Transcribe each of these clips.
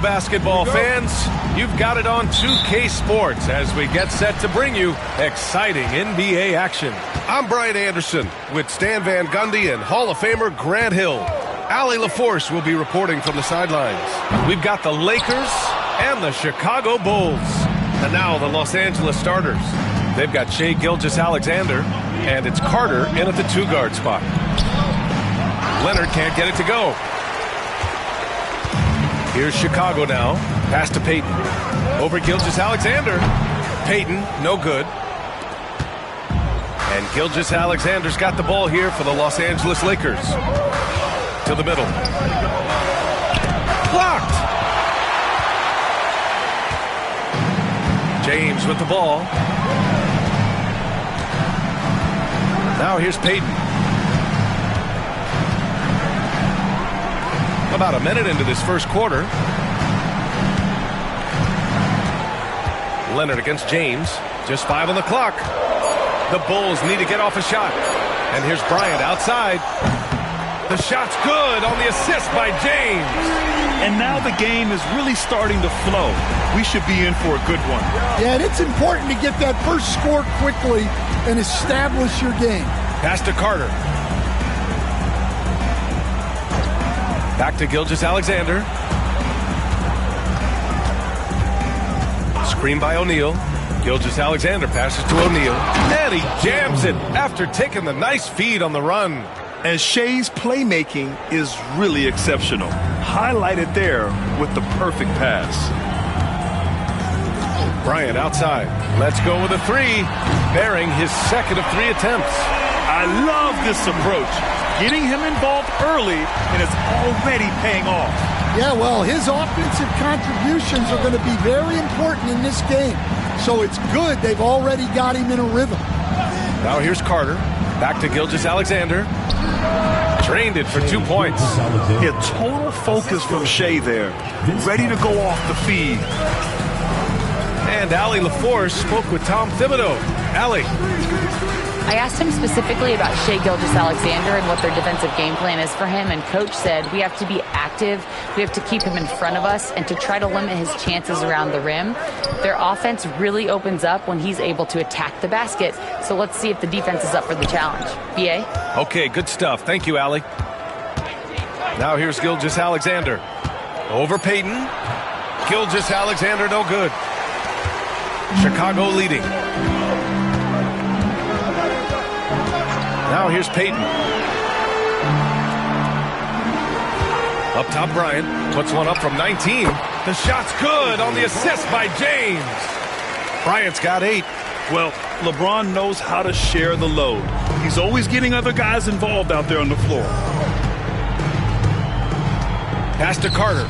basketball fans. You've got it on 2K Sports as we get set to bring you exciting NBA action. I'm Brian Anderson with Stan Van Gundy and Hall of Famer Grant Hill. Allie LaForce will be reporting from the sidelines. We've got the Lakers and the Chicago Bulls. And now the Los Angeles starters. They've got Shai Gilgeous-Alexander, and it's Carter in at the two-guard spot. Leonard can't get it to go. Here's Chicago now. Pass to Payton. Over Gilgeous-Alexander. Payton, no good. And Gilgeous-Alexander's got the ball here for the Los Angeles Lakers. To the middle. Blocked! James with the ball. Now here's Payton. About a minute into this first quarter. Leonard against James. Just 5 on the clock. The Bulls need to get off a shot. And here's Bryant outside. The shot's good on the assist by James. And now the game is really starting to flow. We should be in for a good one. Yeah, and it's important to get that first score quickly and establish your game. Pass to Carter. Back to Gilgeous-Alexander. Screen by O'Neal. Gilgeous-Alexander passes to O'Neal. And he jams it after taking the nice feed on the run. And Shai's playmaking is really exceptional. Highlighted there with the perfect pass. Bryant outside. Let's go with a three. Bearing his second of 3 attempts. I love this approach. Getting him involved early, and it's already paying off. Yeah, well, his offensive contributions are going to be very important in this game. So it's good they've already got him in a rhythm. Now here's Carter. Back to Gilgeous-Alexander. Drained it for 2 points. Yeah, total focus from Shai there. Ready to go off the feed. And Allie LaForce spoke with Tom Thibodeau. Allie. I asked him specifically about Shai Gilgeous-Alexander and what their defensive game plan is for him, and Coach said we have to be active, we have to keep him in front of us, and to try to limit his chances around the rim. Their offense really opens up when he's able to attack the basket, so let's see if the defense is up for the challenge. B.A.? Okay, good stuff. Thank you, Allie. Now here's Gilgeous-Alexander. Over Payton. Gilgeous-Alexander, no good. Chicago leading. Now here's Payton. Up top, Bryant puts one up from 19. The shot's good on the assist by James. Bryant's got 8. Well, LeBron knows how to share the load. He's always getting other guys involved out there on the floor. Pass to Carter.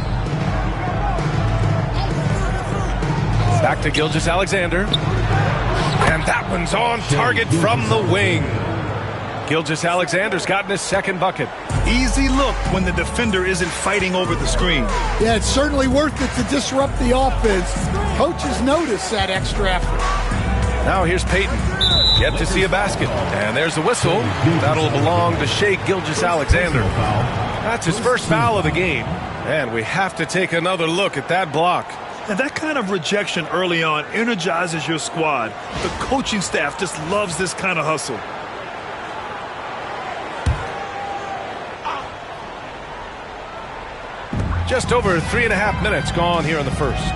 Back to Gilgeous-Alexander. And that one's on target from the wing. Gilgeous-Alexander's gotten his second bucket. Easy look when the defender isn't fighting over the screen. Yeah, it's certainly worth it to disrupt the offense. Coaches notice that extra effort. Now here's Payton. Yet to see a basket. And there's a whistle. That'll belong to Shai Gilgeous-Alexander. That's his first foul of the game. And we have to take another look at that block. And that kind of rejection early on energizes your squad. The coaching staff just loves this kind of hustle. Just over 3.5 minutes gone here in the first.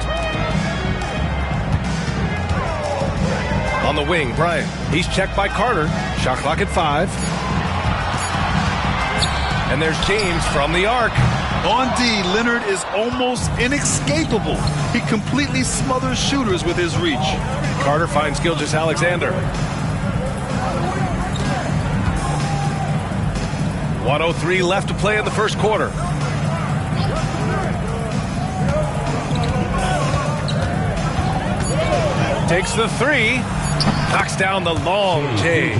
On the wing, Bryant. He's checked by Carter. Shot clock at 5. And there's James from the arc. On D, Leonard is almost inescapable. He completely smothers shooters with his reach. Carter finds Gilgeous-Alexander. 1:03 left to play in the first quarter. Takes the 3. Knocks down the long J.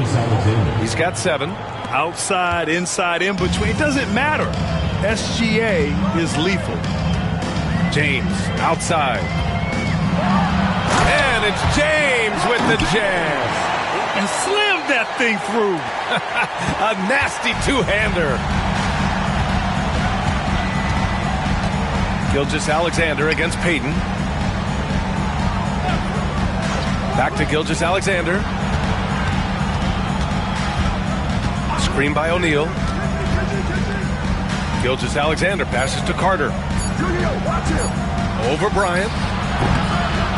He's got 7. Outside, inside, in between. It doesn't matter. SGA is lethal. James outside. And it's James with the jam. And slammed that thing through. A nasty two-hander. Gilgeous-Alexander against Payton. Back to Gilgeous-Alexander. Screen by O'Neal. Gilgeous-Alexander passes to Carter. Over Bryant.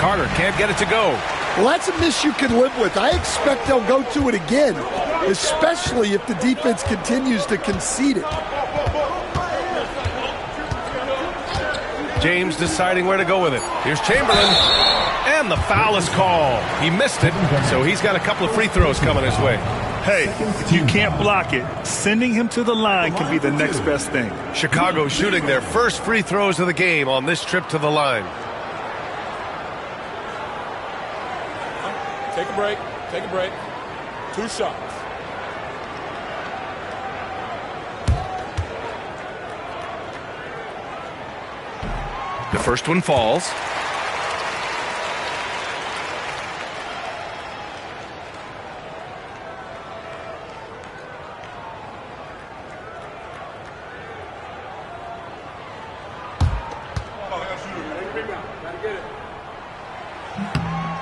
Carter can't get it to go. Well, that's a miss you can live with. I expect they'll go to it again, especially if the defense continues to concede it. James deciding where to go with it. Here's Chamberlain. And the foul is called. He missed it, so he's got a couple of free throws coming his way. Hey, if you can't block it, sending him to the line can be the next best thing. Chicago shooting their first free throws of the game on this trip to the line. Take a break. Take a break. 2 shots. The first one falls.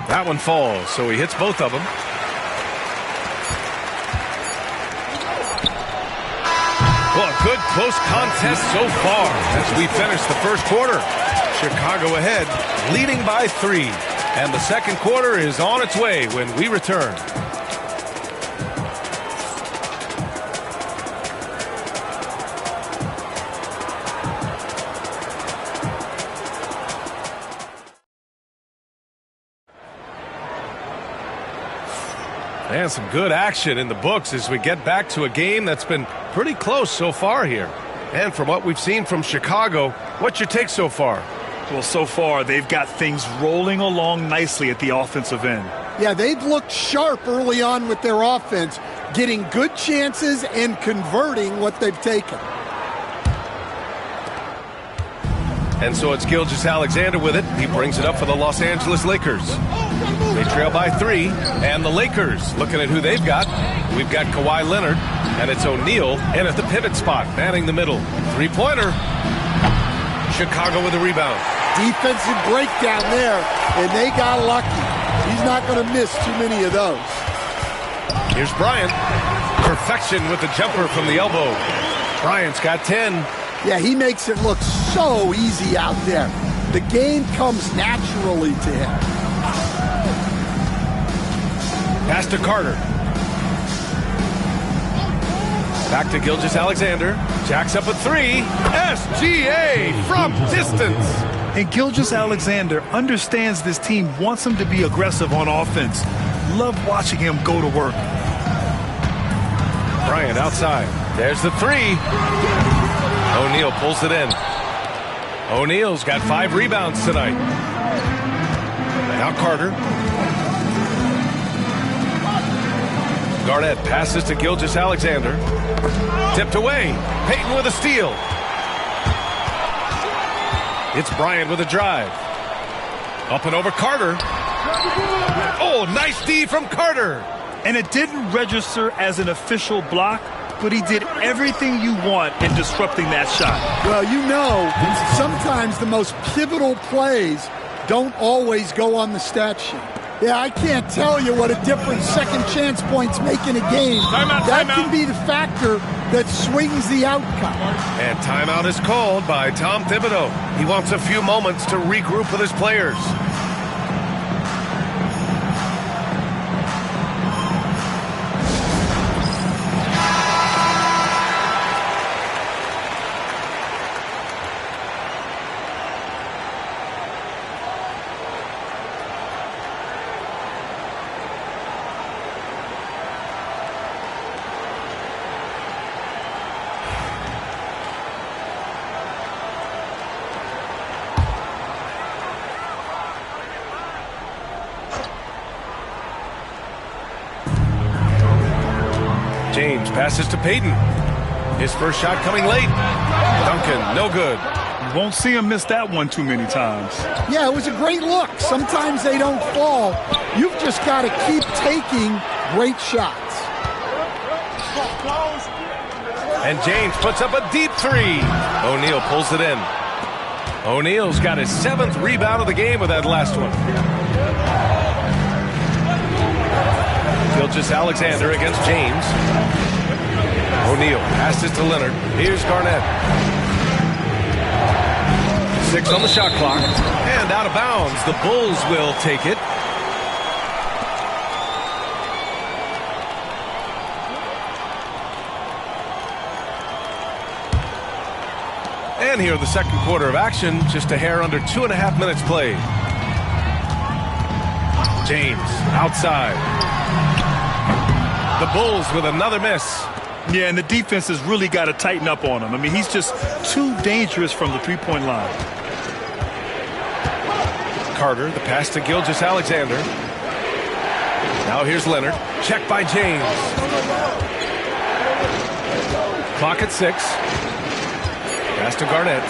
That one falls, so he hits both of them. Well, a good close contest so far as we finish the first quarter. Chicago ahead, leading by 3. And the second quarter is on its way when we return. And some good action in the books as we get back to a game that's been pretty close so far here. And from what we've seen from Chicago, what's your take so far? Well, so far, they've got things rolling along nicely at the offensive end. Yeah, they've looked sharp early on with their offense, getting good chances and converting what they've taken. And so it's Gilgeous-Alexander with it. He brings it up for the Los Angeles Lakers. They trail by 3, and the Lakers looking at who they've got. We've got Kawhi Leonard, and it's O'Neal in at the pivot spot, manning the middle. Three-pointer. Chicago with a rebound. Defensive breakdown there, and they got lucky. He's not going to miss too many of those. Here's Bryant. Perfection with the jumper from the elbow. Bryant's got 10. Yeah, he makes it look so easy out there. The game comes naturally to him. Pass to Carter. Back to Gilgeous-Alexander. Jacks up a 3. SGA from distance. And Gilgeous-Alexander understands this team wants him to be aggressive on offense. Love watching him go to work. Bryant outside. There's the 3. O'Neal pulls it in. O'Neal's got 5 rebounds tonight. Now Carter. Garnett passes to Gilgeous-Alexander. Tipped away. Payton with a steal. It's Bryant with a drive. Up and over Carter. Oh, nice D from Carter. And it didn't register as an official block, but he did everything you want in disrupting that shot. Well, you know, sometimes the most pivotal plays don't always go on the stat sheet. Yeah, I can't tell you what a difference second chance points make in a game. That can be the factor that swings the outcome. And timeout is called by Tom Thibodeau. He wants a few moments to regroup with his players. James passes to Payton. His first shot coming late. Duncan, no good. You won't see him miss that one too many times. Yeah, it was a great look. Sometimes they don't fall. You've just got to keep taking great shots. And James puts up a deep 3. O'Neal pulls it in. O'Neal's got his 7th rebound of the game with that last one. Gilgeous-Alexander against James. O'Neal passes to Leonard. Here's Garnett. 6 on the shot clock. And out of bounds. The Bulls will take it. And here, the second quarter of action, just a hair under 2.5 minutes played. James outside. The Bulls with another miss. Yeah, and the defense has really got to tighten up on him. I mean, he's just too dangerous from the three-point line. Carter, the pass to Gilgeous-Alexander. Now here's Leonard. Checked by James. Clock at 6. Pass to Garnett.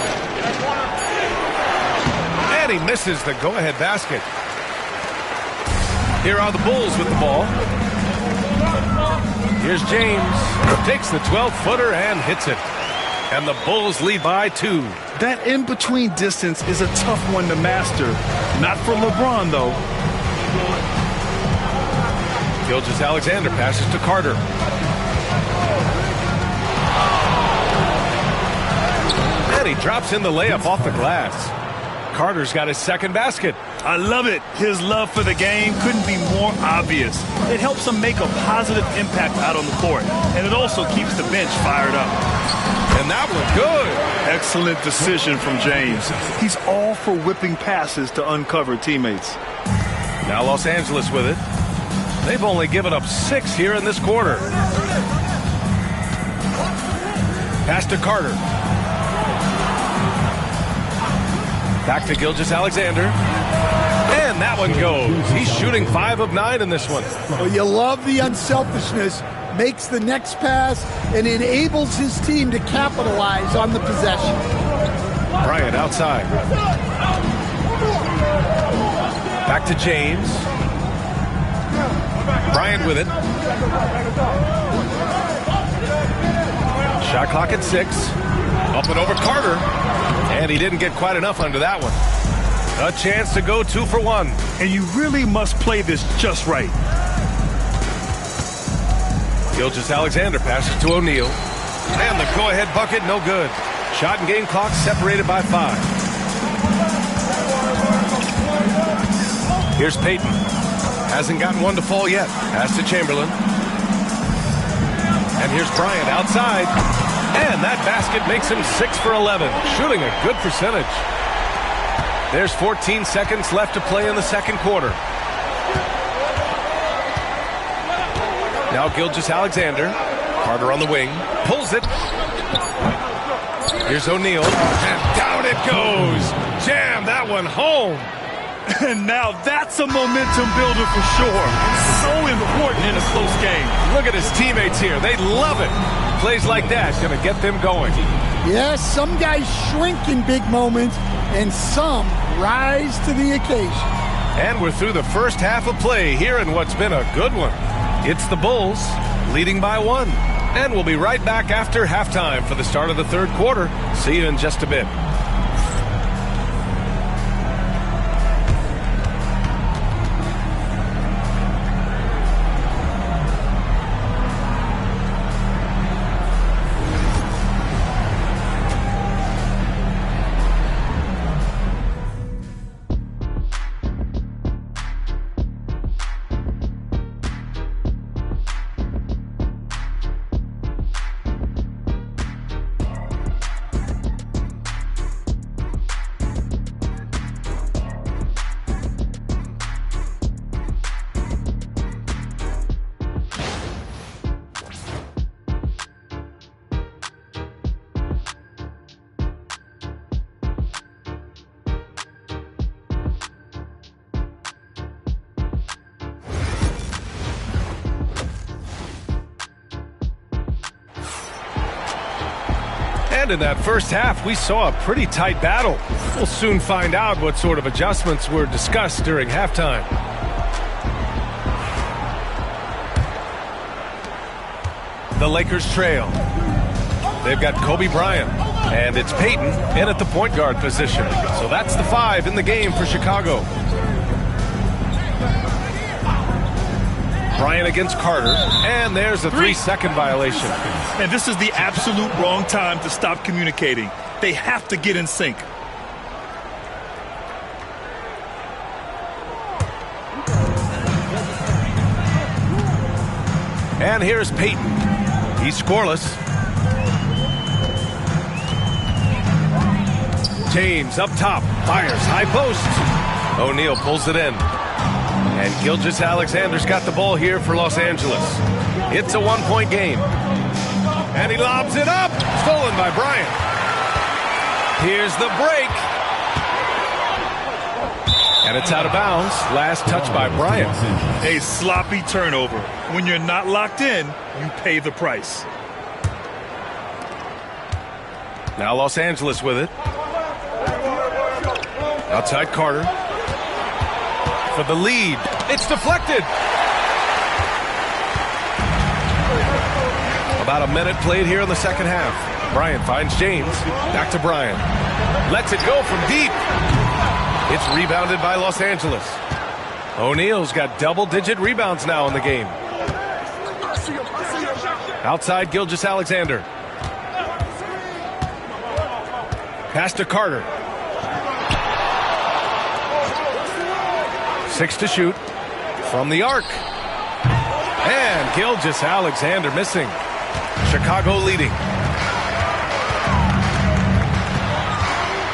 And he misses the go-ahead basket. Here are the Bulls with the ball. Here's James. Takes the 12-footer and hits it. And the Bulls lead by 2. That in-between distance is a tough one to master. Not for LeBron, though. Gilgeous-Alexander passes to Carter. And he drops in the layup off the glass. Carter's got his 2nd basket. I love it. His love for the game couldn't be more obvious. It helps him make a positive impact out on the court, and it also keeps the bench fired up. And that was good. Excellent decision from James. He's all for whipping passes to uncover teammates. Now Los Angeles with it. They've only given up 6 here in this quarter. Pass to Carter. Back to Gilgeous-Alexander. And that one goes. He's shooting 5 of 9 in this one. Well, you love the unselfishness. Makes the next pass and enables his team to capitalize on the possession. Bryant outside. Back to James. Bryant with it. Shot clock at 6. Up and over Carter. And he didn't get quite enough under that one. A chance to go 2 for 1. And you really must play this just right. Gilgeous-Alexander passes to O'Neal. And the go-ahead bucket, no good. Shot and game clock separated by 5. Here's Payton. Hasn't gotten one to fall yet. Pass to Chamberlain. And here's Bryant outside. And that basket makes him 6 for 11. Shooting a good percentage. There's 14 seconds left to play in the second quarter. Now Gilgeous-Alexander. Carter on the wing. Pulls it. Here's O'Neal. And down it goes. Jam that one home. And now that's a momentum builder for sure. So important in a close game. Look at his teammates here. They love it. Plays like that going to get them going. Yes, some guys shrink in big moments, and some rise to the occasion. And we're through the first half of play here in what's been a good one. It's the Bulls leading by 1. And we'll be right back after halftime for the start of the third quarter. See you in just a bit. And in that first half, we saw a pretty tight battle. We'll soon find out what sort of adjustments were discussed during halftime. The Lakers trail. They've got Kobe Bryant. And it's Peyton in at the point guard position. So that's the 5 in the game for Chicago. Bryant against Carter, and there's a 3-second violation. And this is the absolute wrong time to stop communicating. They have to get in sync. And here's Peyton. He's scoreless. James up top, fires, high post. O'Neal pulls it in. And Gilgeous-Alexander's got the ball here for Los Angeles. It's a 1-point game. And he lobs it up. Stolen by Bryant. Here's the break. And it's out of bounds. Last touch by Bryant. A sloppy turnover. When you're not locked in, you pay the price. Now Los Angeles with it. Outside Carter. For the lead. It's deflected. About a minute played here in the second half. Bryant finds James. Back to Bryant. Lets it go from deep. It's rebounded by Los Angeles. O'Neal's got double-digit rebounds now in the game. Outside Gilgeous-Alexander. Pass to Carter. 6 to shoot from the arc. And Gilgeous-Alexander missing. Chicago leading.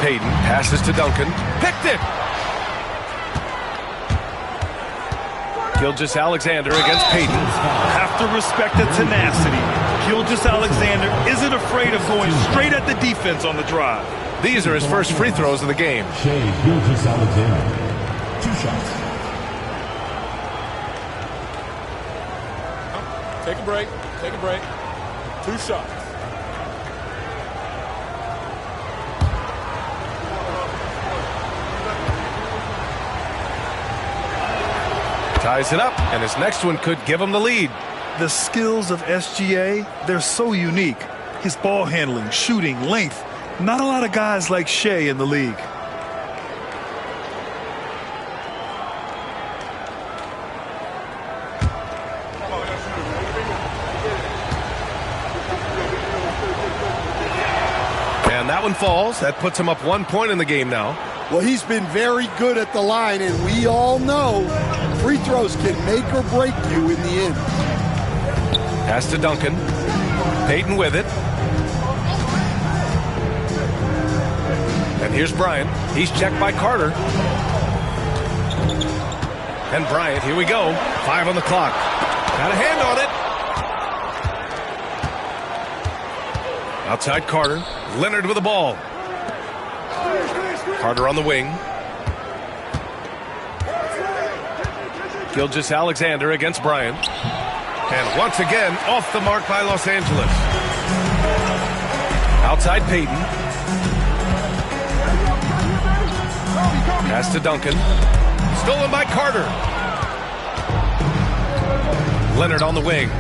Payton passes to Duncan. Picked it. Gilgeous-Alexander against Payton. Have to respect the tenacity. Gilgeous-Alexander isn't afraid of going straight at the defense on the drive. These are his first free throws of the game. Gilgeous-Alexander, 2 shots. Take a break. Take a break. 2 shots. Ties it up, and his next one could give him the lead. The skills of SGA, they're so unique. His ball handling, shooting, length. Not a lot of guys like Shea in the league. And that one falls. That puts him up 1 point in the game now. Well, he's been very good at the line, and we all know free throws can make or break you in the end. Pass to Duncan. Payton with it. And here's Bryant. He's checked by Carter. And Bryant, here we go. 5 on the clock. Got a hand on it. Outside Carter. Leonard with the ball. Carter on the wing. Gilgeous-Alexander against Bryant. And once again, off the mark by Los Angeles. Outside Payton. Pass to Duncan. Stolen by Carter. Leonard on the wing.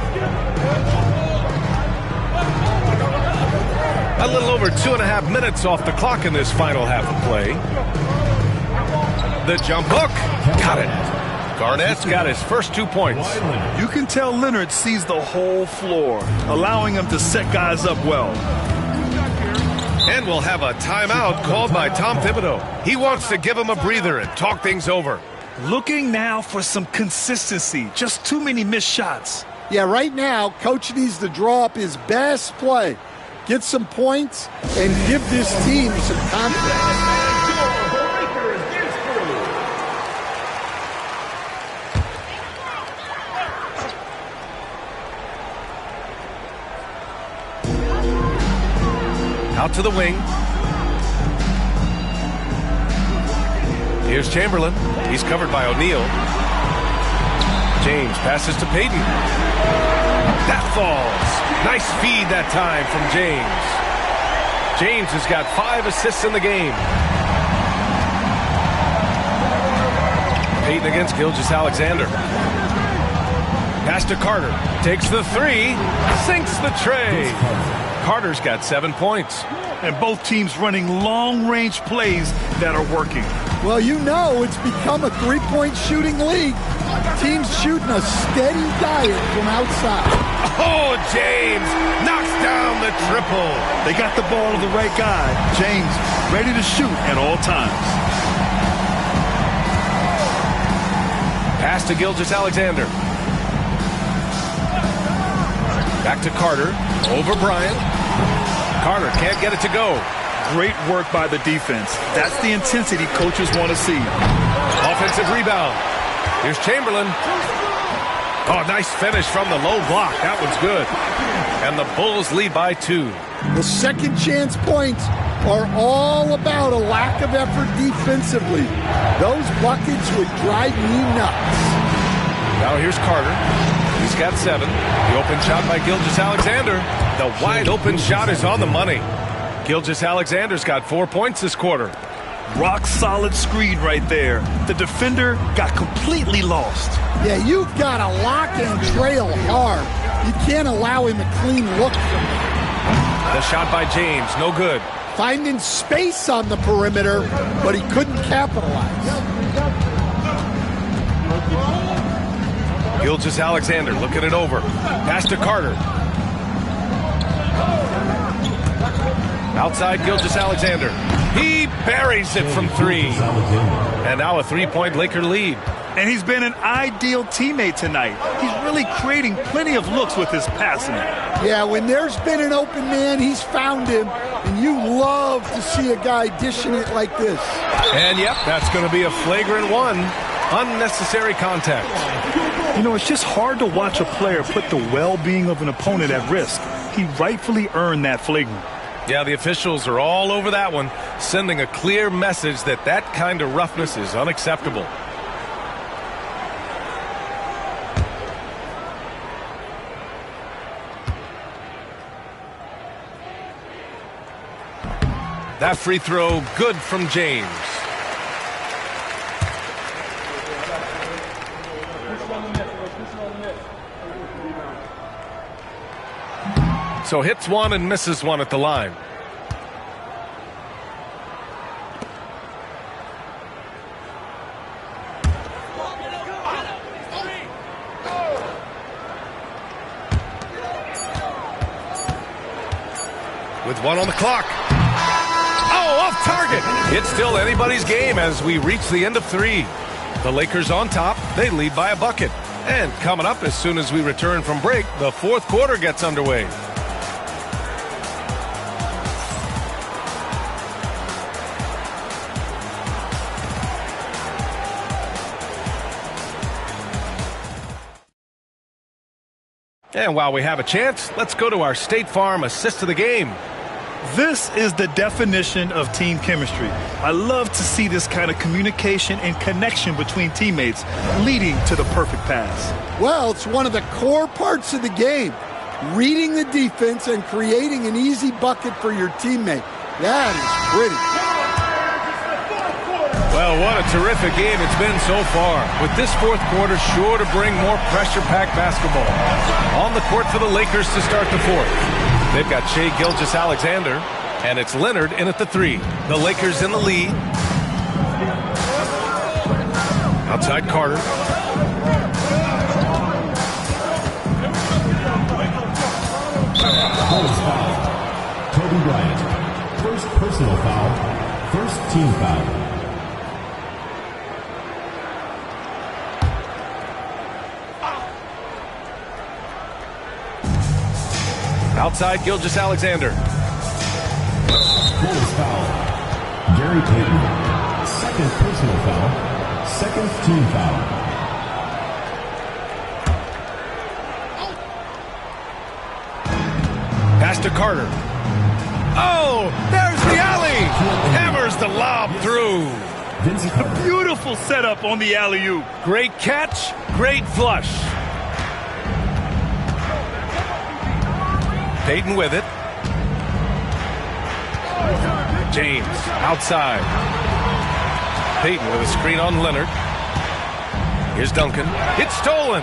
A little over 2.5 minutes off the clock in this final half of play. The jump hook. Got it. Garnett's got his first 2 points. You can tell Leonard sees the whole floor, allowing him to set guys up well. And we'll have a timeout called by Tom Thibodeau. He wants to give him a breather and talk things over. Looking now for some consistency. Just too many missed shots. Yeah, right now, Coach needs to draw up his best play. Get some points and give this team some confidence. Out to the wing. Here's Chamberlain. He's covered by O'Neal. James passes to Payton. That falls. Nice feed that time from James. James has got 5 assists in the game. Payton against Gilgeous-Alexander. Pass to Carter. Takes the 3. Sinks the tray. Carter's got 7 points. and both teams running long-range plays that are working. Well, you know it's become a three-point shooting league. Teams shooting a steady diet from outside. Oh, James knocks down the triple. They got the ball to the right guy. James ready to shoot at all times. Pass to Gilgeous-Alexander. Back to Carter. Over Bryant. Carter can't get it to go. Great work by the defense. That's the intensity coaches want to see. Offensive rebound. Here's Chamberlain. Oh, nice finish from the low block. That one's good. And the Bulls lead by 2. The second chance points are all about a lack of effort defensively. Those buckets would drive me nuts. Now here's Carter. He's got 7. The open shot by Gilgeous-Alexander. The wide open shot is on the money. Gilgeous-Alexander's got 4 points this quarter. Rock solid screen right there. The defender got completely lost. Yeah, you've got to lock and trail hard. You can't allow him a clean look from there. The shot by James, no good. Finding space on the perimeter, but he couldn't capitalize. Gilgeous-Alexander looking it over. Pass to Carter. Outside Gilgeous-Alexander. He buries it from 3. And now a 3-point Laker lead. And he's been an ideal teammate tonight. He's really creating plenty of looks with his passing. Yeah, when there's been an open man, he's found him. And you love to see a guy dishing it like this. And yep, that's going to be a flagrant 1. Unnecessary contact. You know, it's just hard to watch a player put the well-being of an opponent at risk. He rightfully earned that flagrant. Yeah, the officials are all over that one, sending a clear message that that kind of roughness is unacceptable. That free throw, good from James. So hits 1 and misses 1 at the line. With 1 on the clock. Oh, off target. It's still anybody's game as we reach the end of 3. The Lakers on top. They lead by a bucket. And coming up as soon as we return from break, the fourth quarter gets underway. And while we have a chance, let's go to our State Farm assist of the game. This is the definition of team chemistry. I love to see this kind of communication and connection between teammates leading to the perfect pass. Well, it's one of the core parts of the game. Reading the defense and creating an easy bucket for your teammate. That is pretty. Well, what a terrific game it's been so far. With this fourth quarter sure to bring more pressure-packed basketball. On the court for the Lakers to start the fourth. They've got Shai Gilgeous-Alexander, and it's Leonard in at the 3. The Lakers in the lead. Outside Carter. Kobe Bryant. First personal foul. First team foul. Outside Gilgeous-Alexander. Bonus foul. Gary Payton. Second personal foul. Second team foul. Pass to Carter. Oh, there's the alley. Hammers the lob through. A beautiful setup on the alley-oop. Great catch, great flush. Payton with it. James outside. Payton with a screen on Leonard. Here's Duncan. It's stolen.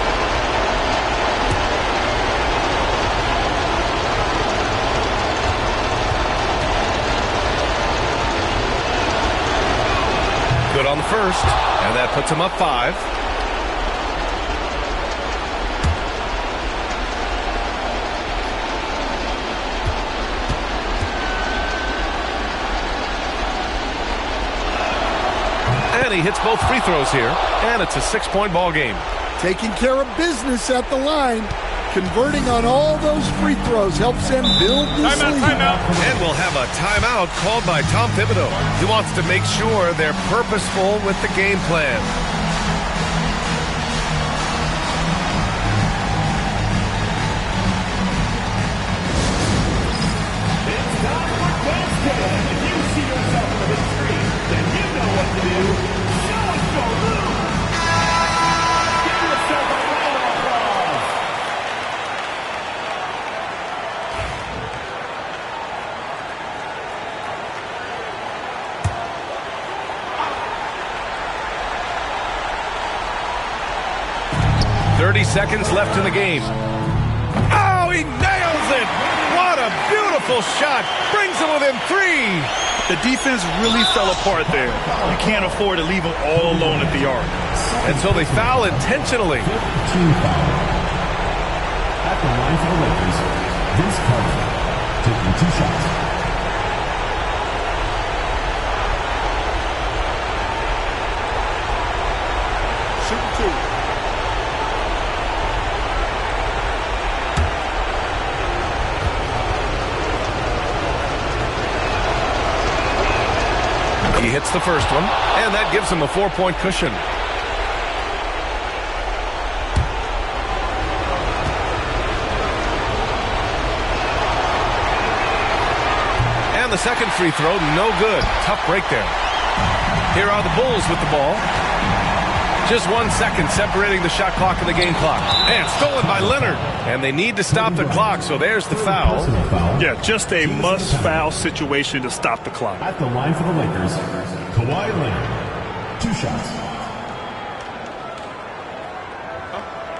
on the first, and that puts him up 5. And he hits both free throws here, and it's a 6-point ball game. Taking care of business at the line. Converting on all those free throws helps them build this lead. And we'll have a timeout called by Tom Thibodeau. He wants to make sure they're purposeful with the game plan. It's time for basket. If you see yourself on the big screen, then you know what to do. Show us your move. Give yourself a round of applause. Seconds left in the game. Oh, he nails it! What a beautiful shot! Brings him within 3. The defense really fell apart there. You can't afford to leave them all alone at the arc. And so they foul intentionally. Team foul. At the line for the Lakers, Vince Carter taking 2 shots. Shoot 2. He hits the first one, and that gives him a 4-point cushion. And the second free throw, no good. Tough break there. Here are the Bulls with the ball. Just 1 second separating the shot clock and the game clock. And stolen by Leonard. And they need to stop the clock, so there's the foul. Yeah, just a must-foul situation to stop the clock. At the line for the Lakers, Kawhi Leonard. 2 shots.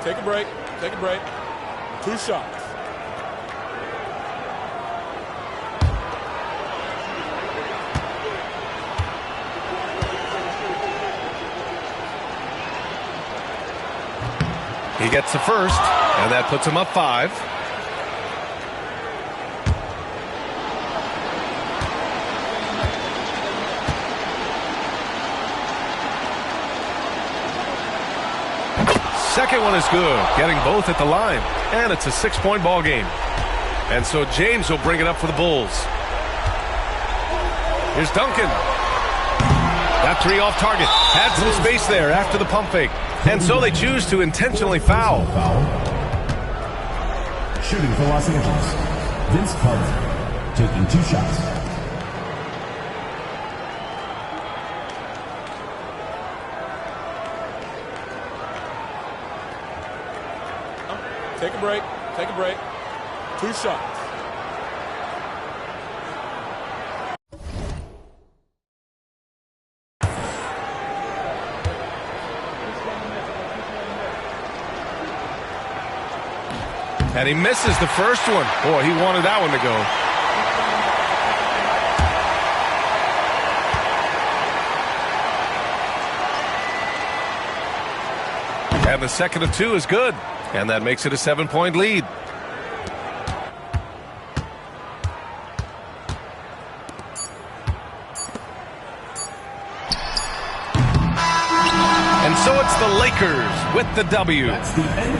Take a break. Take a break. 2 shots. He gets the first, and that puts him up 5. Second one is good, getting both at the line, and it's a 6-point ball game. And so James will bring it up for the Bulls. Here's Duncan. That 3 off target. Had some space there after the pump fake. And so they choose to intentionally foul. Shooting for Los Angeles, Vince Carter taking 2 shots. Take a break. Take a break. 2 shots. And he misses the first one. Boy, he wanted that one to go. And the second of 2 is good. And that makes it a 7-point lead. And so it's the Lakers with the W.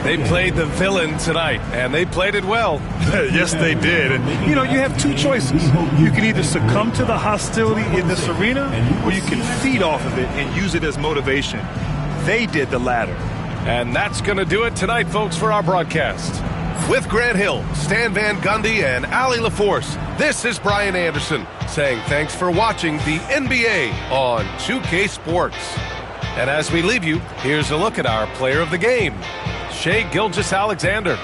They played the villain tonight, and they played it well. Yes, they did. And, you know, you have 2 choices. You can either succumb to the hostility in this arena, or you can feed off of it and use it as motivation. They did the latter. And that's going to do it tonight, folks, for our broadcast. With Grant Hill, Stan Van Gundy, and Allie LaForce, this is Brian Anderson saying thanks for watching the NBA on 2K Sports. And as we leave you, here's a look at our player of the game, Shai Gilgeous-Alexander.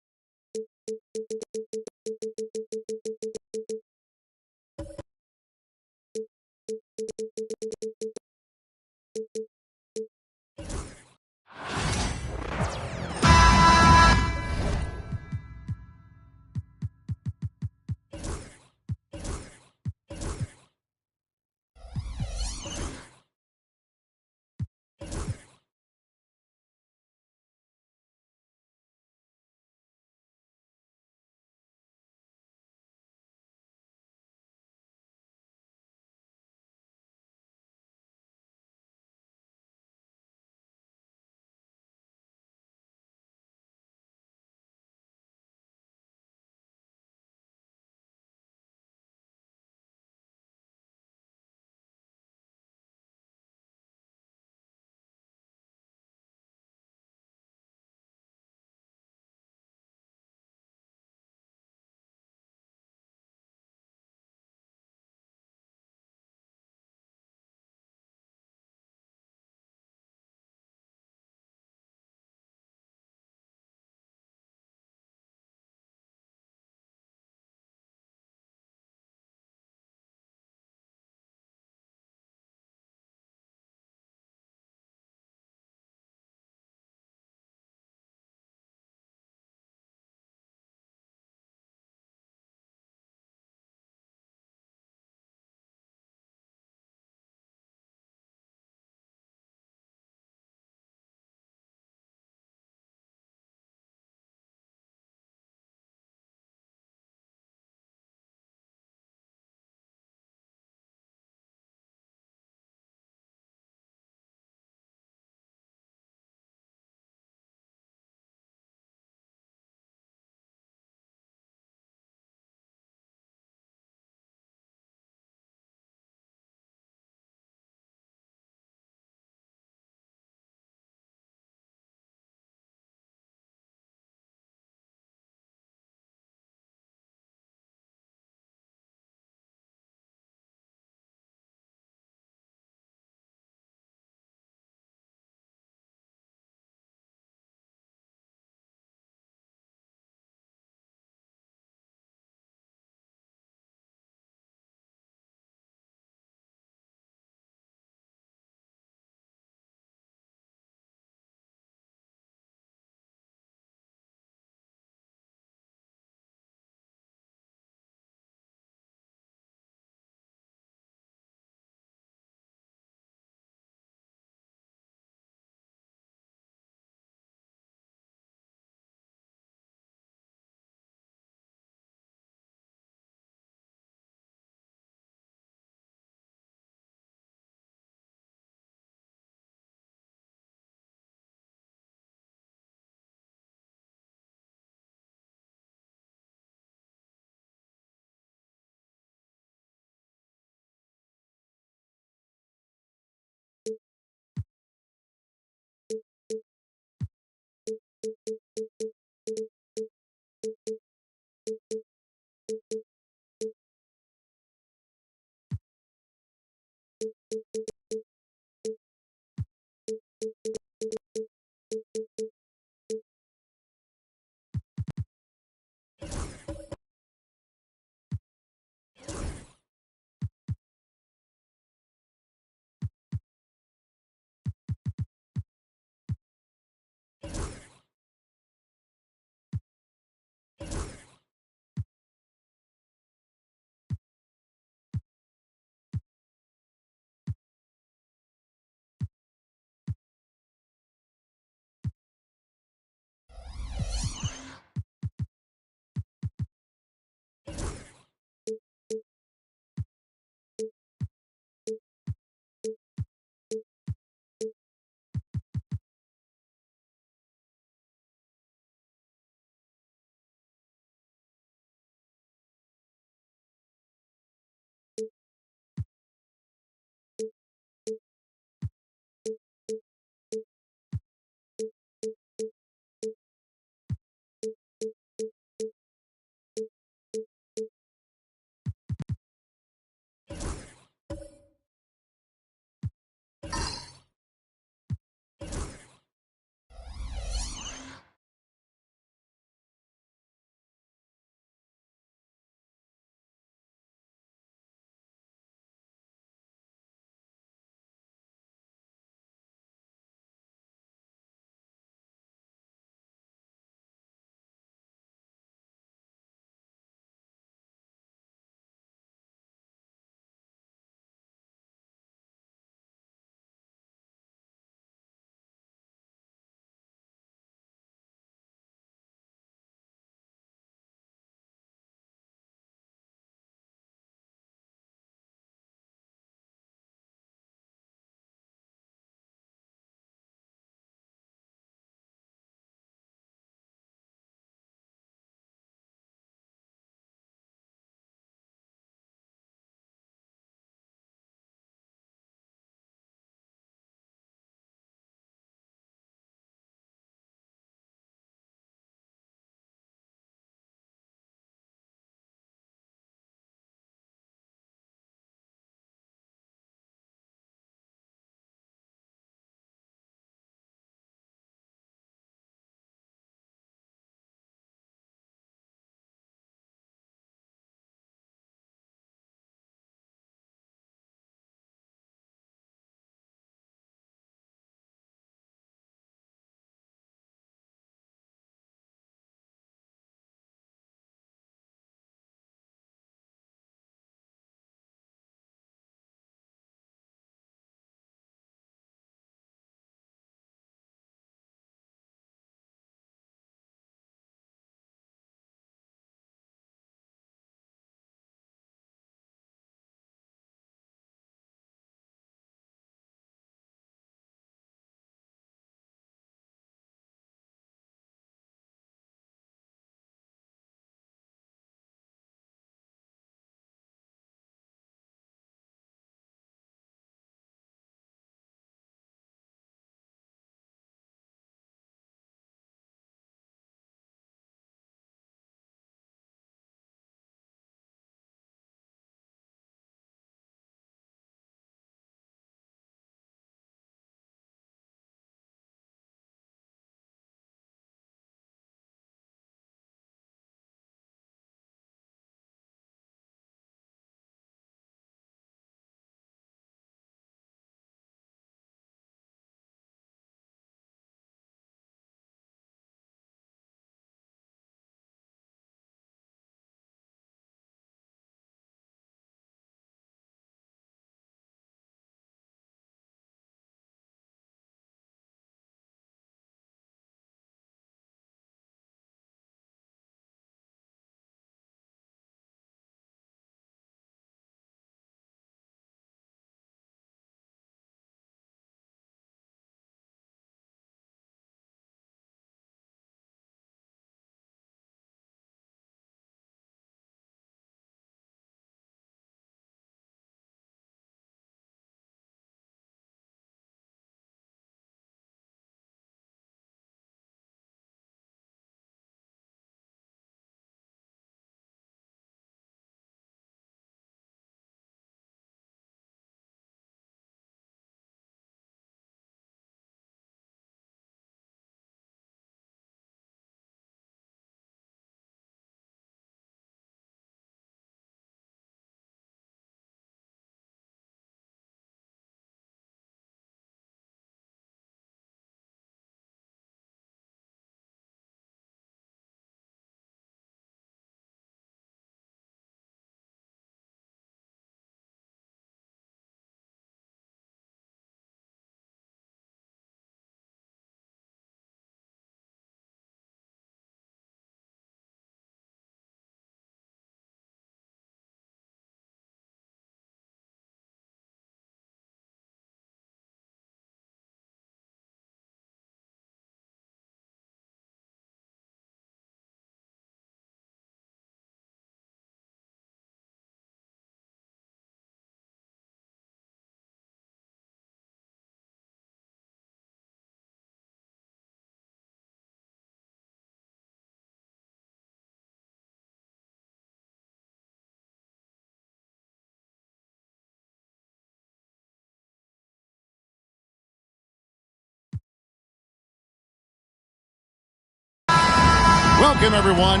Welcome, everyone.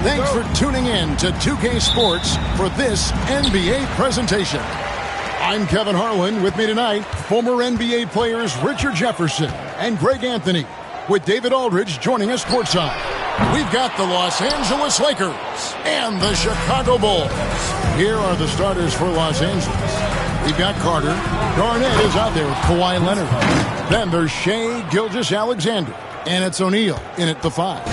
Thanks for tuning in to 2K Sports for this NBA presentation. I'm Kevin Harlan. With me tonight, former NBA players Richard Jefferson and Greg Anthony, with David Aldridge joining us courtside. We've got the Los Angeles Lakers and the Chicago Bulls. Here are the starters for Los Angeles. We've got Carter. Garnett is out there with Kawhi Leonard. Then there's Shai Gilgeous-Alexander. And it's O'Neal in at the 5.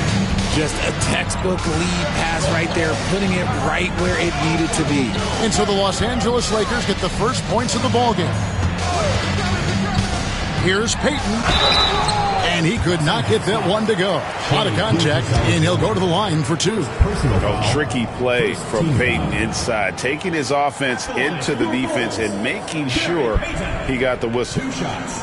Just a textbook lead pass right there, putting it right where it needed to be. And so the Los Angeles Lakers get the first points of the ballgame. Here's Payton. And he could not get that one to go. A lot of contact, and he'll go to the line for 2. Tricky play from Payton inside, taking his offense into the defense and making sure he got the whistle. 2 shots.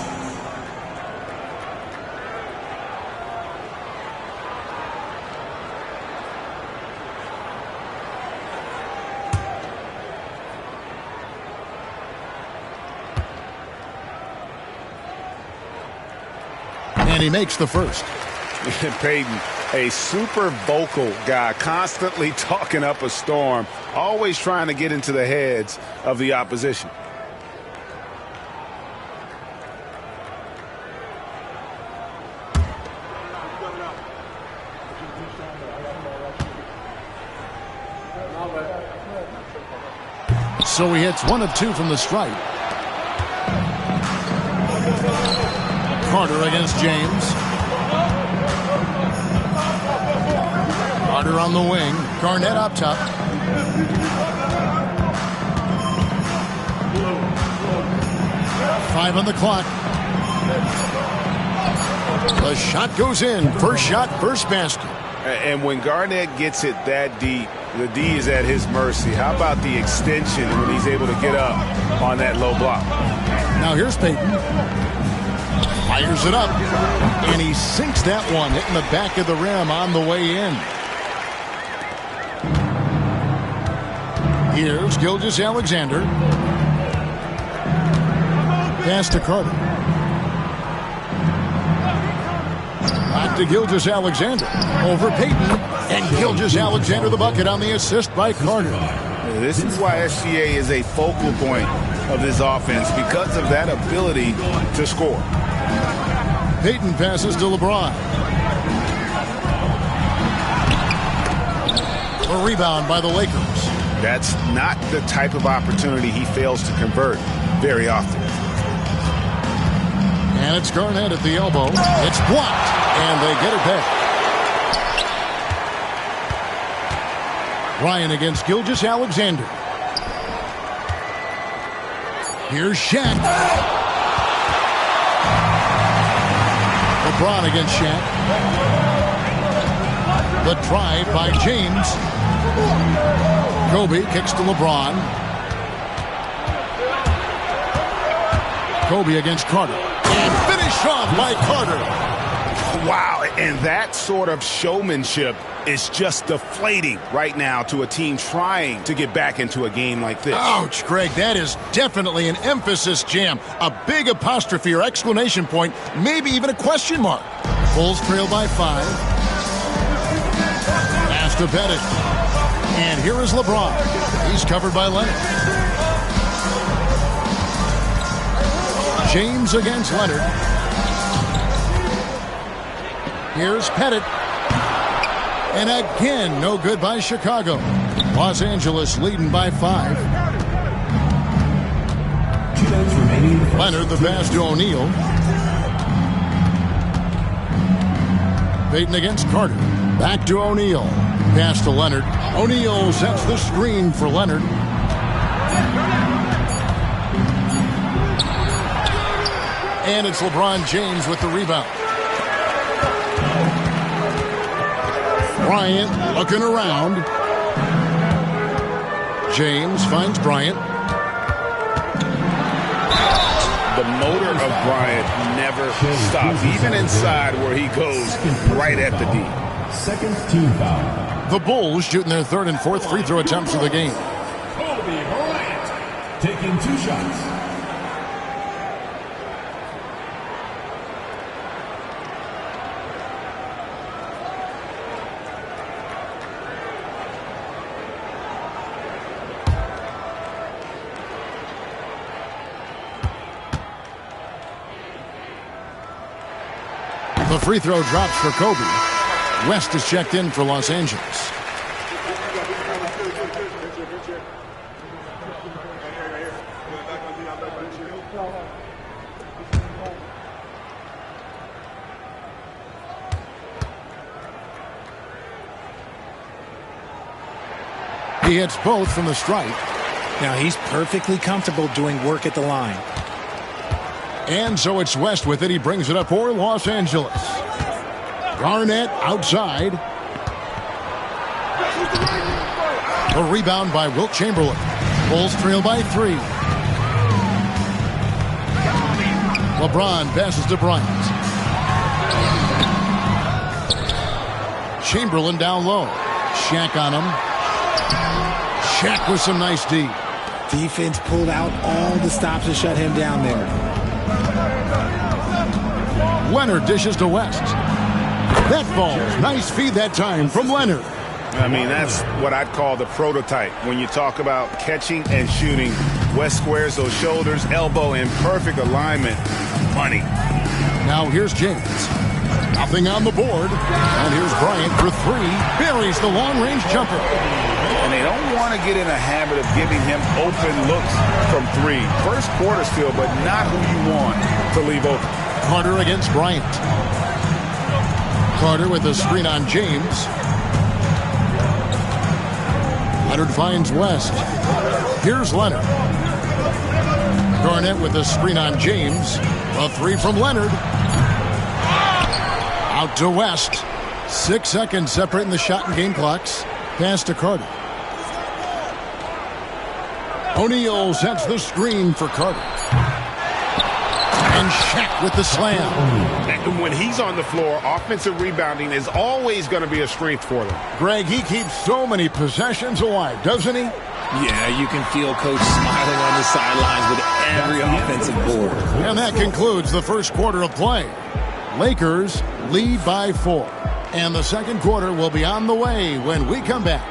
And he makes the first. Payton, a super vocal guy, constantly talking up a storm, always trying to get into the heads of the opposition. So he hits 1 of 2 from the stripe. Carter against James. Carter on the wing. Garnett up top. Five on the clock. The shot goes in. First shot, first basket. And when Garnett gets it that deep, the D is at his mercy. How about the extension when he's able to get up on that low block? Now here's Payton. Fires it up, and he sinks that one, hitting the back of the rim on the way in. Here's Gilgeous-Alexander. Pass to Carter. Back to Gilgeous-Alexander. Over Payton, and Gilgeous-Alexander the bucket on the assist by Carter. This is why SGA is a focal point of this offense, because of that ability to score. Payton passes to LeBron. A rebound by the Lakers. That's not the type of opportunity he fails to convert very often. And it's Garnett at the elbow. It's blocked, and they get it back. Ryan against Gilgeous-Alexander. Here's Shaq. LeBron against Shaq. The drive by James. Kobe kicks to LeBron. Kobe against Carter. And finished off by Carter. Wow, and that sort of showmanship is just deflating right now to a team trying to get back into a game like this. Ouch, Greg, that is definitely an emphasis jam. A big apostrophe or exclamation point, maybe even a question mark. Bulls trail by 5. Pass to Pettit. And here is LeBron. He's covered by Leonard. James against Leonard. Here's Pettit. And again, no good by Chicago. Los Angeles leading by 5. Leonard the pass to O'Neal. Payton against Carter. Back to O'Neal. Pass to Leonard. O'Neal sets the screen for Leonard. And it's LeBron James with the rebound. Bryant looking around. James finds Bryant. The motor of Bryant never stops, even inside where he goes right at the D. Second team foul. The Bulls shooting their third and fourth free throw attempts of the game. Kobe Bryant taking 2 shots. The free throw drops for Kobe. West is checked in for Los Angeles. He hits both from the stripe. Now he's perfectly comfortable doing work at the line. And so it's West with it. He brings it up for Los Angeles. Garnett outside. A rebound by Wilt Chamberlain. Bulls trail by 3. LeBron passes to Bryant. Chamberlain down low. Shaq on him. Shaq with some nice D. Defense pulled out all the stops to shut him down there. Leonard dishes to West. That ball, nice feed that time from Leonard. I mean, that's what I'd call the prototype. When you talk about catching and shooting, West squares those shoulders, elbow in perfect alignment. Money. Now here's James. Nothing on the board. And here's Bryant for 3. Buries the long-range jumper. And they don't want to get in a habit of giving him open looks from 3. First quarter still, but not who you want to leave open. Carter against Bryant. Carter with a screen on James. Leonard finds West. Here's Leonard. Garnett with a screen on James. A 3 from Leonard. Out to West. 6 seconds separating the shot and game clocks. Pass to Carter. O'Neal sets the screen for Carter. And Shaq with the slam. And when he's on the floor, offensive rebounding is always going to be a strength for them. Greg, he keeps so many possessions alive, doesn't he? Yeah, you can feel Coach smiling on the sidelines with every offensive board. And that concludes the first quarter of play. Lakers lead by 4. And the second quarter will be on the way when we come back.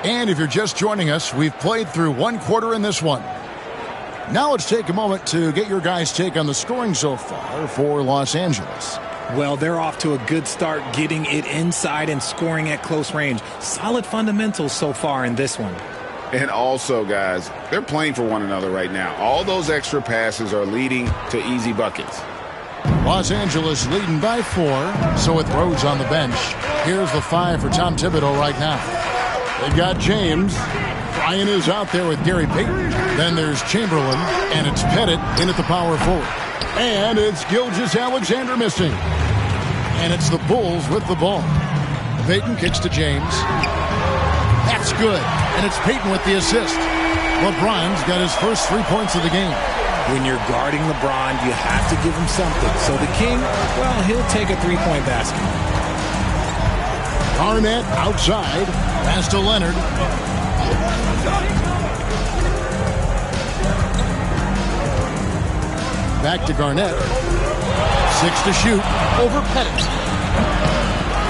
And if you're just joining us, we've played through one quarter in this one. Now let's take a moment to get your guys' take on the scoring so far for Los Angeles. Well, they're off to a good start getting it inside and scoring at close range. Solid fundamentals so far in this one. And also, guys, they're playing for one another right now. All those extra passes are leading to easy buckets. Los Angeles leading by 4, so with Rhodes on the bench. Here's the 5 for Tom Thibodeau right now. They've got James. Ryan is out there with Gary Payton. Then there's Chamberlain, and it's Pettit in at the power forward. And it's Gilgeous-Alexander missing. And it's the Bulls with the ball. Payton kicks to James. That's good. And it's Payton with the assist. LeBron's got his first 3 points of the game. When you're guarding LeBron, you have to give him something. So the King, well, he'll take a 3-point basket. Garnett outside. Pass to Leonard. Back to Garnett. 6 to shoot. Over Pettit.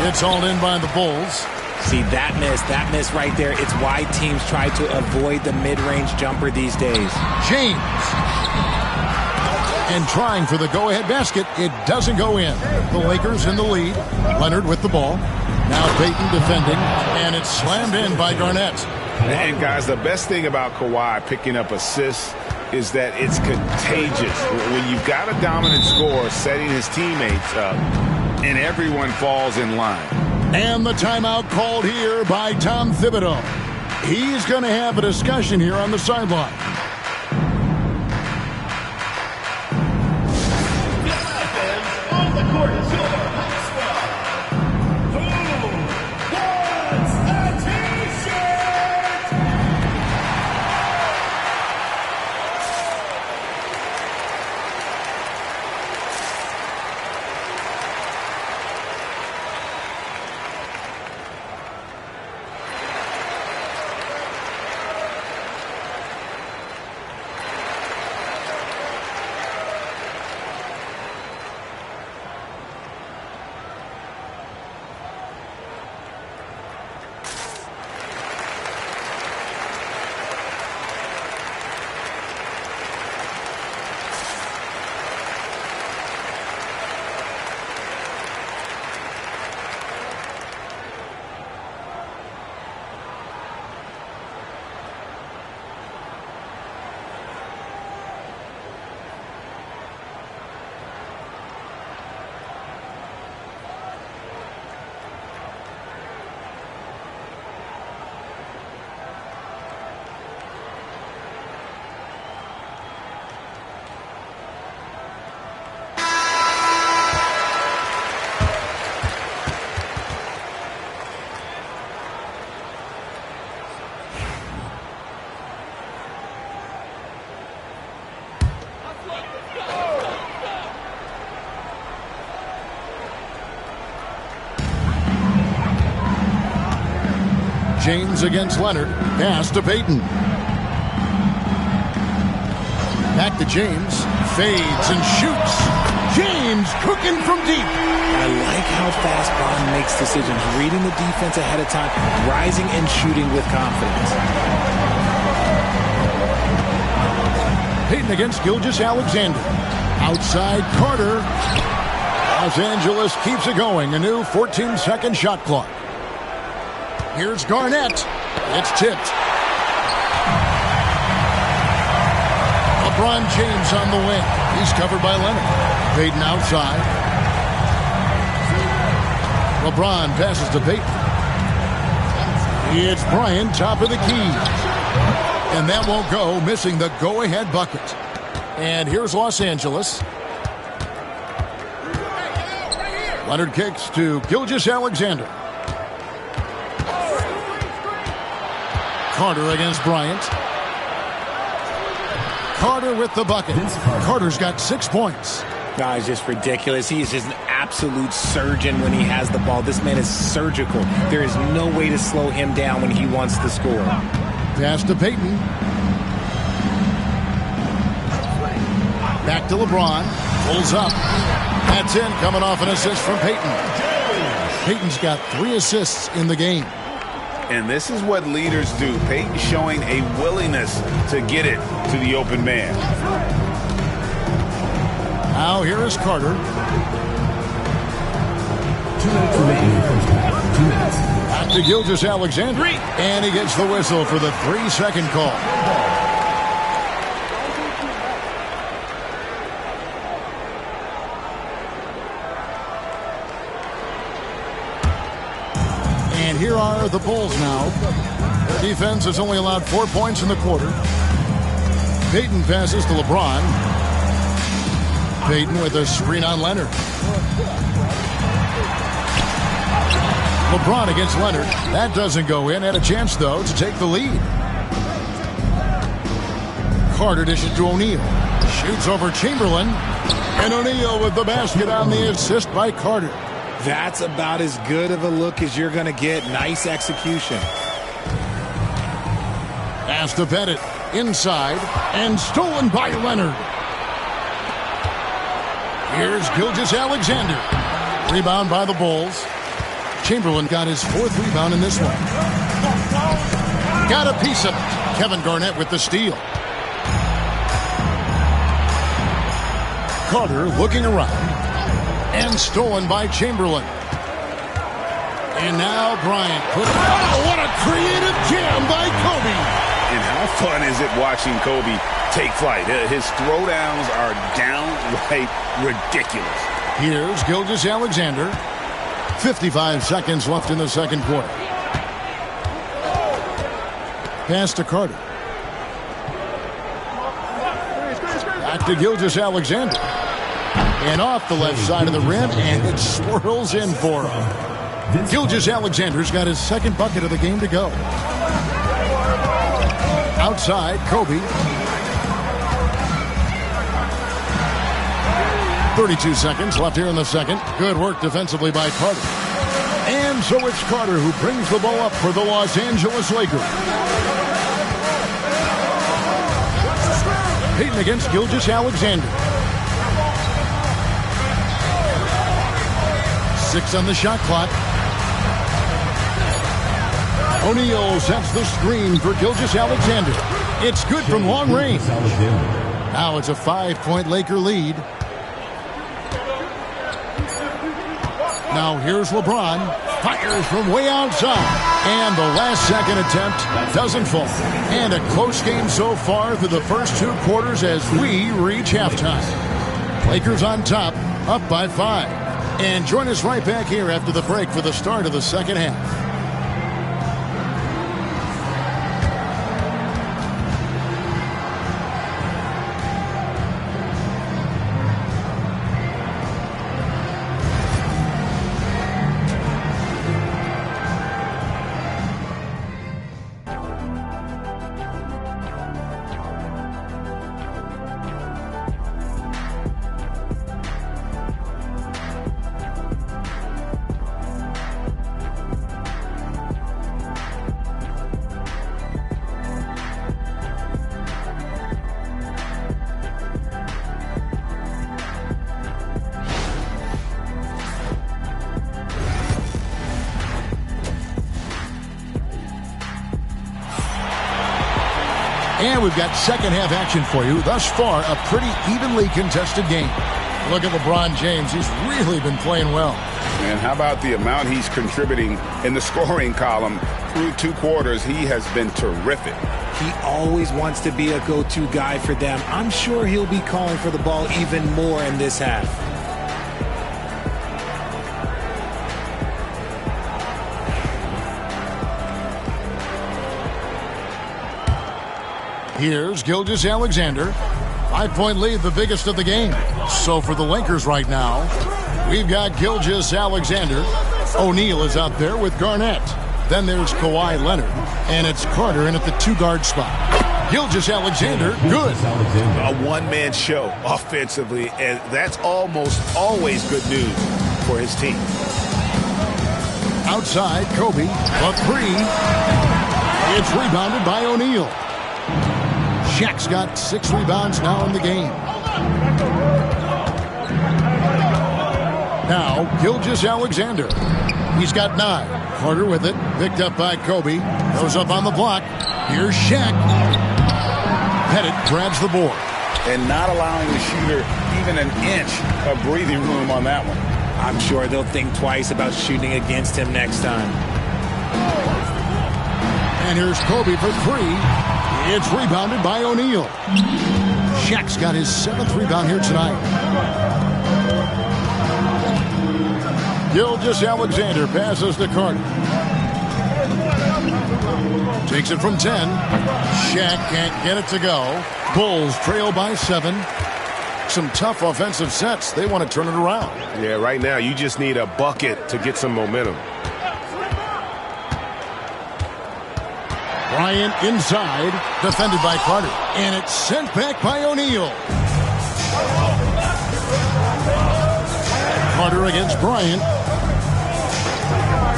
It's all in by the Bulls. See, that miss right there. It's why teams try to avoid the mid-range jumper these days. James. And trying for the go-ahead basket. It doesn't go in. The Lakers in the lead. Leonard with the ball. Now Payton defending. And it's slammed in by Garnett. And, guys, the best thing about Kawhi picking up assists is that it's contagious. When you've got a dominant scorer setting his teammates up, and everyone falls in line. And the timeout called here by Tom Thibodeau. He's going to have a discussion here on the sideline. On the court is your hot squad. Who wants a t-shirt? James against Leonard. Pass to Payton. Back to James. Fades and shoots. James cooking from deep. I like how fast Bond makes decisions, reading the defense ahead of time, rising and shooting with confidence. Payton against Gilgeous-Alexander. Outside Carter. Los Angeles keeps it going. A new 14-second shot clock. Here's Garnett. It's tipped. LeBron James on the wing. He's covered by Leonard. Payton outside. LeBron passes to Payton. It's Bryant, top of the key. And that won't go, missing the go-ahead bucket. And here's Los Angeles. Leonard kicks to Gilgeous-Alexander. Carter against Bryant. Carter with the bucket. Carter's got 6 points. No, it's just ridiculous. He is just an absolute surgeon when he has the ball. This man is surgical. There is no way to slow him down when he wants to score. Pass to Payton. Back to LeBron. Pulls up. That's in, coming off an assist from Payton. Payton's got 3 assists in the game. And this is what leaders do. Payton showing a willingness to get it to the open man. Now here is Carter. 2 minutes remaining in the first half. 2 minutes. Back to Gilgeous-Alexander. And he gets the whistle for the 3-second call. And here are the Bulls now. Their defense has only allowed 4 points in the quarter. Payton passes to LeBron. Payton with a screen on Leonard. LeBron against Leonard. That doesn't go in. Had a chance, though, to take the lead. Carter dishes to O'Neal. Shoots over Chamberlain. And O'Neal with the basket on the assist by Carter. That's about as good of a look as you're going to get. Nice execution. Pass to Pettit. Inside. And stolen by Leonard. Here's Gilgeous-Alexander. Rebound by the Bulls. Chamberlain got his 4th rebound in this one. Got a piece of it. Kevin Garnett with the steal. Carter looking around. And stolen by Chamberlain. And now Bryant. Oh, what a creative jam by Kobe. And how fun is it watching Kobe take flight? His throwdowns are downright ridiculous. Here's Gilgeous-Alexander. 55 seconds left in the second quarter. Pass to Carter. Back to Gilgeous-Alexander. And off the left side of the rim, and it swirls in for him. Gilgeous-Alexander's got his 2nd bucket of the game to go. Outside, Kobe. 32 seconds left here in the second. Good work defensively by Carter. And so it's Carter who brings the ball up for the Los Angeles Lakers. Payton against Gilgeous-Alexander. 6 on the shot clock. O'Neal sets the screen for Gilgeous-Alexander. It's good from long range. Now it's a 5-point Laker lead. Now here's LeBron. Fires from way outside. And the last second attempt doesn't fall. And a close game so far through the first 2 quarters as we reach halftime. Lakers on top, up by 5. And join us right back here after the break for the start of the second half. And we've got second half action for you. Thus far, a pretty evenly contested game. Look at LeBron James. He's really been playing well. And how about the amount he's contributing in the scoring column through 2 quarters? He has been terrific. He always wants to be a go-to guy for them. I'm sure he'll be calling for the ball even more in this half. Here's Gilgeous-Alexander. 5-point lead, the biggest of the game. So for the Lakers right now, we've got Gilgeous-Alexander. O'Neal is out there with Garnett. Then there's Kawhi Leonard. And it's Carter in at the 2-guard spot. Gilgeous-Alexander, good. A one-man show offensively, and that's almost always good news for his team. Outside, Kobe, a 3. It's rebounded by O'Neal. Shaq's got 6 rebounds now in the game. Now, Gilgeous-Alexander. He's got 9. Carter with it. Picked up by Kobe. Goes up on the block. Here's Shaq. Pettit grabs the board. And not allowing the shooter even an inch of breathing room on that one. I'm sure they'll think twice about shooting against him next time. And here's Kobe for 3. It's rebounded by O'Neal. Shaq's got his 7th rebound here tonight. Gilgeous-Alexander passes to Carter. Takes it from 10. Shaq can't get it to go. Bulls trail by 7. Some tough offensive sets. They want to turn it around. Yeah, right now you just need a bucket to get some momentum. Bryant inside, defended by Carter. And it's sent back by O'Neal. Carter against Bryant.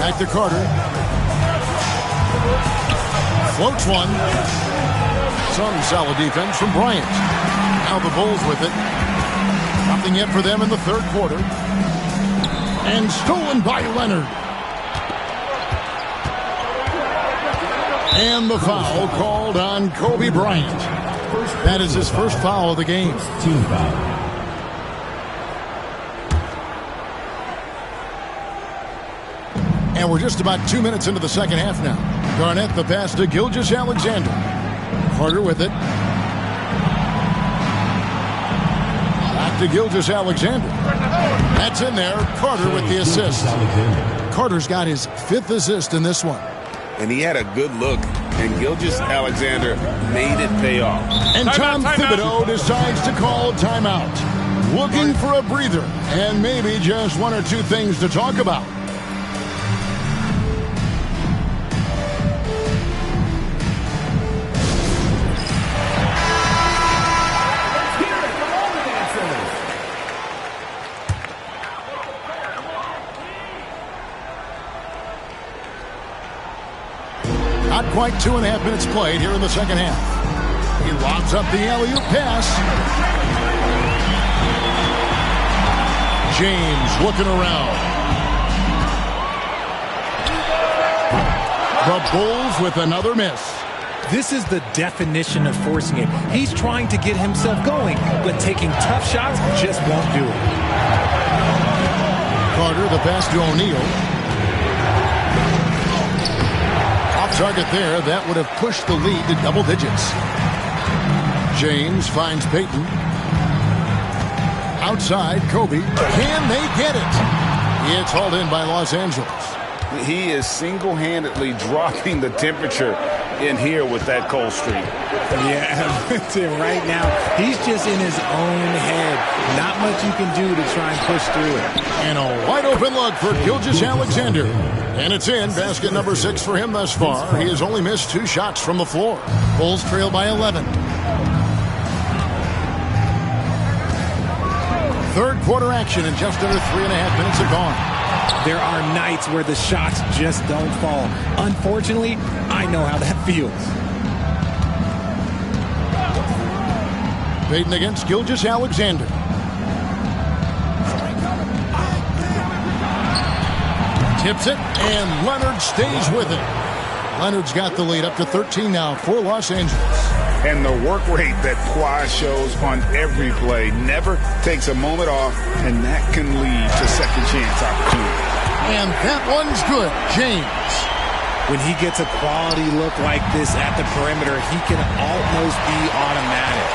Back to Carter. Floats one. Some solid defense from Bryant. Now the Bulls with it. Nothing yet for them in the 3rd quarter. And stolen by Leonard. And the foul called on Kobe Bryant. That is his first foul of the game. Team foul. And we're just about 2 minutes into the second half now. Garnett the pass to Gilgeous-Alexander. Carter with it. Back to Gilgeous-Alexander. That's in there. Carter with the assist. Carter's got his 5th assist in this one. And he had a good look, and Gilgeous-Alexander made it pay off. And Tom Thibodeau decides to call timeout. Looking for a breather, and maybe just 1 or 2 things to talk about. Not quite 2.5 minutes played here in the second half. He lobs up the alley-oop pass. James looking around. The Bulls with another miss. This is the definition of forcing it. He's trying to get himself going, but taking tough shots just won't do it. Carter, the pass to O'Neal. Target there, that would have pushed the lead to double digits. James finds Payton. Outside, Kobe. Can they get it? It's hauled in by Los Angeles. He is single-handedly dropping the temperature in here with that cold streak. Yeah, right now, he's just in his own head. Not much you can do to try and push through it. And a wide-open look for Gilgeous-Alexander. And it's in. Basket number 6 for him thus far. He has only missed 2 shots from the floor. Bulls trail by 11. 3rd quarter action, and just under 3.5 minutes are gone. There are nights where the shots just don't fall. Unfortunately, I know how that feels. Payton against Gilgeous-Alexander. Tips it, and Leonard stays with it. Leonard's got the lead up to 13 now for Los Angeles. and the work rate that Kawhi shows on every play. Never takes a moment off, and that can lead to second chance opportunities. And that one's good. James. When he gets a quality look like this at the perimeter, he can almost be automatic.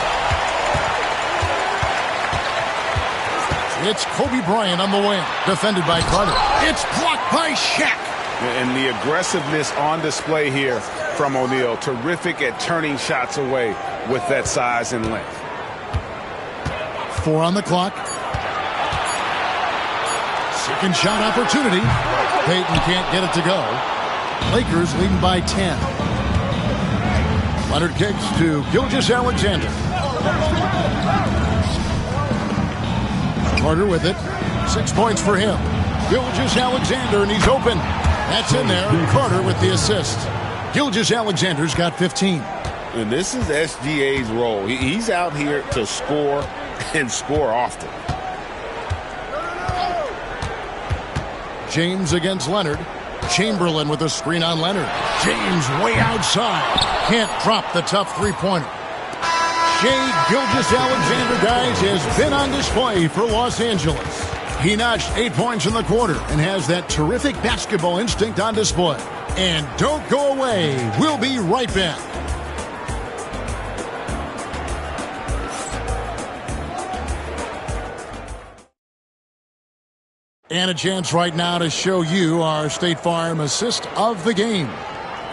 It's Kobe Bryant on the wing, defended by Carter. It's blocked by Shaq. And the aggressiveness on display here from O'Neal. Terrific at turning shots away with that size and length. 4 on the clock. Second shot opportunity. Payton can't get it to go. Lakers leading by 10. Leonard kicks to Gilgeous-Alexander. Carter with it. 6 points for him. Gilgeous-Alexander, and he's open. That's in there. Carter with the assist. Gilgeous-Alexander's got 15. And this is SGA's role. He's out here to score and score often. James against Leonard. Chamberlain with a screen on Leonard. James way outside. Can't drop the tough three-pointer. Shai Gilgeous-Alexander, guys, has been on display for Los Angeles. He notched 8 points in the quarter and has that terrific basketball instinct on display. And don't go away. We'll be right back. And a chance right now to show you our State Farm assist of the game.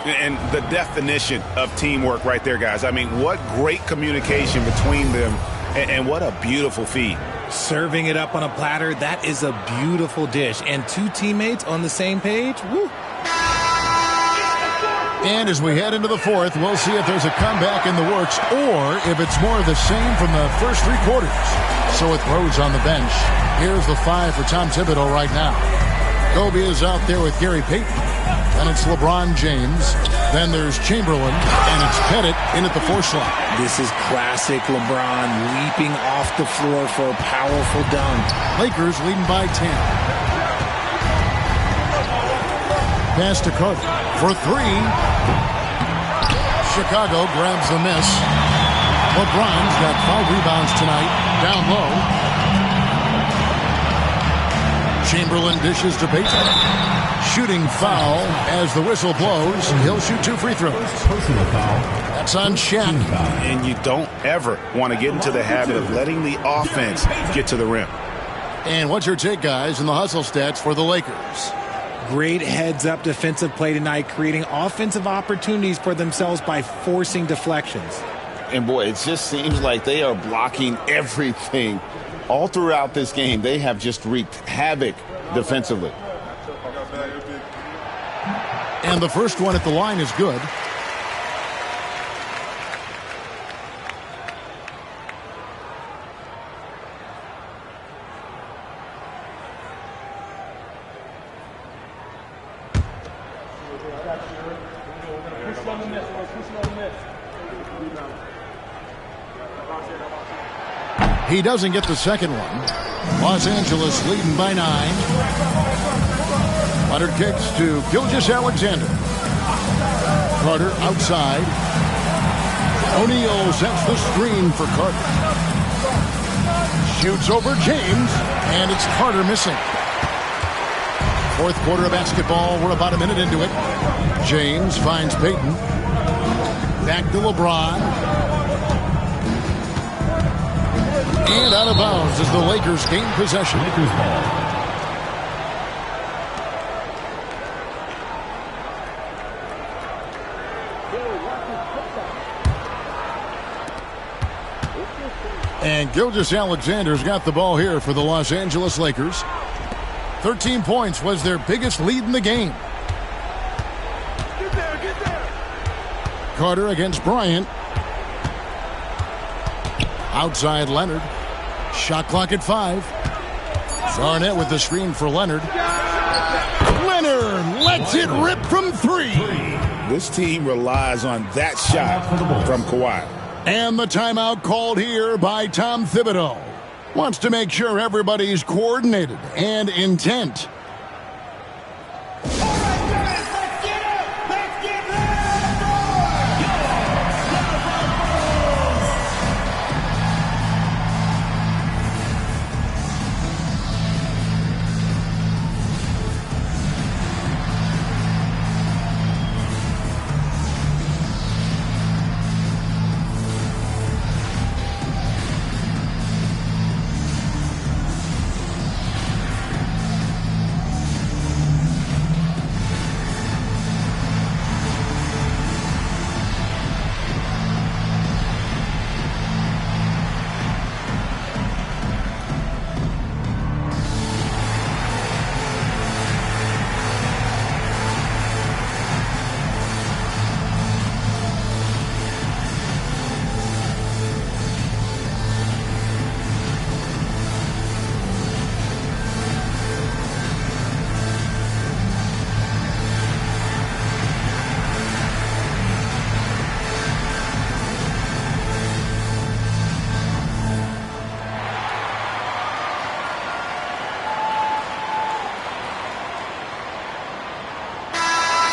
And the definition of teamwork right there, guys. I mean, what great communication between them, and what a beautiful feed. Serving it up on a platter, that is a beautiful dish. And 2 teammates on the same page, woo. And as we head into the fourth, we'll see if there's a comeback in the works or if it's more of the same from the first 3 quarters. So with Rose on the bench, here's the 5 for Tom Thibodeau right now. Kobe is out there with Gary Payton. Then it's LeBron James. Then there's Chamberlain. And it's Pettit in at the 4 slot. This is classic LeBron leaping off the floor for a powerful dunk. Lakers leading by 10. Pass to Carter for 3. Chicago grabs the miss. LeBron's got 5 rebounds tonight. Down low. Chamberlain dishes to Payton. Shooting foul as the whistle blows. He'll shoot 2 free throws. That's on Shaq. And you don't ever want to get into the habit of letting the offense get to the rim. And what's your take, guys, in the hustle stats for the Lakers? Great heads-up defensive play tonight, creating offensive opportunities for themselves by forcing deflections. And, boy, it just seems like they are blocking everything. All throughout this game, they have just wreaked havoc defensively. And the first one at the line is good. He doesn't get the second one. Los Angeles leading by 9. Leonard kicks to Gilgeous-Alexander. Carter outside. O'Neal sets the screen for Carter. Shoots over James, and it's Carter missing. Fourth quarter of basketball. We're about a minute into it. James finds Payton. Back to LeBron. And out of bounds as the Lakers gain possession. Lakers ball. And Gilgeous-Alexander's got the ball here for the Los Angeles Lakers. 13 points was their biggest lead in the game. Get there. Carter against Bryant. Outside Leonard. Shot clock at 5. Garnett with the screen for Leonard. Leonard lets it rip from 3. This team relies on that shot from Kawhi. And the timeout called here by Tom Thibodeau. Wants to make sure everybody's coordinated and intent.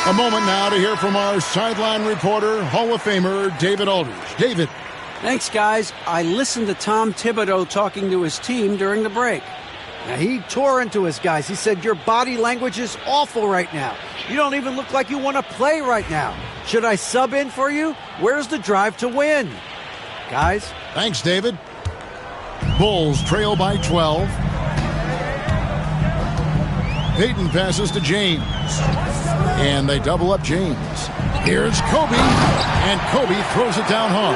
A moment now to hear from our sideline reporter, Hall of Famer David Aldridge. David. Thanks, guys. I listened to Tom Thibodeau talking to his team during the break. Now, he tore into his guys. He said, your body language is awful right now. You don't even look like you want to play right now. Should I sub in for you? Where's the drive to win? Guys? Thanks, David. Bulls trail by 12. Peyton passes to James. And they double up James. Here's Kobe. And Kobe throws it down hard.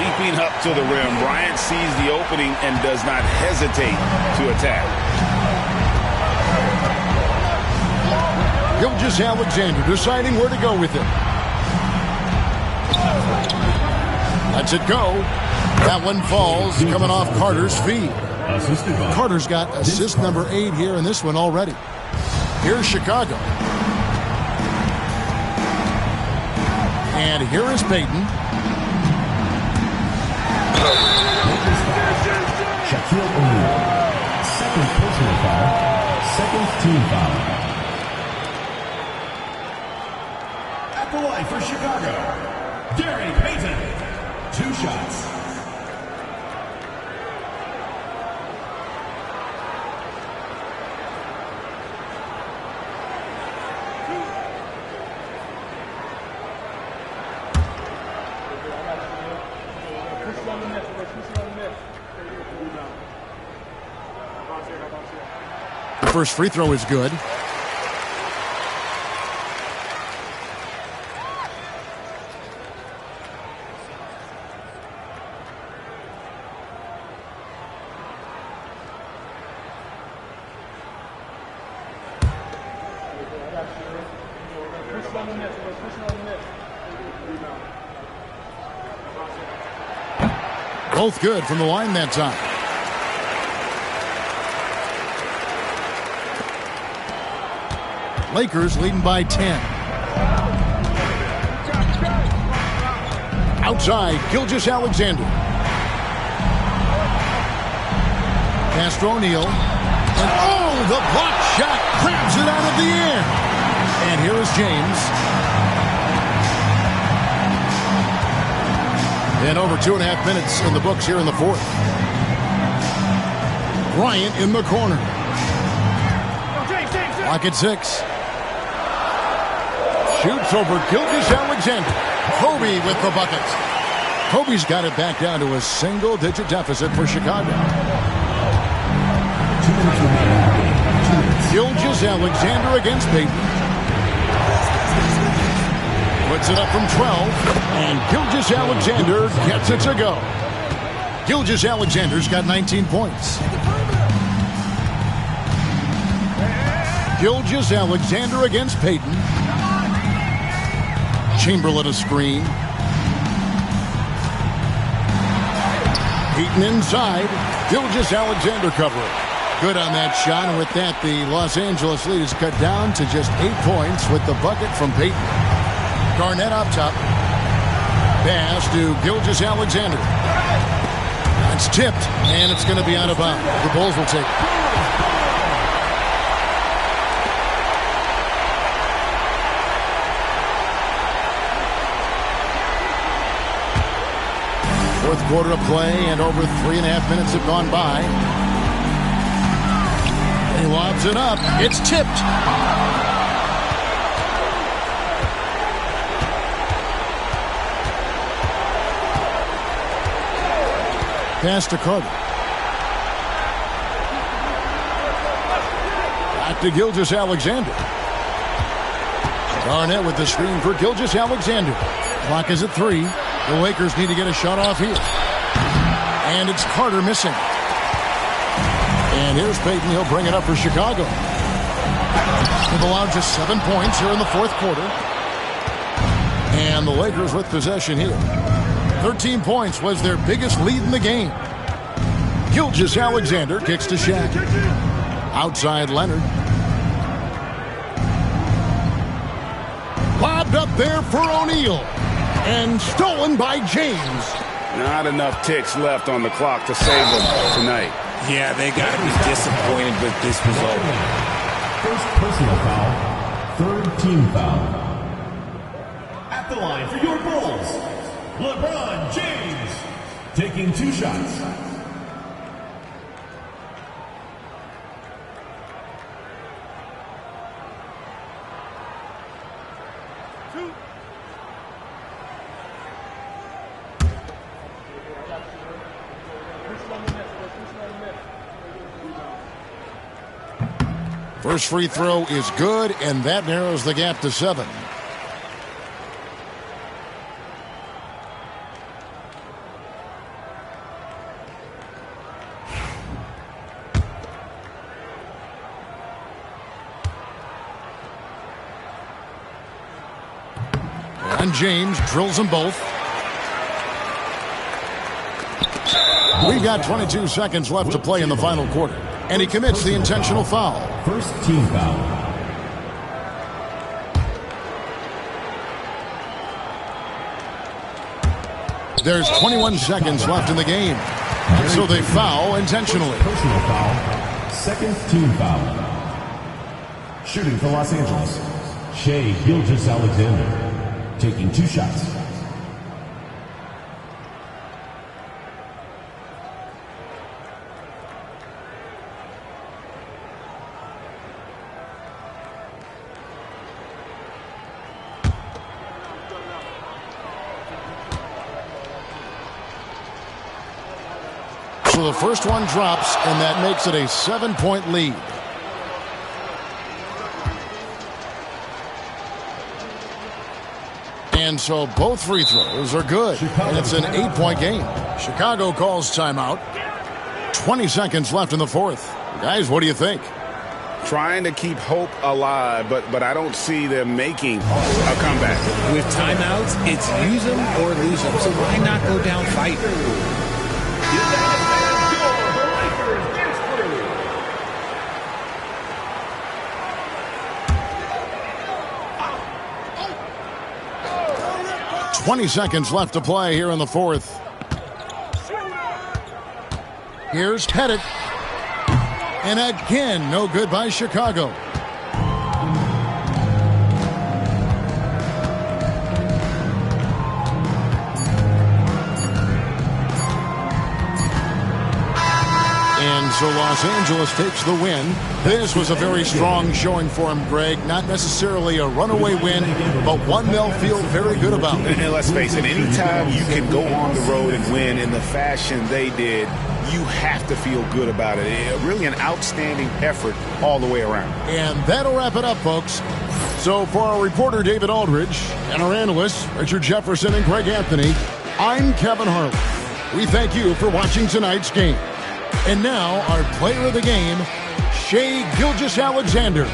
Leaping up to the rim, Bryant sees the opening and does not hesitate to attack. Gilgeous-Alexander deciding where to go with it. Lets it go. That one falls, coming off Carter's feet. Carter's got assist number 8 here in this one already. Here's Chicago. And here is Peyton. Shaquille O'Neal. Second personal foul. Second team foul. At the line for Chicago, Gary Payton. 2 shots. First free throw is good. Both good from the line that time. Lakers leading by 10. Outside, Gilgeous-Alexander. Pass to O'Neal. And oh, the block shot grabs it out of the air. And here is James. And over 2.5 minutes in the books here in the fourth. Bryant in the corner. Clock at 6. Shoots over Gilgeous-Alexander. Kobe with the bucket. Kobe's got it back down to a single-digit deficit for Chicago. Gilgeous-Alexander against Peyton. Puts it up from 12. And Gilgeous-Alexander gets it to go. Gilgeous-Alexander's got 19 points. Gilgeous-Alexander against Peyton. Chamberlain a screen. Peyton inside. Gilgeous-Alexander covering. Good on that shot, and with that, the Los Angeles lead is cut down to just 8 points with the bucket from Peyton. Garnett up top. Pass to Gilgeous-Alexander. That's tipped, and it's going to be out of bounds. The Bulls will take it. Fourth quarter of play, and over 3.5 minutes have gone by. He lobs it up. It's tipped. Pass to Carter. Back to Gilgeous-Alexander. Garnett with the screen for Gilgeous-Alexander. Clock is at 3. The Lakers need to get a shot off here. And it's Carter missing. And here's Peyton. He'll bring it up for Chicago. They've allowed just 7 points here in the fourth quarter. And the Lakers with possession here. 13 points was their biggest lead in the game. Gilgeous-Alexander kicks to Shaq. Outside Leonard. Lobbed up there for O'Neal. And stolen by James. Not enough ticks left on the clock to save them tonight. Yeah, they got to be disappointed with this result. First personal foul. Third team foul. At the line for your Bulls, LeBron James, taking 2 shots. First free throw is good, and that narrows the gap to 7. And James drills them both. We've got 22 seconds left to play in the final quarter. And he commits the intentional foul. First team foul. There's 21 seconds left in the game. So they foul intentionally. Personal foul. Second team foul. Shooting for Los Angeles, Shai Gilgeous-Alexander, taking 2 shots. So the first one drops, and that makes it a 7-point lead. And so both free throws are good, and it's an 8-point game. Chicago calls timeout. 20 seconds left in the fourth. Guys, what do you think? Trying to keep hope alive, but I don't see them making a comeback. With timeouts, it's use them or lose them. So why not go down fighting? 20 seconds left to play here in the fourth. Here's Pettit. And again, no good by Chicago. And so Los Angeles takes the win. This was a very strong showing for him, Greg. Not necessarily a runaway win, but one they'll feel very good about. And let's face it, anytime you can go on the road and win in the fashion they did, you have to feel good about it. Really an outstanding effort all the way around. And that'll wrap it up, folks. So for our reporter, David Aldridge, and our analysts, Richard Jefferson and Greg Anthony, I'm Kevin Harlan. We thank you for watching tonight's game. And now, our player of the game, Shai Gilgeous-Alexander.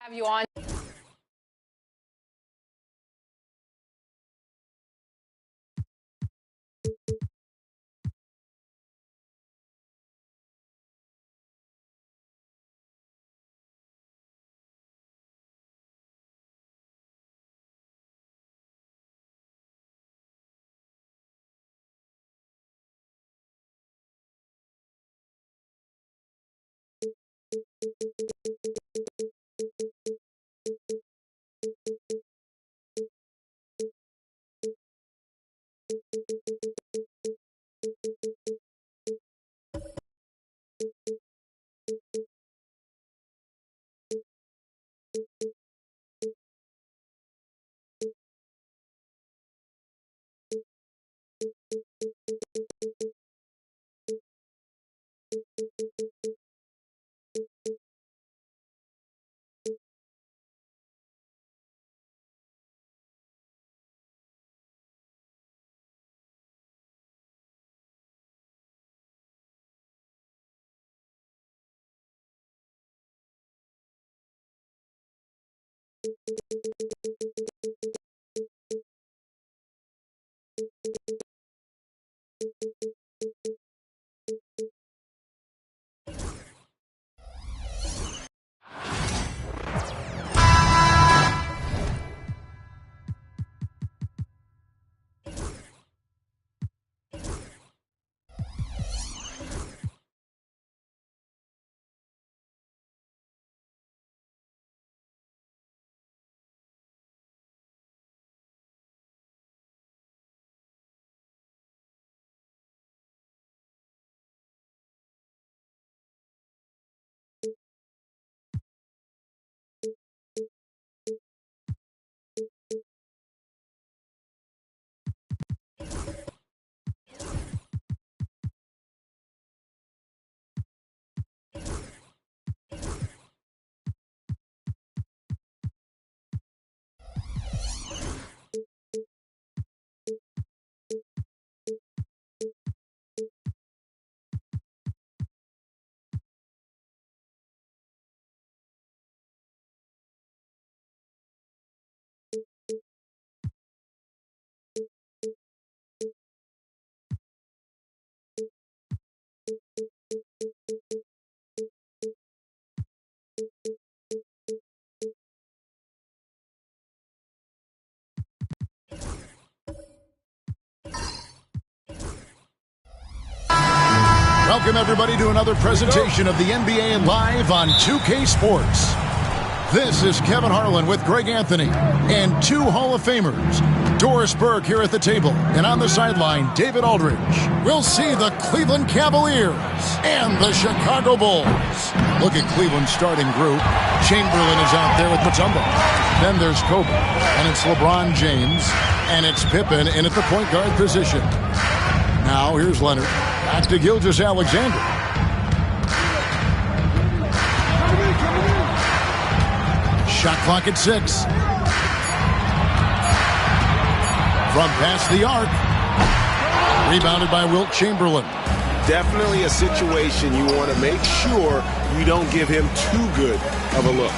Have you on? Welcome, everybody, to another presentation of the NBA Live on 2K Sports. This is Kevin Harlan with Greg Anthony and two Hall of Famers. Doris Burke here at the table, and on the sideline, David Aldridge. We'll see the Cleveland Cavaliers and the Chicago Bulls. Look at Cleveland's starting group. Chamberlain is out there with Mutombo. Then there's Kobe, and it's LeBron James, and it's Pippen in at the point guard position. Now here's Leonard. Back to Gilgeous-Alexander. Shot clock at 6. From past the arc. Rebounded by Wilt Chamberlain. Definitely a situation you want to make sure you don't give him too good of a look.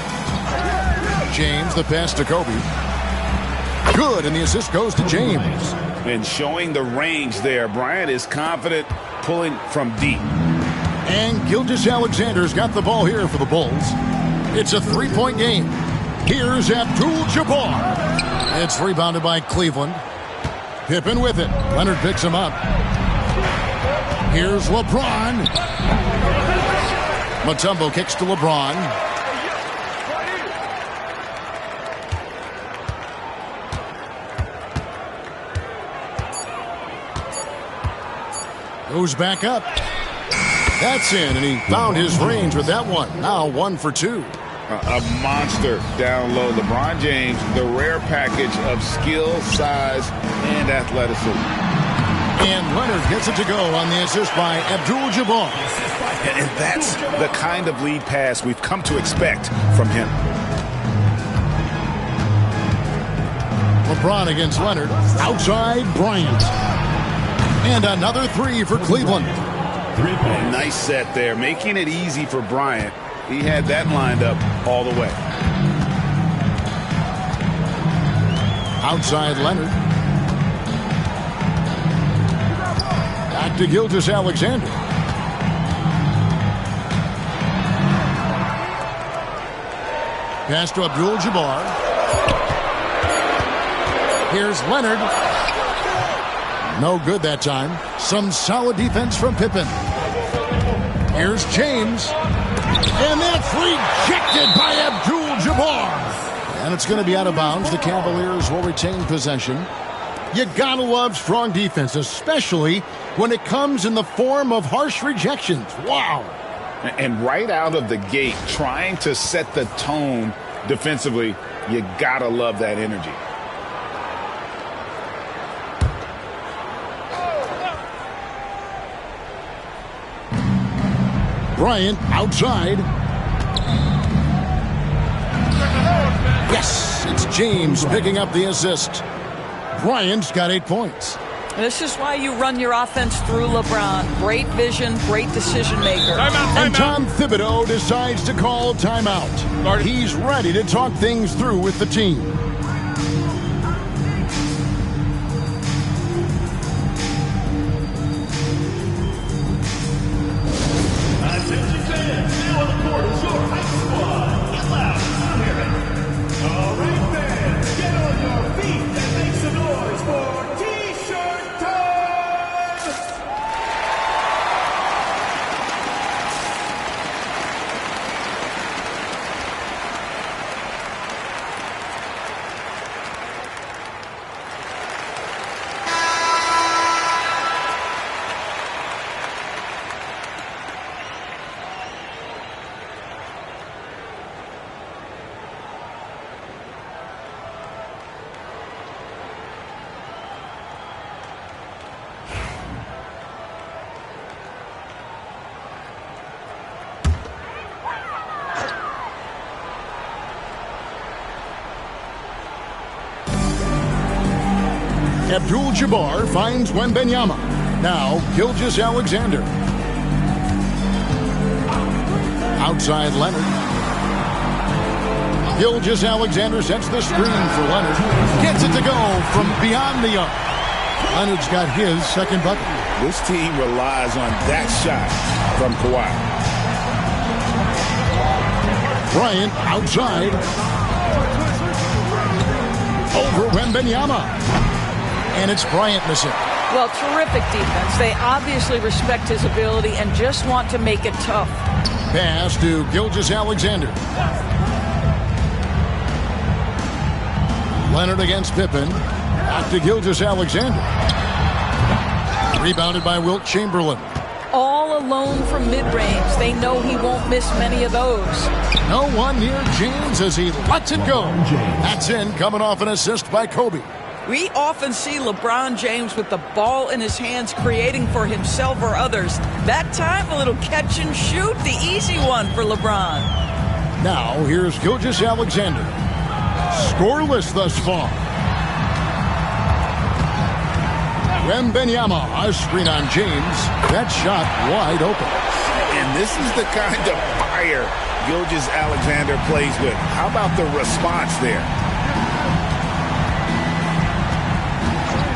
James, the pass to Kobe. Good, and the assist goes to James. And showing the range there, Bryant is confident pulling from deep. And Gilgeous-Alexander's got the ball here for the Bulls. It's a three-point game. Here's Abdul-Jabbar. It's rebounded by Cleveland. Pippen with it. Leonard picks him up. Here's LeBron. Mutombo kicks to LeBron. Goes back up. That's in, and he found his range with that one. Now 1 for 2. A monster down low. LeBron James, the rare package of skill, size, and athleticism. And Leonard gets it to go on the assist by Abdul-Jabbar. And that's the kind of lead pass we've come to expect from him. LeBron against Leonard. Outside Bryant. And another 3 for Cleveland. Nice set there, making it easy for Bryant. He had that lined up all the way. Outside Leonard. Back to Gilgeous-Alexander. Pass to Abdul-Jabbar. Here's Leonard. No good that time. Some solid defense from Pippen. Here's James. And that's rejected by Abdul-Jabbar. And it's going to be out of bounds. The Cavaliers will retain possession. You gotta love strong defense, especially when it comes in the form of harsh rejections. Wow. And right out of the gate, trying to set the tone defensively, you gotta love that energy. Bryant outside. Yes, it's James picking up the assist. Bryant's got 8 points. This is why you run your offense through LeBron. Great vision, great decision maker. And Tom Thibodeau decides to call timeout. He's ready to talk things through with the team. Attention fans, now on the court is your high squad. Get loud, I'm hearing. All right, fans, get on your feet and make some noise for T-shirt time! Abdul-Jabbar finds Wembanyama. Now, Gilgeous-Alexander. Outside Leonard. Gilgeous-Alexander sets the screen for Leonard. Gets it to go from beyond the arc. Leonard's got his second bucket. This team relies on that shot from Kawhi. Bryant outside. Over Wembanyama. And it's Bryant missing. Well, terrific defense. They obviously respect his ability and just want to make it tough. Pass to Gilgeous-Alexander. Leonard against Pippen. Back to Gilgeous-Alexander. Rebounded by Wilt Chamberlain. All alone from mid-range. They know he won't miss many of those. No one near James as he lets it go. That's in, coming off an assist by Kobe. We often see LeBron James with the ball in his hands creating for himself or others. That time, a little catch and shoot, the easy one for LeBron. Now, here's Gilgeous-Alexander. Scoreless thus far. Wembanyama, a screen on James. That shot wide open. And this is the kind of fire Gilgeous-Alexander plays with. How about the response there?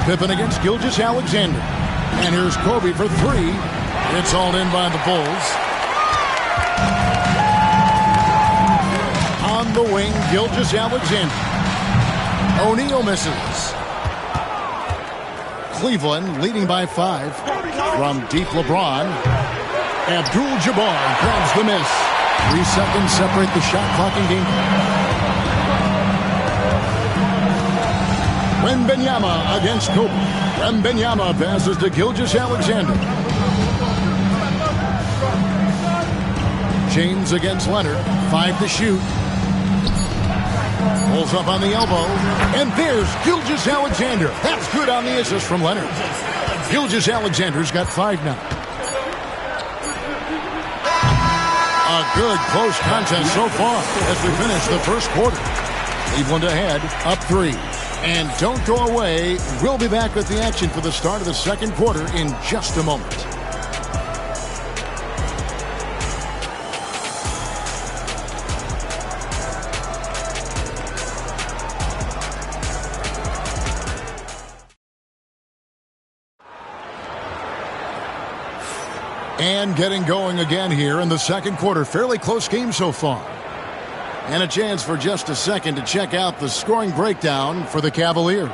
Pippen against Gilgeous-Alexander. And here's Kobe for three. It's hauled in by the Bulls. On the wing, Gilgeous-Alexander. O'Neal misses. Cleveland leading by 5. From deep LeBron. Abdul-Jabbar grabs the miss. 3 seconds separate the shot clock and game. Wembanyama against Kobe. Wembanyama passes to Gilgeous-Alexander. James against Leonard. 5 to shoot. Pulls up on the elbow. And there's Gilgeous-Alexander. That's good on the assist from Leonard. Gilgeous-Alexander's got 5 now. A good close contest so far as we finish the first quarter. Cleveland ahead, up 3. And don't go away. We'll be back with the action for the start of the second quarter in just a moment. And getting going again here in the second quarter. Fairly close game so far. And a chance for just a second to check out the scoring breakdown for the Cavaliers.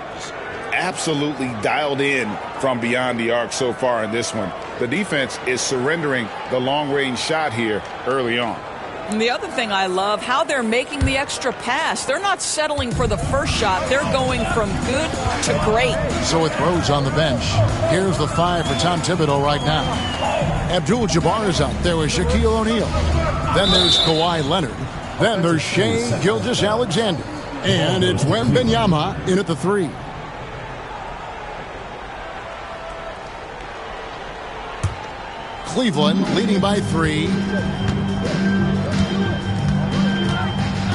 Absolutely dialed in from beyond the arc so far in this one. The defense is surrendering the long-range shot here early on. And the other thing I love, how they're making the extra pass. They're not settling for the first shot. They're going from good to great. So with Rose on the bench, here's the 5 for Tom Thibodeau right now. Abdul-Jabbar is out there with Shaquille O'Neal. Then there's Kawhi Leonard. Then there's Shai Gilgeous-Alexander. And it's Wembanyama in at the 3. Cleveland leading by 3.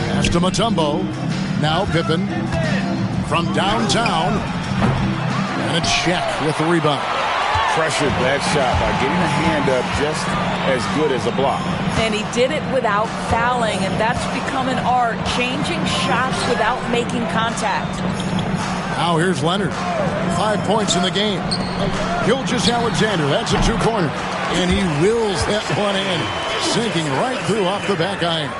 Pass to Mutombo. Now Pippen from downtown. And it's Shaq with the rebound. Pressured that shot by getting a hand up just as good as a block. And he did it without fouling, and that's become an art, changing shots without making contact. Now here's Leonard. 5 points in the game. Gilgeous-Alexander, that's a 2-pointer. And he wills that one in, sinking right through off the back iron.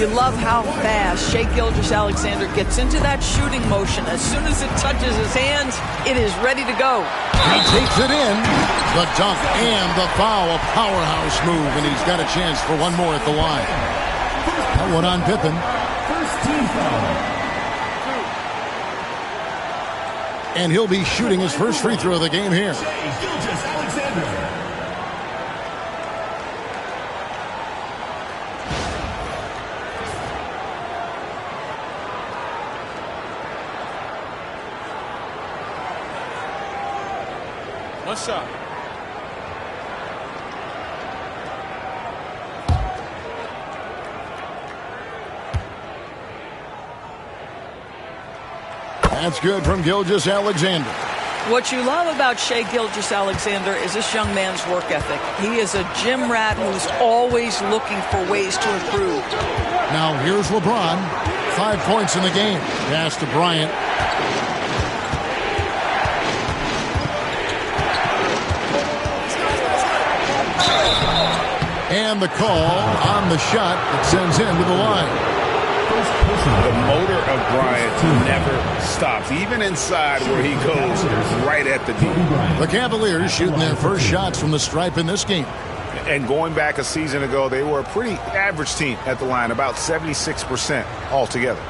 You love how fast Shai Gilgeous-Alexander gets into that shooting motion. As soon as it touches his hands, it is ready to go. He takes it in. The dunk and the foul, a powerhouse move, and he's got a chance for one more at the line. That one on Pippen. First team foul. And he'll be shooting his first free throw of the game here. Shai Gilgeous-Alexander. One shot. That's good from Gilgeous-Alexander. What you love about Shai Gilgeous-Alexander is this young man's work ethic. He is a gym rat who's always looking for ways to improve. Now here's LeBron. 5 points in the game. Pass to Bryant. And the call on the shot that sends him to the line. The motor of Bryant never stops, even inside where he goes right at the D. The Cavaliers shooting their first shots from the stripe in this game. And going back a season ago, they were a pretty average team at the line, about 76% altogether.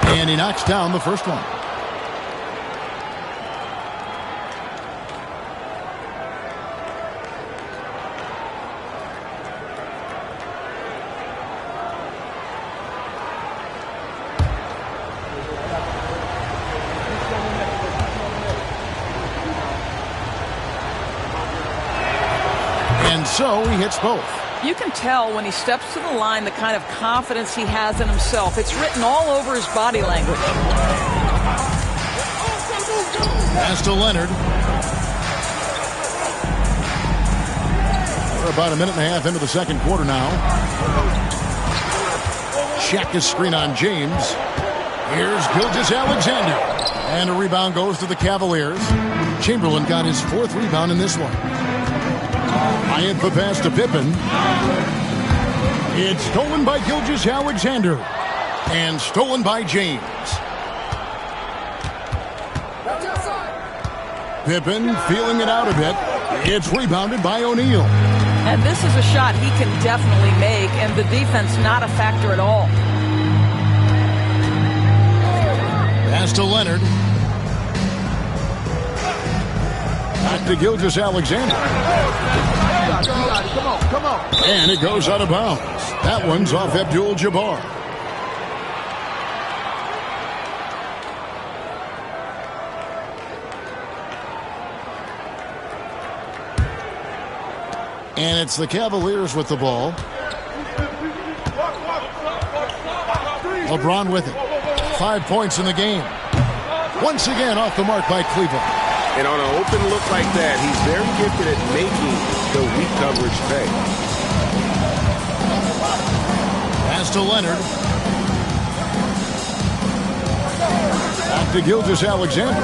And he knocks down the first one. And so he hits both. You can tell when he steps to the line the kind of confidence he has in himself. It's written all over his body language. Pass to Leonard. We're about a minute and a half into the second quarter now. Shaq is screen on James. Here's Gilgeous-Alexander. And a rebound goes to the Cavaliers. Chamberlain got his 4th rebound in this one. Bryant the pass to Pippen. It's stolen by Gilgeous-Alexander. And stolen by James. Pippen feeling it out a bit. It's rebounded by O'Neal. And this is a shot he can definitely make, and the defense not a factor at all. Pass to Leonard. Back to Gilgeous-Alexander. Come on. And it goes out of bounds. That one's off Abdul-Jabbar. And it's the Cavaliers with the ball. LeBron with it. 5 points in the game. Once again off the mark by Cleveland. And on an open look like that, he's very gifted at making the weak coverage pay. to Leonard. Back to Gilgeous-Alexander.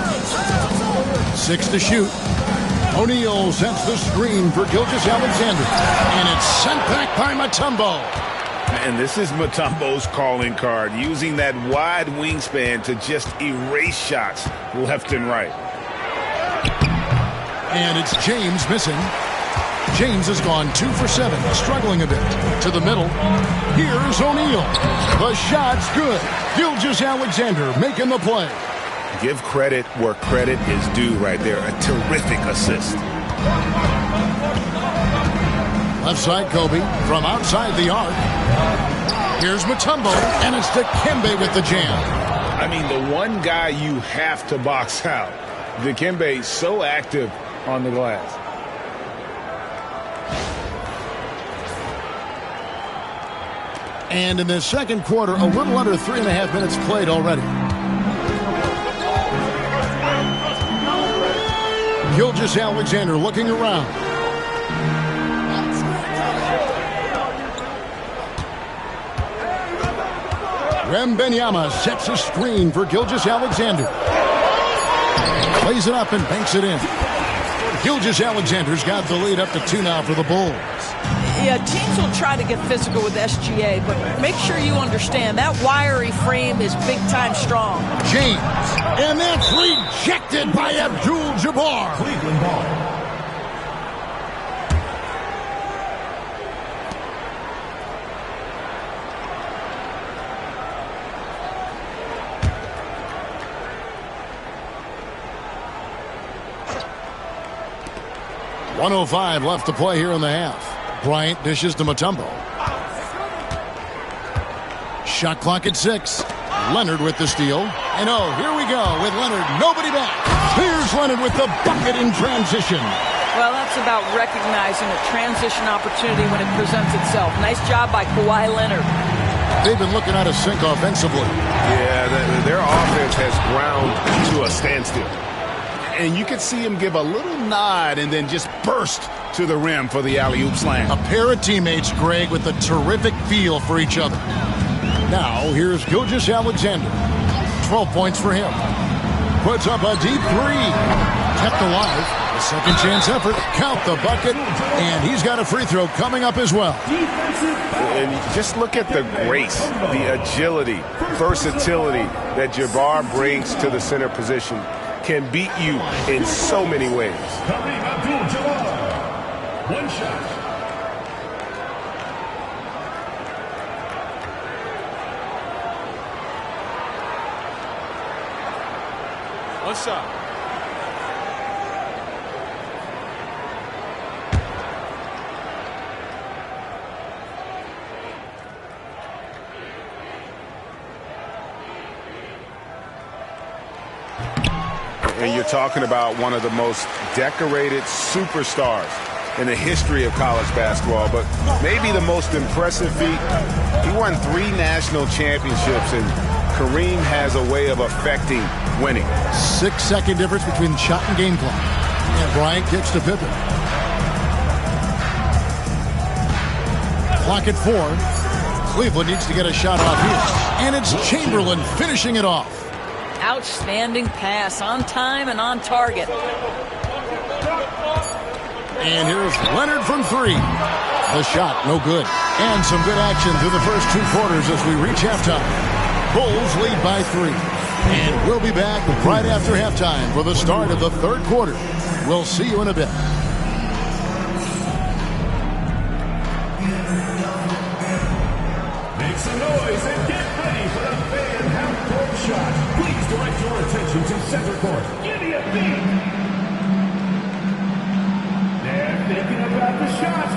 6 to shoot. O'Neal sets the screen for Gilgeous-Alexander. And it's sent back by Mutombo. And this is Mutombo's calling card, using that wide wingspan to just erase shots left and right. And it's James missing. James has gone 2 for 7, struggling a bit. To the middle. Here's O'Neal. The shot's good. Gilgeous-Alexander making the play. Give credit where credit is due right there. A terrific assist. Left side, Kobe from outside the arc. Here's Mutombo, and it's Dikembe with the jam. I mean, the one guy you have to box out. Dikembe so active on the glass. And in the second quarter, a little under 3.5 minutes played already. Gilgeous-Alexander looking around. Wembanyama sets a screen for Gilgeous-Alexander. Plays it up and banks it in. Gilgeous-Alexander's got the lead up to 2 now for the Bulls. Yeah, teams will try to get physical with SGA, but make sure you understand that wiry frame is big-time strong. James, and that's rejected by Abdul-Jabbar. Cleveland ball. .105 left to play here in the half. Bryant dishes to Mutombo. Shot clock at 6. Leonard with the steal. And oh, here we go with Leonard. Nobody back. Here's Leonard with the bucket in transition. Well, that's about recognizing a transition opportunity when it presents itself. Nice job by Kawhi Leonard. They've been looking out of sync offensively. Yeah, their offense has ground to a standstill. And you could see him give a little nod and then just burst to the rim for the alley-oop slam. A pair of teammates, Greg, with a terrific feel for each other. Now, here's Gilgeous-Alexander. 12 points for him. Puts up a deep 3. Kept alive. A second chance effort. Count the bucket. And he's got a free throw coming up as well. And just look at the grace, the agility, versatility that Jabbar brings to the center position. Can beat you in so many ways. Kareem Abdul-Jabbar. One shot. One shot. And you're talking about one of the most decorated superstars in the history of college basketball, but maybe the most impressive feat. He won 3 national championships, and Kareem has a way of affecting winning. 6-second difference between shot and game clock. And Bryant kicks to Pippen. Clock at 4. Cleveland needs to get a shot off here. And it's Chamberlain finishing it off. Outstanding pass, on time and on target. And here's Leonard from 3. The shot, no good. And some good action through the first 2 quarters as we reach halftime. Bulls lead by 3. And we'll be back right after halftime for the start of the 3rd quarter. We'll see you in a bit. Make some noise and get ready for the fan half-court shot. Please direct your attention to center court. Give me a beat. They're thinking about the shot.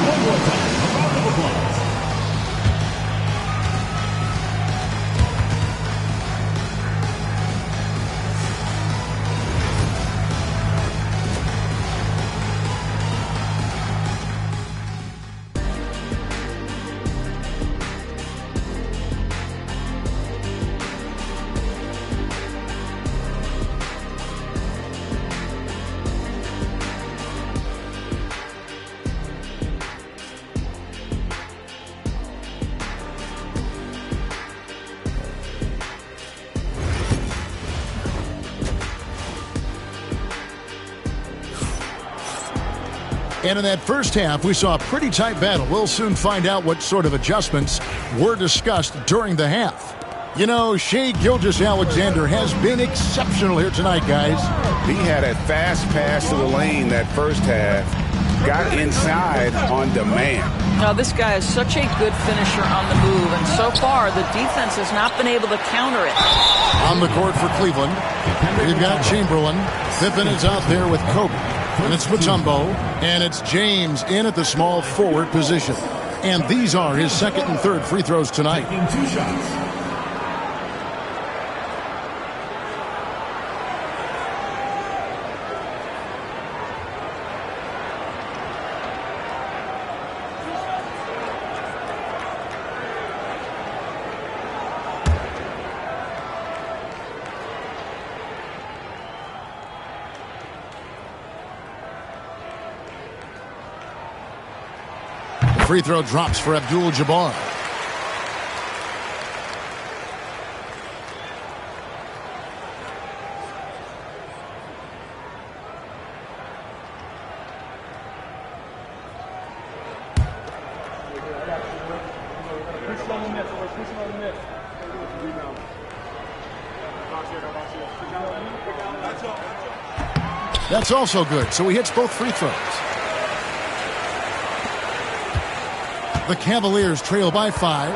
One more time. A round of applause. And in that first half, we saw a pretty tight battle. We'll soon find out what sort of adjustments were discussed during the half. You know, Shai Gilgeous-Alexander has been exceptional here tonight, guys. He had a fast pass to the lane that first half. Got inside on demand. Now, this guy is such a good finisher on the move, and so far the defense has not been able to counter it. On the court for Cleveland, we've got Chamberlain. Pippen is out there with Kobe. And it's Mutombo. And it's James in at the small forward position. And these are his second and third free throws tonight. Taking 2 shots. Free throw drops for Abdul-Jabbar. That's also good, so he hits both free throws. The Cavaliers trail by 5.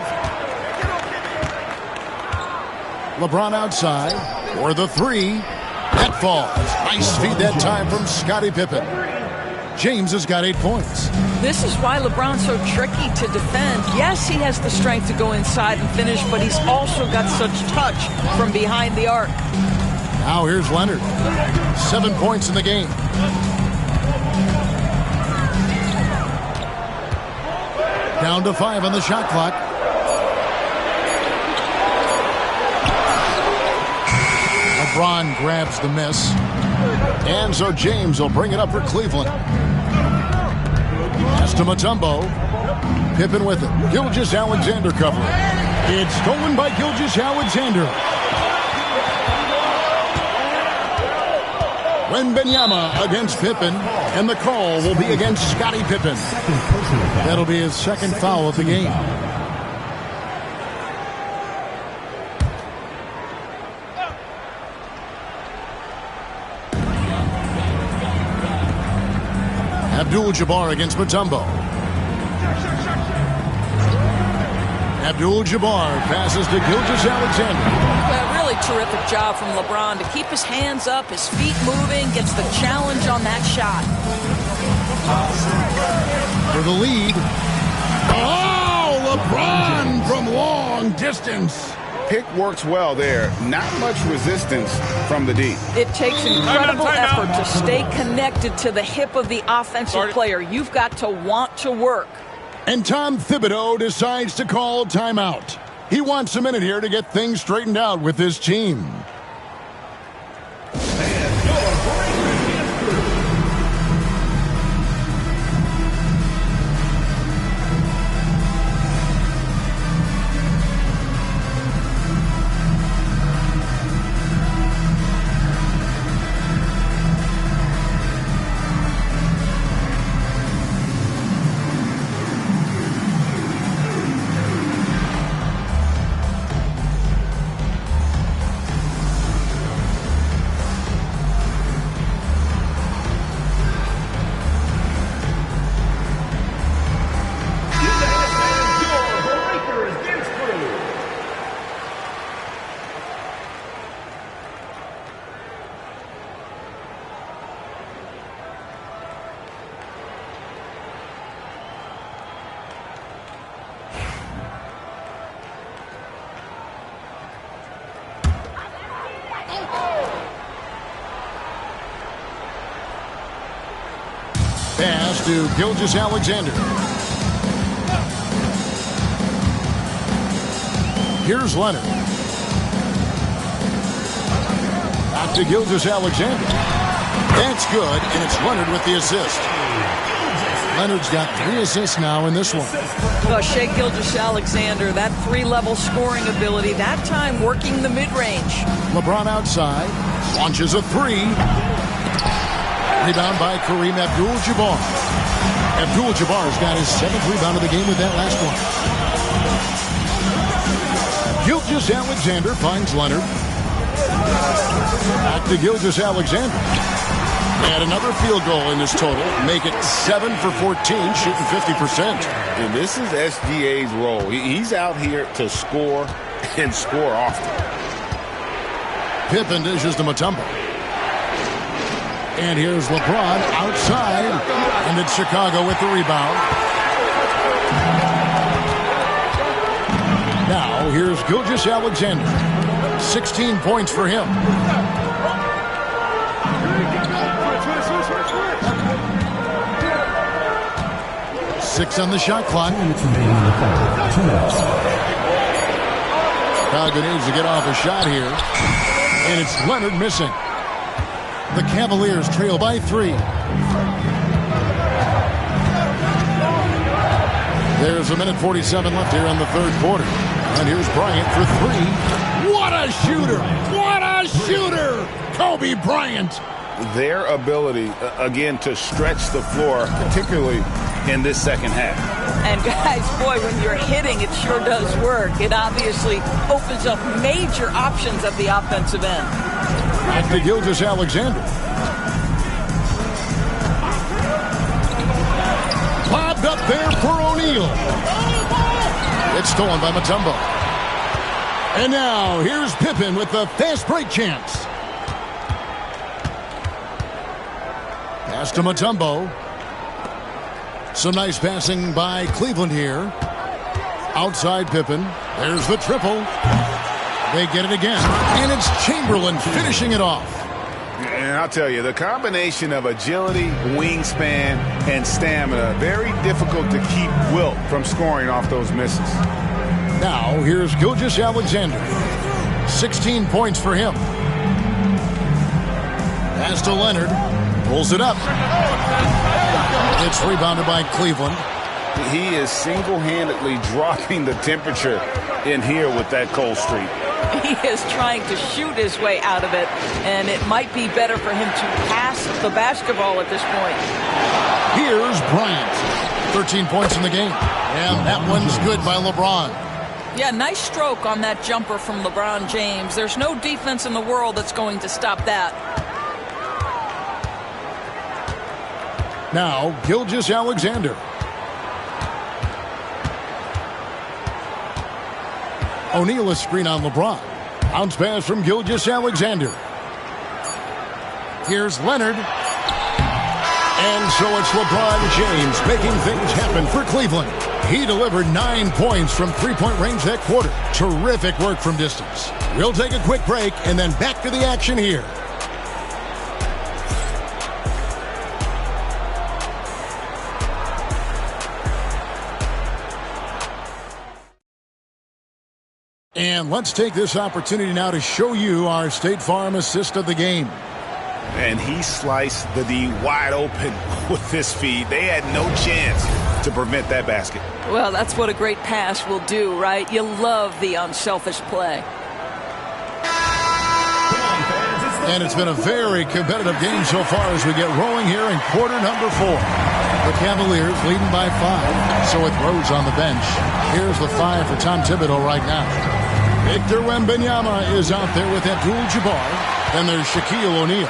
LeBron outside for the 3. That falls. Nice feed that time from Scottie Pippen. James has got 8 points. This is why LeBron's so tricky to defend. Yes, he has the strength to go inside and finish, but he's also got such touch from behind the arc. Now here's Leonard. 7 points in the game. Down to 5 on the shot clock. LeBron grabs the miss. And so James will bring it up for Cleveland. Pass to Mutombo. Pippen with it. Gilgeous-Alexander covering. It's stolen by Gilgeous-Alexander. Wembanyama against Pippen, and the call will be against Scottie Pippen. That'll be his second foul of the game. Abdul-Jabbar against Mutombo. Abdul-Jabbar passes to Gilgeous-Alexander. Really terrific job from LeBron to keep his hands up, his feet moving, gets the challenge on that shot. For the lead. Oh, LeBron from long distance. Pick works well there. Not much resistance from the D. It takes incredible effort to stay connected to the hip of the offensive player. You've got to want to work. And Tom Thibodeau decides to call timeout. He wants a minute here to get things straightened out with his team. Pass to Gilgeous-Alexander. Here's Leonard. Back to Gilgeous-Alexander. That's good, and it's Leonard with the assist. Leonard's got 3 assists now in this one. Well, Shai Gilgeous-Alexander, that 3-level scoring ability, that time working the mid-range. LeBron outside, launches a 3. Rebound by Kareem Abdul-Jabbar. Abdul-Jabbar's got his 7th rebound of the game with that last one. Gilgeous-Alexander finds Leonard. Back to Gilgeous-Alexander. And another field goal in this total. Make it 7 for 14, shooting 50%. And this is SGA's role. He's out here to score and score often. Pippen dishes to Mutombo. And here's LeBron outside. And it's Chicago with the rebound. Now here's Gilgeous-Alexander. 16 points for him. Six on the shot clock. Chicago needs to get off a shot here. And it's Leonard missing. The Cavaliers trail by 3. There's 1:47 left here in the third quarter. And here's Bryant for 3. What a shooter! What a shooter! Kobe Bryant! Their ability, again, to stretch the floor, particularly in this second half. And guys, boy, when you're hitting, it sure does work. It obviously opens up major options at the offensive end. Back to Gilgeous-Alexander. Lobbed up there for O'Neal. It's stolen by Mutombo. And now here's Pippen with the fast break chance. Pass to Mutombo. Some nice passing by Cleveland here. Outside Pippen. There's the triple. They get it again. And it's Chamberlain finishing it off. And I'll tell you, the combination of agility, wingspan, and stamina, very difficult to keep Wilt from scoring off those misses. Now, here's Gilgeous-Alexander. 16 points for him. Pass to Leonard. Pulls it up. It's rebounded by Cleveland. He is single-handedly dropping the temperature in here with that cold streak. He is trying to shoot his way out of it, and it might be better for him to pass the basketball at this point. Here's Bryant. 13 points in the game. And that one's good by LeBron. Yeah, nice stroke on that jumper from LeBron James. There's no defense in the world that's going to stop that. Now, Gilgeous-Alexander. O'Neal, a screen on LeBron. Bounce pass from Gilgeous-Alexander. Here's Leonard. And so it's LeBron James making things happen for Cleveland. He delivered 9 points from three-point range that quarter. Terrific work from distance. We'll take a quick break and then back to the action here. And let's take this opportunity now to show you our State Farm assist of the game. And he sliced the D wide open with his feed. They had no chance to prevent that basket. Well, that's what a great pass will do, right? You love the unselfish play. And it's been a very competitive game so far as we get rolling here in quarter number 4. The Cavaliers leading by 5. So with Rose on the bench, here's the 5 for Tom Thibodeau right now. Victor Wembanyama is out there with Abdul-Jabbar. Then there's Shaquille O'Neal.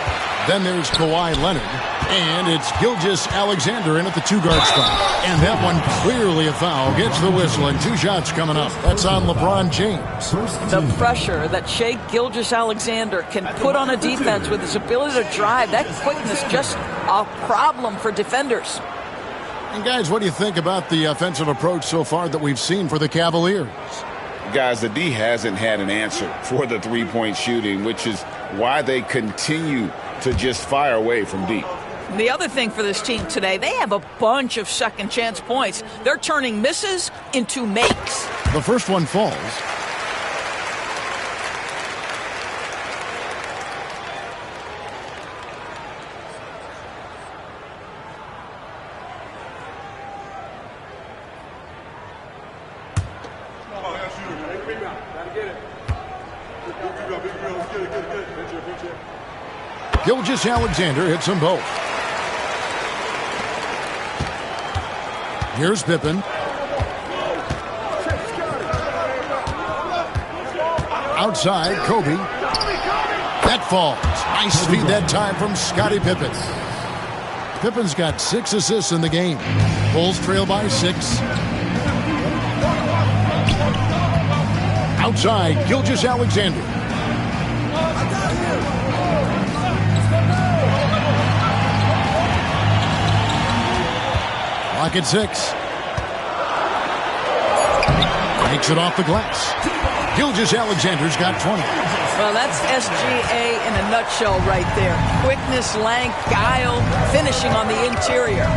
Then there's Kawhi Leonard. And it's Gilgeous-Alexander in at the 2-guard spot. And that one clearly a foul. Gets the whistle and 2 shots coming up. That's on LeBron James. The pressure that Shai Gilgeous-Alexander can put on a defense with his ability to drive, that quickness, just a problem for defenders. And guys, what do you think about the offensive approach so far that we've seen for the Cavaliers? Guys, the D hasn't had an answer for the three-point shooting, which is why they continue to just fire away from deep. The other thing for this team today, they have a bunch of second chance points. They're turning misses into makes. The first one falls. Gilgeous-Alexander hits them both. Here's Pippen. Outside, Kobe. That falls. Nice feed that time from Scottie Pippen. Pippen's got 6 assists in the game. Bulls trail by 6. Outside, Gilgeous-Alexander. Clock at 6. Takes it off the glass. Gilgeous-Alexander's got 20. Well, that's SGA in a nutshell right there. Quickness, length, guile, finishing on the interior.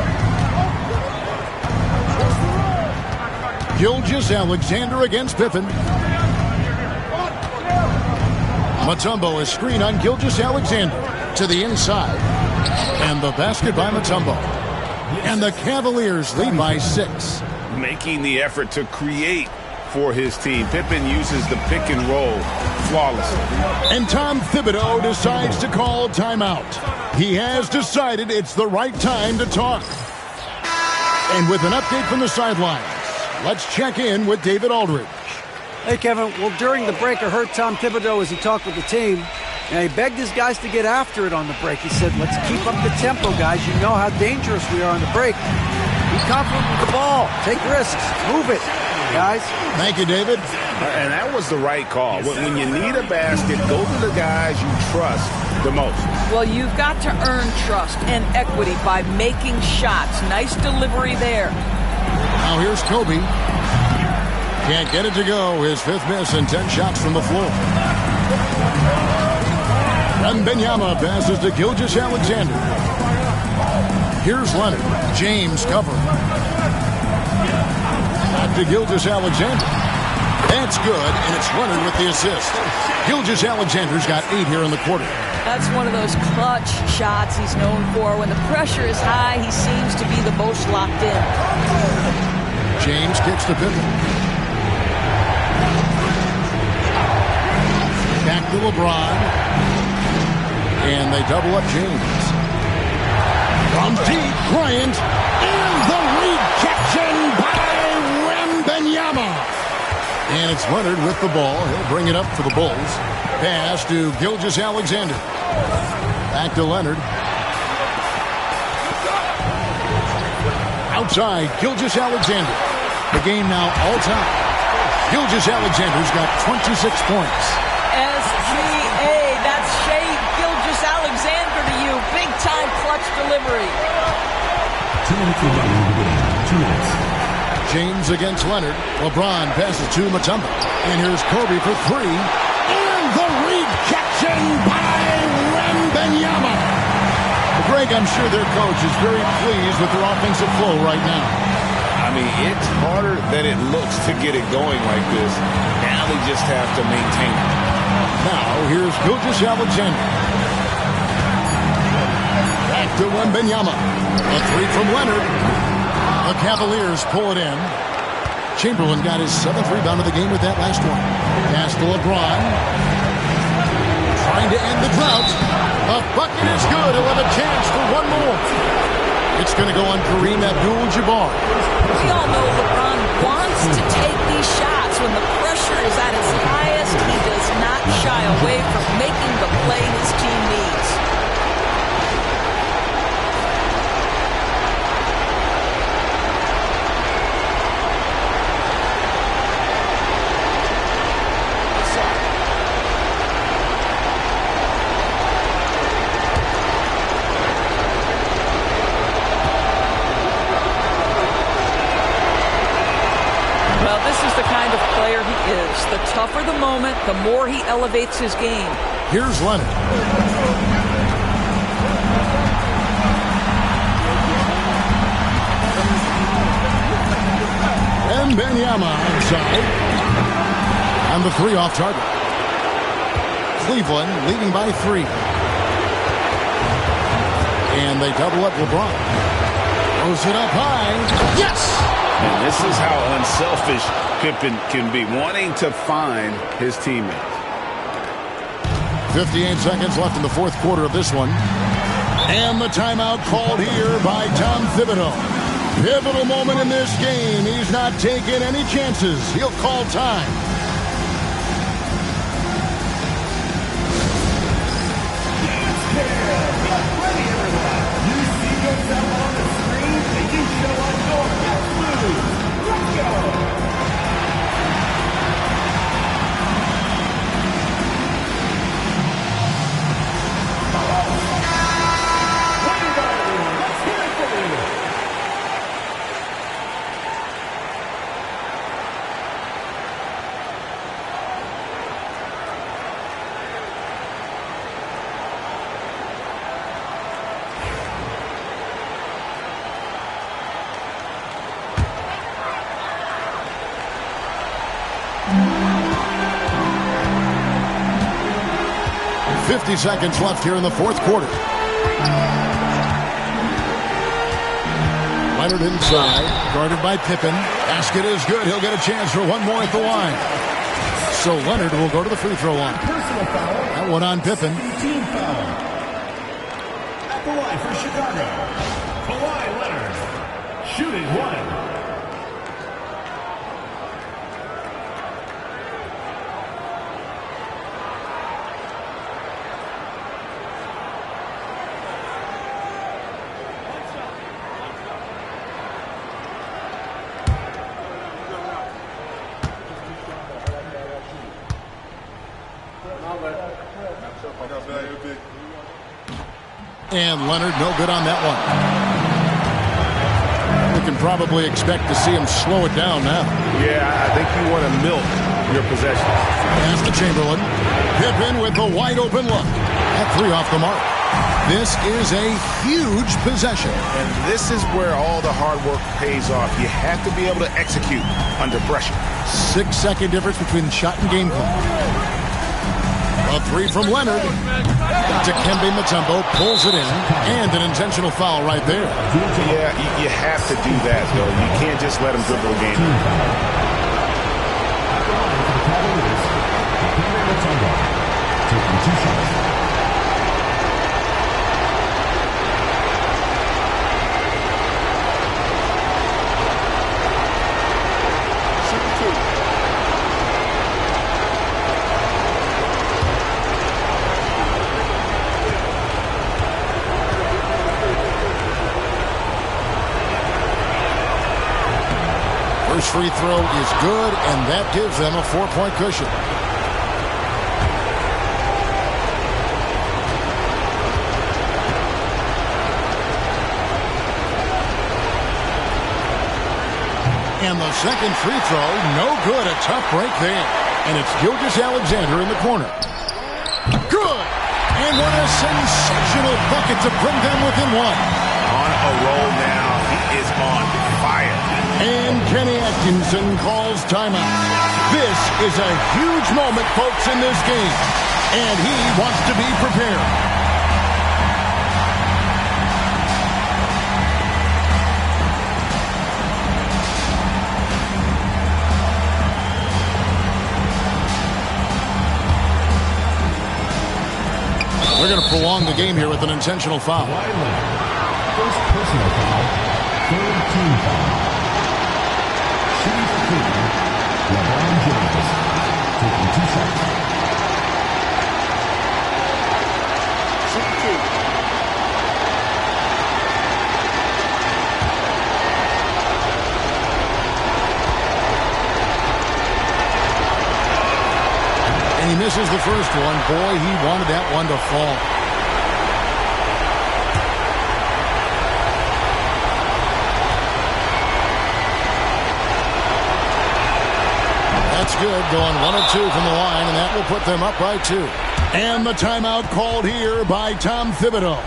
Gilgeous-Alexander against Pippen. Mutombo is screen on Gilgeous-Alexander to the inside. And the basket by Mutombo. And the Cavaliers lead by 6. Making the effort to create for his team. Pippen uses the pick and roll flawlessly. And Tom Thibodeau decides to call timeout. He has decided it's the right time to talk. And with an update from the sidelines, let's check in with David Aldridge. Hey, Kevin. Well, during the break, I heard Tom Thibodeau as he talked with the team. And he begged his guys to get after it on the break. He said, let's keep up the tempo, guys. You know how dangerous we are on the break. Be confident with the ball. Take risks. Move it, guys. Thank you, David. And that was the right call. When you need a basket, go to the guys you trust the most. Well, you've got to earn trust and equity by making shots. Nice delivery there. Now here's Kobe. Can't get it to go. His 5th miss and 10 shots from the floor. Wembanyama passes to Gilgeous-Alexander. Here's Leonard. James covering. Back to Gilgeous-Alexander. That's good, and it's Leonard with the assist. Gilgeous-Alexander's got 8 here in the quarter. That's one of those clutch shots he's known for. When the pressure is high, he seems to be the most locked in. James kicks to Pippen. Back to LeBron. And they double up James. From deep, Bryant. And the rejection by Wembanyama. And it's Leonard with the ball. He'll bring it up for the Bulls. Pass to Gilgeous-Alexander. Back to Leonard. Outside, Gilgeous-Alexander. The game now all-time. Gilgeous-Alexander's got 26 points. SGA, that's Shai Gilgeous-Alexander to you. Big-time clutch delivery. 2 minutes remaining. 2 minutes. James against Leonard. LeBron passes to Mutombo. And here's Kobe for 3. And the rejection by Wembanyama. Greg, I'm sure their coach is very pleased with their offensive flow right now. I mean, it's harder than it looks to get it going like this. Now they just have to maintain it. Now, here's Gilgeous-Alexander. Back to Wembanyama. A 3 from Leonard. The Cavaliers pull it in. Chamberlain got his 7th rebound of the game with that last one. Pass to LeBron. Trying to end the drought. A bucket is good. He'll have a chance for one more. It's going to go on Kareem Abdul-Jabbar. We all know LeBron wants to take these shots. When the pressure is at its highest, he does not shy away from making the play his team needs. The tougher the moment, the more he elevates his game. Here's Leonard. Wembanyama outside. And the 3 off target. Cleveland leading by 3. And they double up LeBron. Throws it up high. Yes! And this is how unselfish Pippen can be, wanting to find his teammates. 58 seconds left in the 4th quarter of this one. And the timeout called here by Tom Thibodeau. Pivotal moment in this game. He's not taking any chances. He'll call time. Get ready, everyone. You see yourself on the screen, and you show us your best moves. Let's go. Let's hear it for you. 50 seconds left here in the fourth quarter. Leonard inside, guarded by Pippen. Basket is good. He'll get a chance for one more at the line. So Leonard will go to the free throw line. Personal foul. That one on Pippen. Team foul. At the line for Chicago, Kawhi Leonard. Shooting one. And Leonard, no good on that one. We can probably expect to see him slow it down now. Yeah, I think you want to milk your possessions. Pass to Chamberlain. Pippen with the wide open look. That three off the mark. This is a huge possession. And this is where all the hard work pays off. You have to be able to execute under pressure. 6-second difference between shot and game clock. A three from Leonard. Dikembe Mutombo pulls it in. And an intentional foul right there. Yeah, you have to do that, though. You can't just let him dribble a game. Taking 2 shots. First free throw is good, and that gives them a 4-point cushion. And the second free throw, no good. A tough break there. And it's Gilgeous-Alexander in the corner. Good! And what a sensational bucket to bring them within one. On a roll now. He is on fire. And Kenny Atkinson calls timeout. This is a huge moment, folks, in this game. And he wants to be prepared. We're going to prolong the game here with an intentional foul. First personal foul, third team foul. Shooting for Cleveland, LeBron James, taking 2 shots. And he misses the first one. Boy, he wanted that one to fall. That's good, going 1 of 2 from the line, and that will put them up by 2. And the timeout called here by Tom Thibodeau.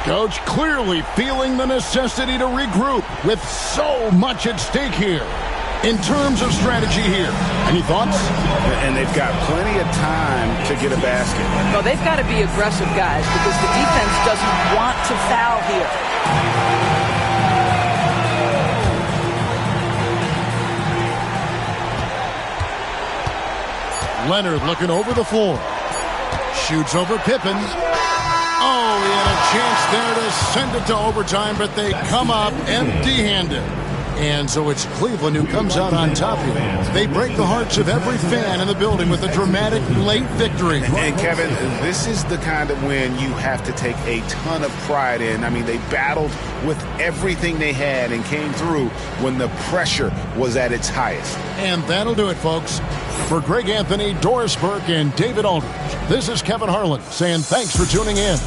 Coach clearly feeling the necessity to regroup with so much at stake here. In terms of strategy here, any thoughts? And they've got plenty of time to get a basket. Well, they've got to be aggressive, guys, because the defense doesn't want to foul here. Leonard looking over the floor. Shoots over Pippen. Oh, he had a chance there to send it to overtime, but they come up empty-handed. And so it's Cleveland who comes out on top here. They break the hearts of every fan in the building with a dramatic late victory. And Kevin, this is the kind of win you have to take a ton of pride in. I mean, they battled with everything they had and came through when the pressure was at its highest. And that'll do it, folks. For Greg Anthony, Doris Burke, and David Aldridge, this is Kevin Harlan saying thanks for tuning in.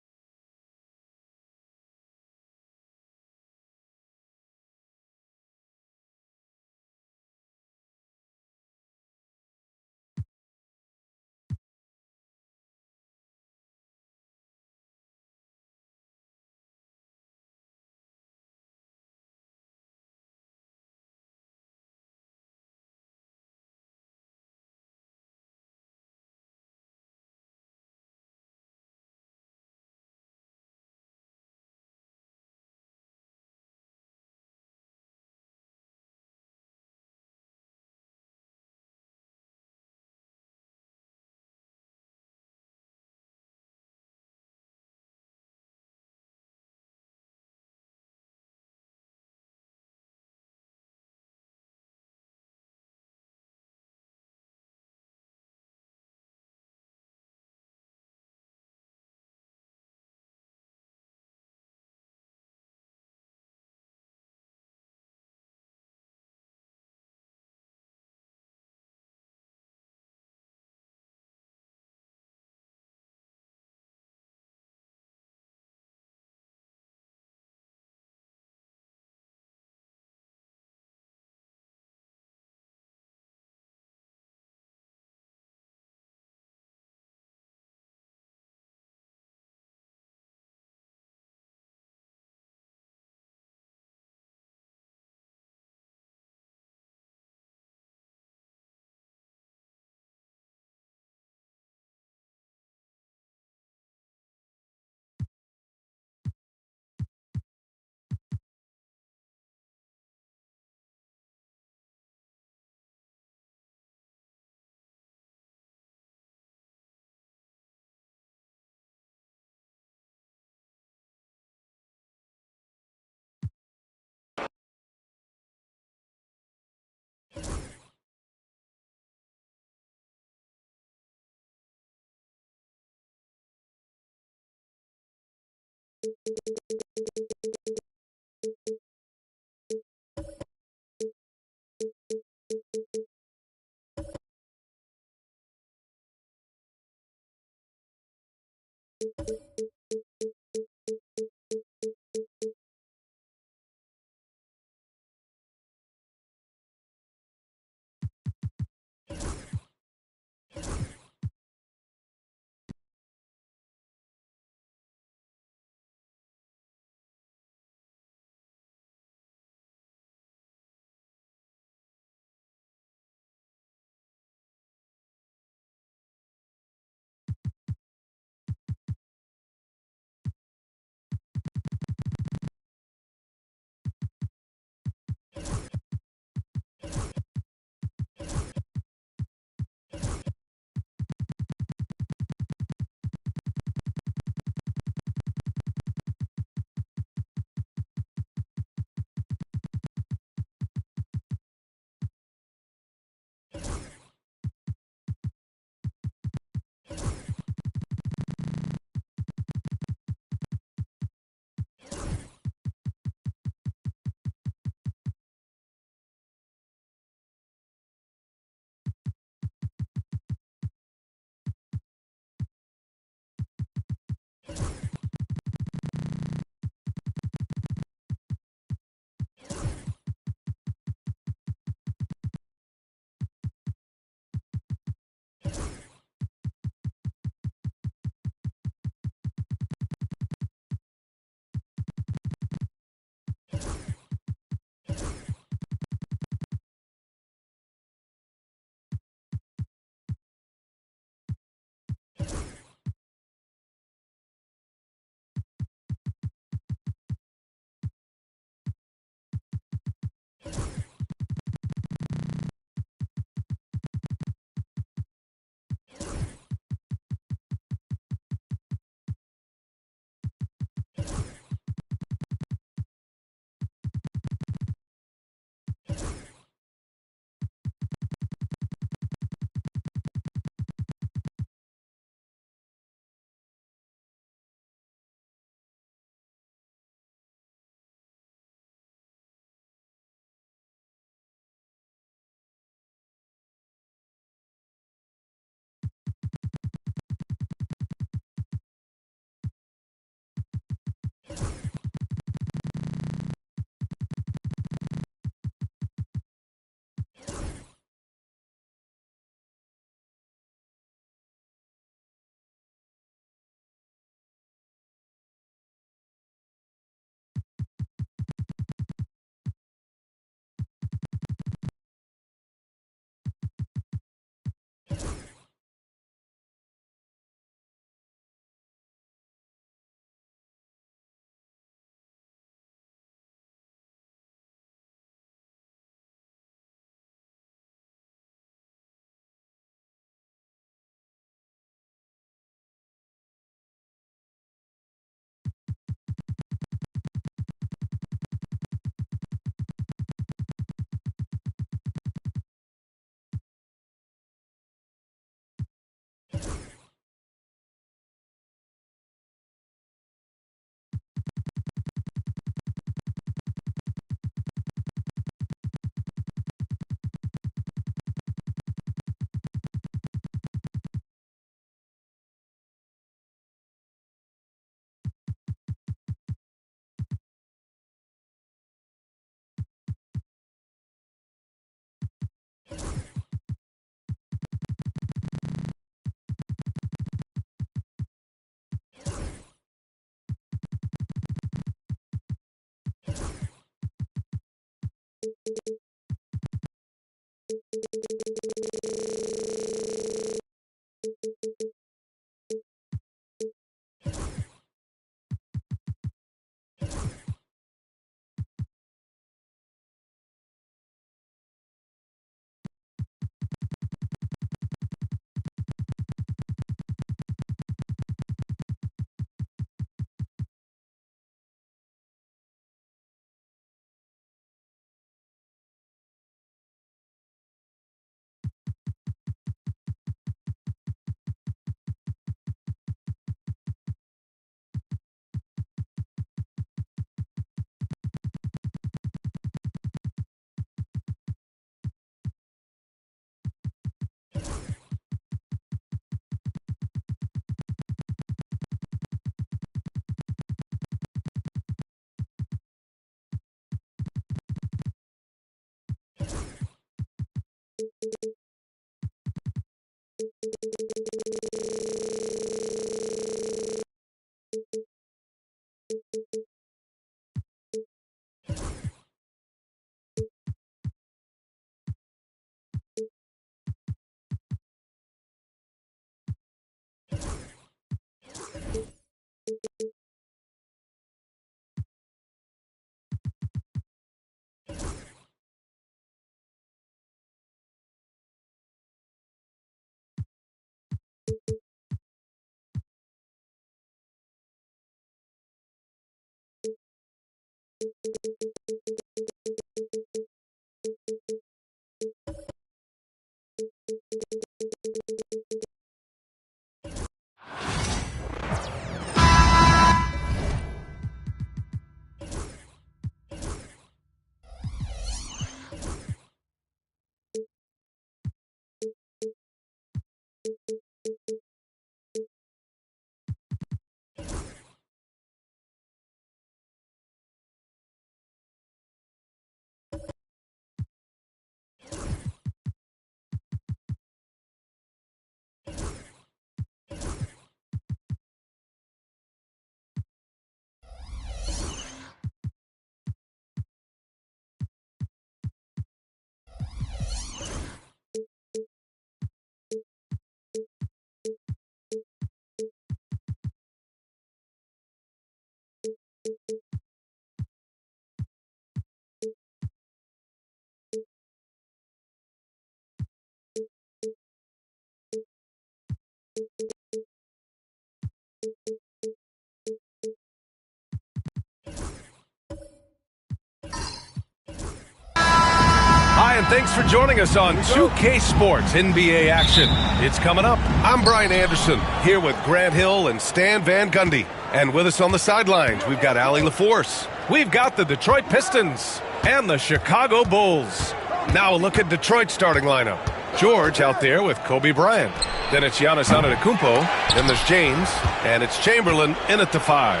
Hi, and thanks for joining us on 2K Sports NBA action. It's coming up. I'm Brian Anderson, here with Grant Hill and Stan Van Gundy. And with us on the sidelines, we've got Allie LaForce. We've got the Detroit Pistons and the Chicago Bulls. Now a look at Detroit's starting lineup. George out there with Kobe Bryant. Then it's Giannis Antetokounmpo. Then there's James. And it's Chamberlain in at the 5.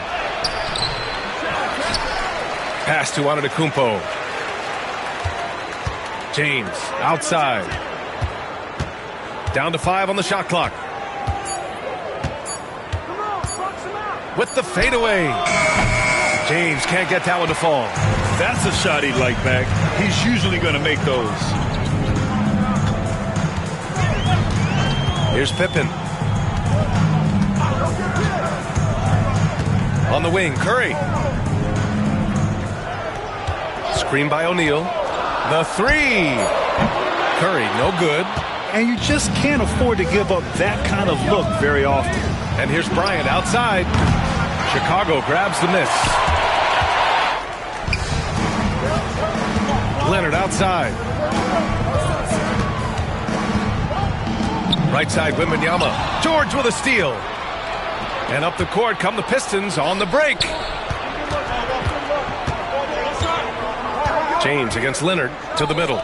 Pass to Antetokounmpo. James outside. Down to 5 on the shot clock. With the fadeaway. James can't get that one to fall. That's a shot he'd like back. He's usually going to make those. Here's Pippen. On the wing, Curry. Screen by O'Neal. The 3. Curry, no good. And you just can't afford to give up that kind of look very often. And here's Bryant outside. Chicago grabs the miss. Leonard outside. Right side, Wembanyama. George with a steal. And up the court come the Pistons on the break. James against Leonard to the middle.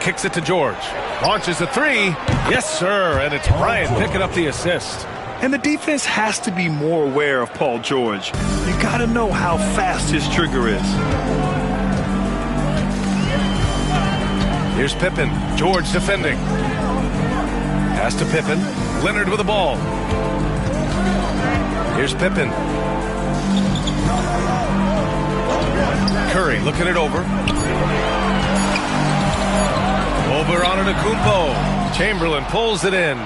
Kicks it to George. Launches the 3. Yes, sir. And it's Bryant picking up the assist. And the defense has to be more aware of Paul George. You got to know how fast his trigger is. Here's Pippen. George defending. Pass to Pippen. Leonard with the ball. Here's Pippen. Curry looking it over. Over on Antetokounmpo. Chamberlain pulls it in.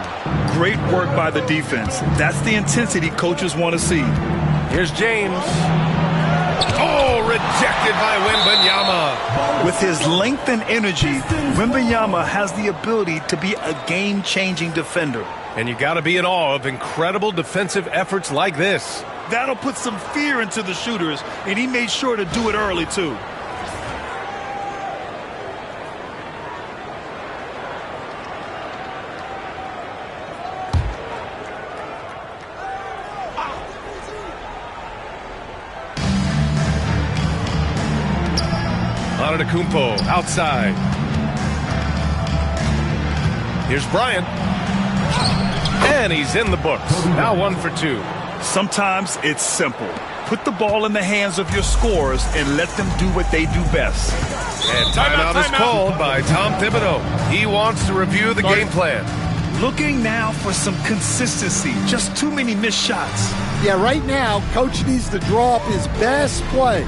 Great work by the defense. That's the intensity coaches want to see. Here's James. Oh, rejected by Wembanyama. With his length and energy, Wembanyama has the ability to be a game-changing defender. And you got to be in awe of incredible defensive efforts like this. That'll put some fear into the shooters, and he made sure to do it early, too. Antetokounmpo outside. Here's Bryant. And he's in the books. Now 1 for 2. Sometimes it's simple. Put the ball in the hands of your scorers and let them do what they do best. And timeout is called by Tom Thibodeau. He wants to review the game plan. Looking now for some consistency. Just too many missed shots. Yeah, right now, Coach needs to draw up his best play,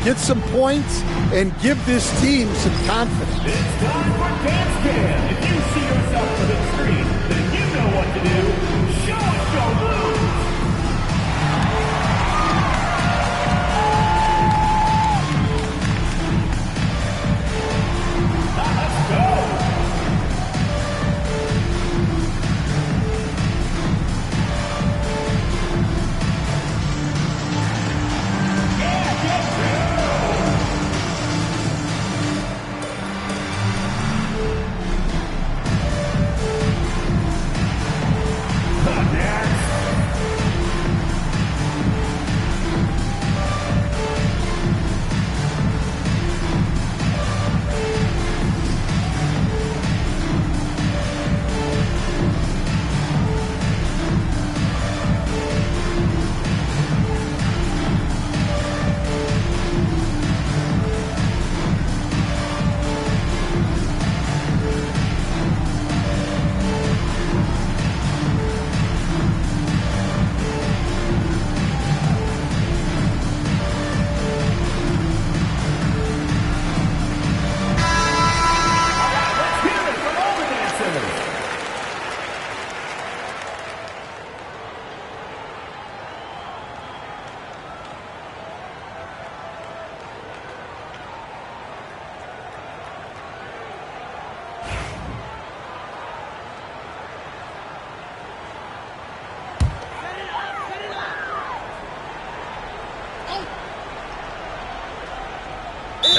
get some points, and give this team some confidence. It's time for Dance Cam. If you see yourself on the screen, then you know what to do. Show us your moves. Let's go.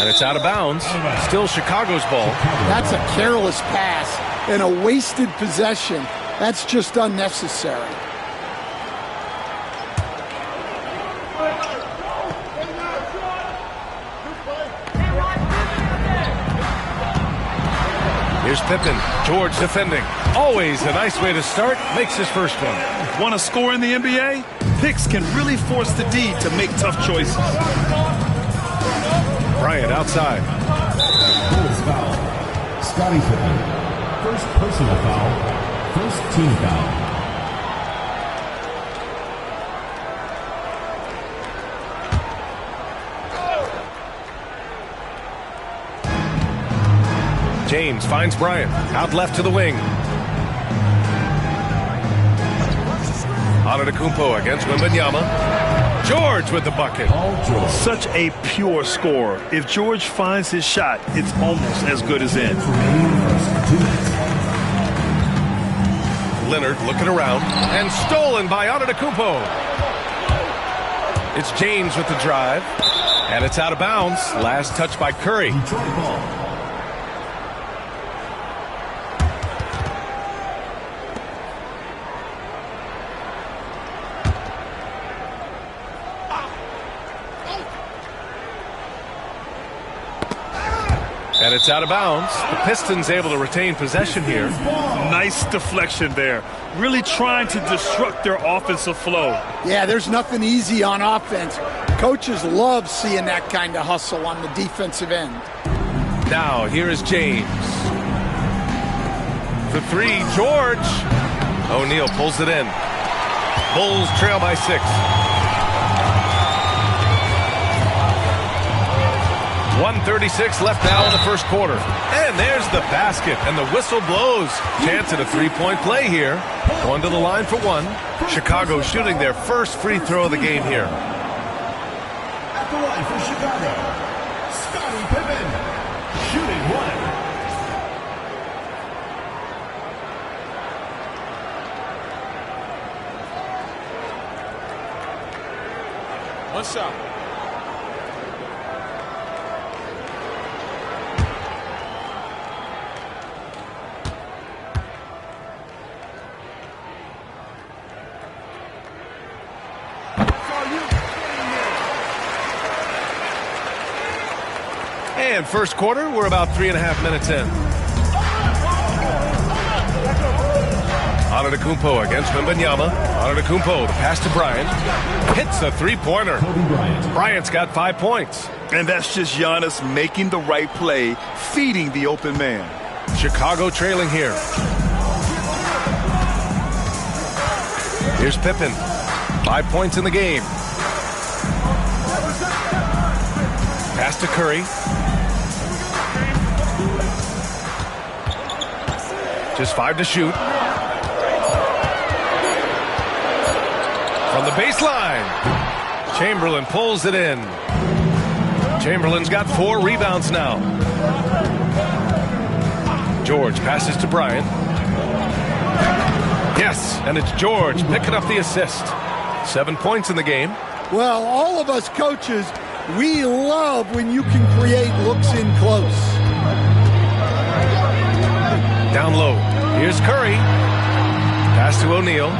And it's out of bounds. Still Chicago's ball. That's a careless pass and a wasted possession. That's just unnecessary. Here's Pippen. George defending. Always a nice way to start. Makes his first one. Want to score in the NBA? Picks can really force the D to make tough choices. Bryant outside. Bulls foul. Scottie Pippen. First personal foul. First team foul. James finds Bryant. Out left to the wing. Antetokounmpo against Wembanyama. George with the bucket. Such a pure scorer. If George finds his shot, it's almost as good as in. Leonard looking around and stolen by Antetokounmpo. It's James with the drive, and it's out of bounds. Last touch by Curry. And it's out of bounds. The Pistons able to retain possession here. Nice deflection there. Really trying to disrupt their offensive flow. Yeah, there's nothing easy on offense. Coaches love seeing that kind of hustle on the defensive end. Now, here is James. For three, George. O'Neal pulls it in. Bulls trail by 6. 1:36 left now in the first quarter. And there's the basket, and the whistle blows. Chance at a three-point play here. Going to the line for one. Chicago shooting their first free throw of the game here. At the line for Chicago, Scottie Pippen, shooting one. One shot. And first quarter, we're about 3.5 minutes in. Antetokounmpo against Wembanyama. Antetokounmpo, the pass to Bryant. Hits a three-pointer. Bryant's got 5 points. And that's just Giannis making the right play, feeding the open man. Chicago trailing here. Here's Pippen. 5 points in the game. Pass to Curry. Just 5 to shoot. From the baseline. Chamberlain pulls it in. Chamberlain's got 4 rebounds now. George passes to Bryant. Yes, and it's George picking up the assist. 7 points in the game. Well, all of us coaches, we love when you can create looks in close. Down low. Here's Curry. Pass to O'Neal.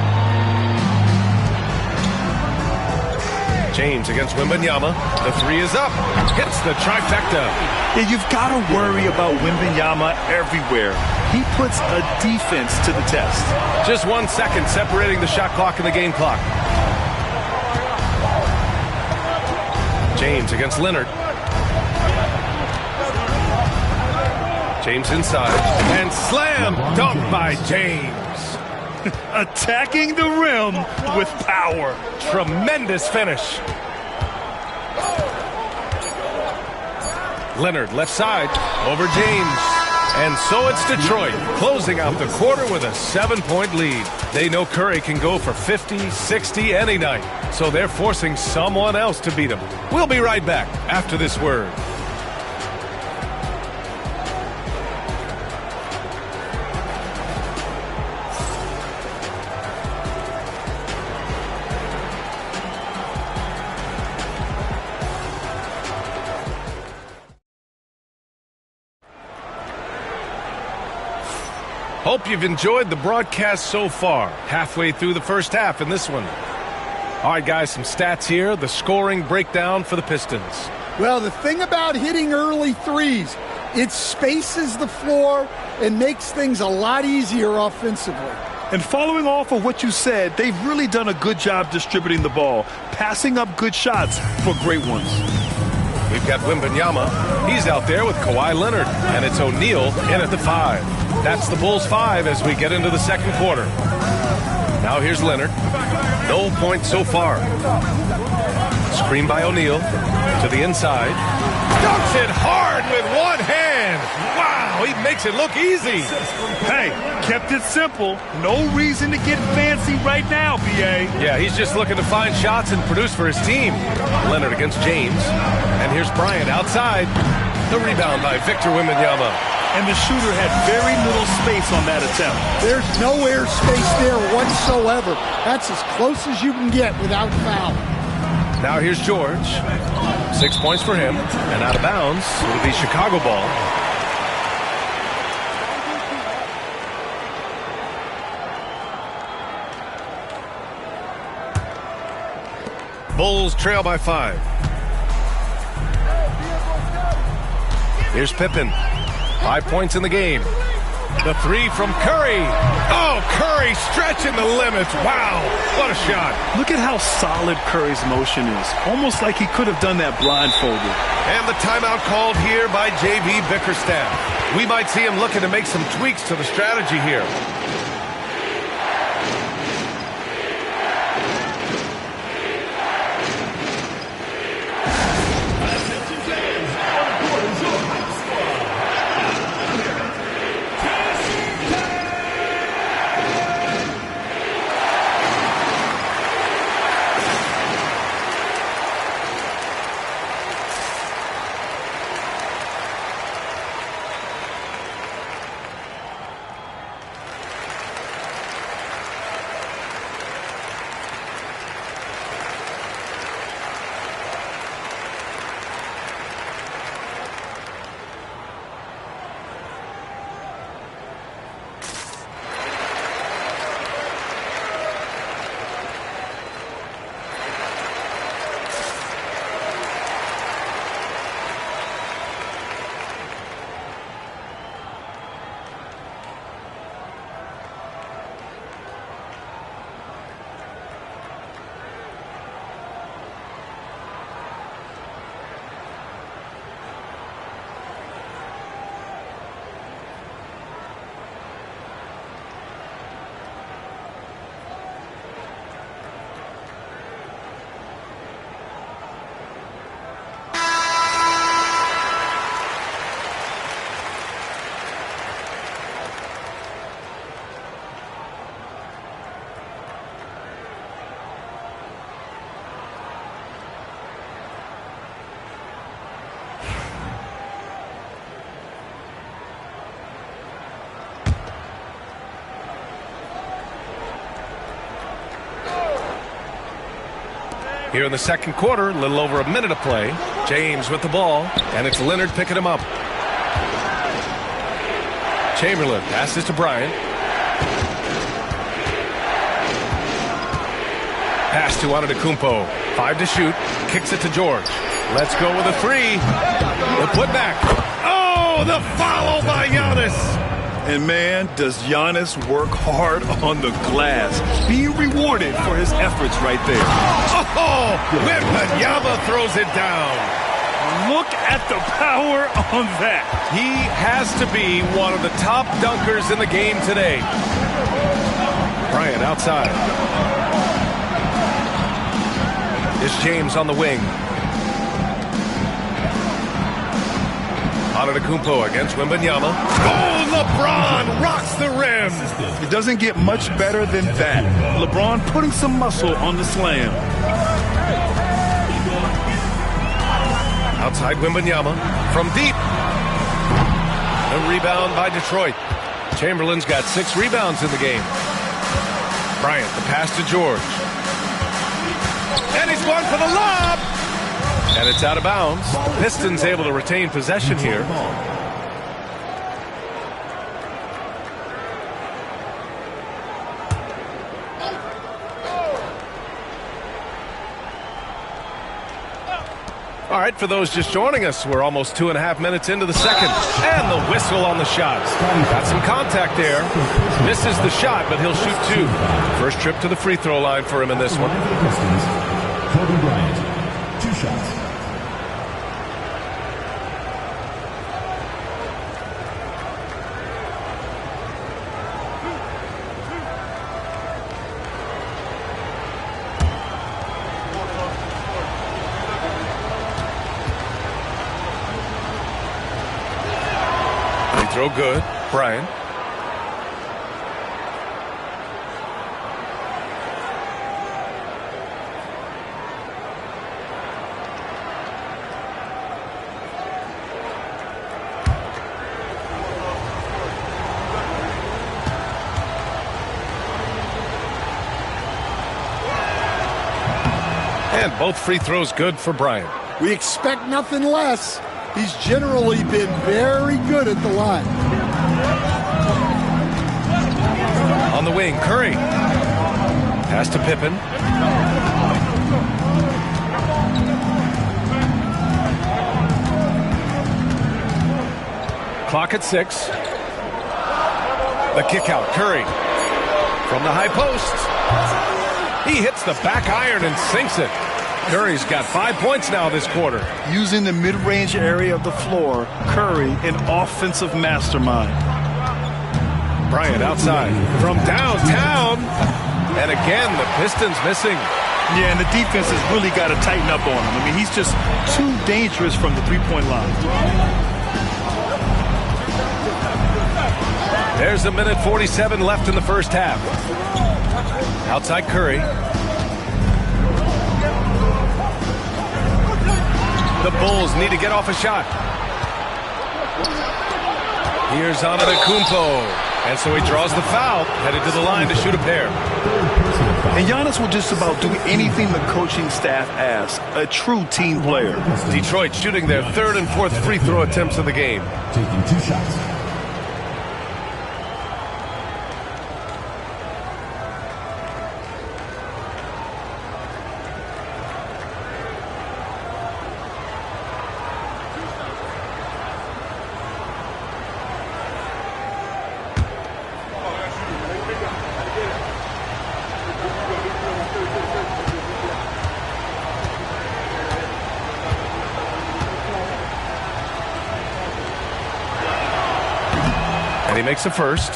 James against Wembanyama. The 3 is up. Hits the trifecta. Yeah, you've got to worry about Wembanyama everywhere. He puts a defense to the test. Just 1 second separating the shot clock and the game clock. James against Leonard. James inside. And slam dunk by James. Attacking the rim with power. Tremendous finish. Leonard left side over James. And so it's Detroit closing out the quarter with a 7-point lead. They know Curry can go for 50, 60 any night. So they're forcing someone else to beat him. We'll be right back after this word. Hope you've enjoyed the broadcast so far. Halfway through the first half in this one. All right, guys, some stats here. The scoring breakdown for the Pistons. Well, the thing about hitting early threes, it spaces the floor and makes things a lot easier offensively. And following off of what you said, they've really done a good job distributing the ball, passing up good shots for great ones. We've got Wembanyama. He's out there with Kawhi Leonard. And it's O'Neal in at the 5. That's the Bulls 5 as we get into the second quarter. Now here's Leonard. No points so far. Screen by O'Neal to the inside. Dunks it hard with one hand. Wow, he makes it look easy. Hey, kept it simple. No reason to get fancy right now, B.A. Yeah, he's just looking to find shots and produce for his team. Leonard against James. And here's Bryant outside. The rebound by Victor Wembanyama. And the shooter had very little space on that attempt. There's no air space there whatsoever. That's as close as you can get without foul. Now here's George. 6 points for him. And out of bounds. It'll be Chicago ball. Bulls trail by 5. Here's Pippen. 5 points in the game. The 3 from Curry. Oh, Curry stretching the limits. Wow, what a shot. Look at how solid Curry's motion is. Almost like he could have done that blindfolded. And the timeout called here by J.B. Bickerstaff. We might see him looking to make some tweaks to the strategy here. Here in the second quarter, a little over a minute of play. James with the ball, and it's Leonard picking him up. Chamberlain passes to Bryant. Pass to Antetokounmpo. 5 to shoot. Kicks it to George. Let's go with a 3. The putback. Oh, the foul by Giannis. And man, does Giannis work hard on the glass. Being rewarded for his efforts right there. Oh, Wembanyama throws it down. Look at the power on that. He has to be one of the top dunkers in the game today. Bryant outside. Is James on the wing. Antetokounmpo against Wembanyama. Oh, LeBron rocks the rim. It doesn't get much better than that. LeBron putting some muscle on the slam. Outside Wembanyama from deep. A rebound by Detroit. Chamberlain's got 6 rebounds in the game. Bryant, the pass to George. And he's going for the lob. And it's out of bounds. Pistons able to retain possession here. All right, for those just joining us, we're almost 2.5 minutes into the second. And the whistle on the shot. Got some contact there. Misses the shot, but he'll shoot 2. First trip to the free throw line for him in this one. Kobe Bryant, 2 shots. Throw good. Bryant. And both free throws good for Bryant. We expect nothing less. He's generally been very good at the line. On the wing, Curry. Pass to Pippen. Clock at 6. The kick out, Curry. From the high post. He hits the back iron and sinks it. Curry's got 5 points now this quarter. Using the mid-range area of the floor, Curry, an offensive mastermind. Bryant outside from downtown. And again, the Pistons missing. Yeah, and the defense has really got to tighten up on him. I mean, he's just too dangerous from the three-point line. There's a minute 47 left in the first half. Outside Curry. The Bulls need to get off a shot. Here's Antetokounmpo. And so he draws the foul, headed to the line to shoot a pair. And Giannis will just about do anything the coaching staff asks. A true team player. Detroit shooting their 3rd and 4th free throw attempts of the game. Taking 2 shots. He makes a first.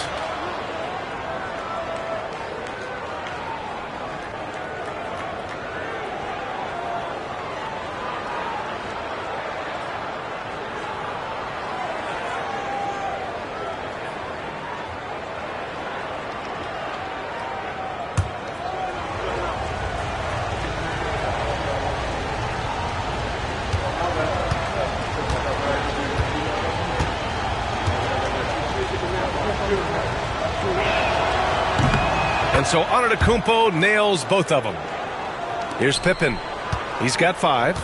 And so Antetokounmpo nails both of them. Here's Pippen. He's got 5.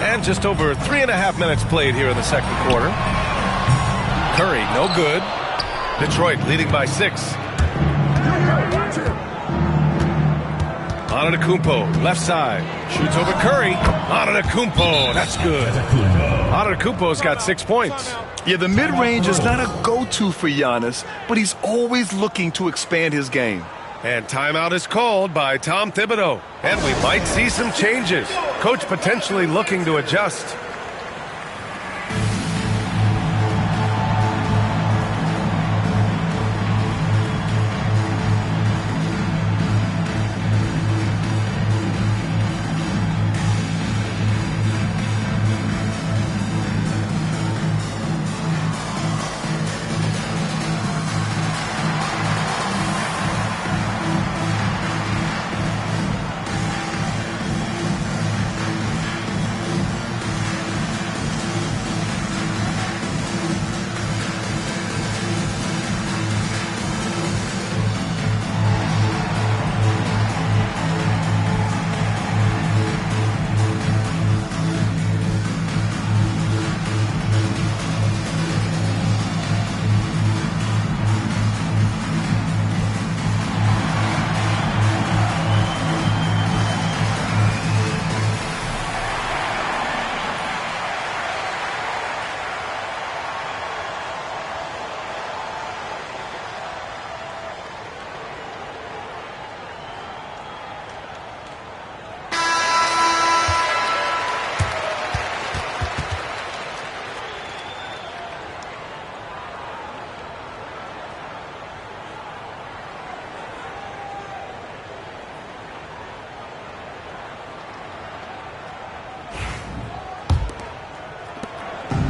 And just over 3.5 minutes played here in the second quarter. Curry, no good. Detroit leading by 6. Antetokounmpo, left side. Shoots over Curry. Antetokounmpo, that's good. Antetokounmpo's got 6 points. Yeah, the mid-range is not a go-to for Giannis, but he's always looking to expand his game. And timeout is called by Tom Thibodeau. And we might see some changes. Coach potentially looking to adjust.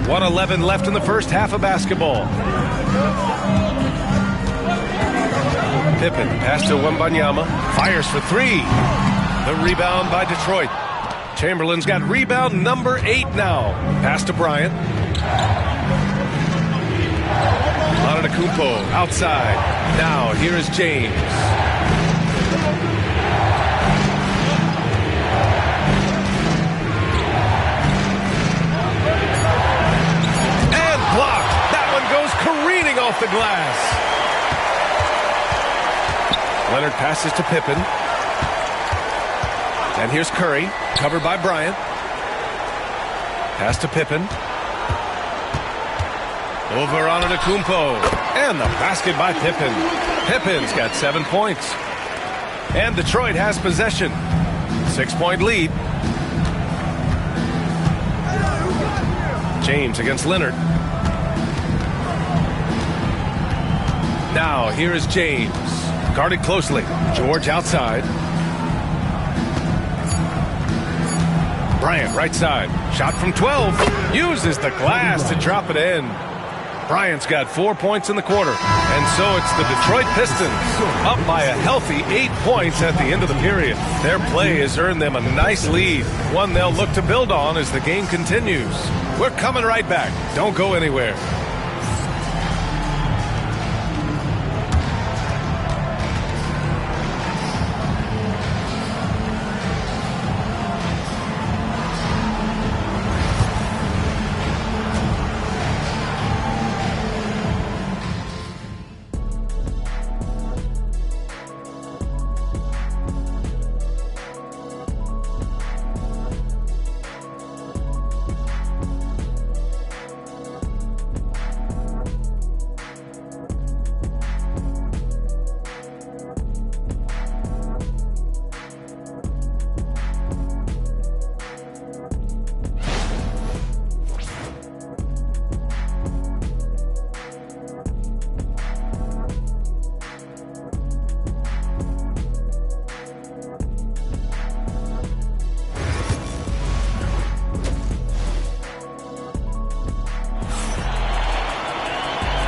.111 left in the first half of basketball. Pippen pass to Wembanyama. Fires for 3. The rebound by Detroit. Chamberlain's got rebound number 8 now. Pass to Bryant. Antetokounmpo outside. Now here is James. Blocked. That one goes careening off the glass. Leonard passes to Pippen. And here's Curry, covered by Bryant. Pass to Pippen. Over Antetokounmpo. And the basket by Pippen. Pippen's got 7 points. And Detroit has possession. 6-point lead. James against Leonard. Now, here is James. Guarded closely. George outside. Bryant, right side. Shot from 12. Uses the glass to drop it in. Bryant's got 4 points in the quarter. And so it's the Detroit Pistons up by a healthy 8 points at the end of the period. Their play has earned them a nice lead. One they'll look to build on as the game continues. We're coming right back. Don't go anywhere.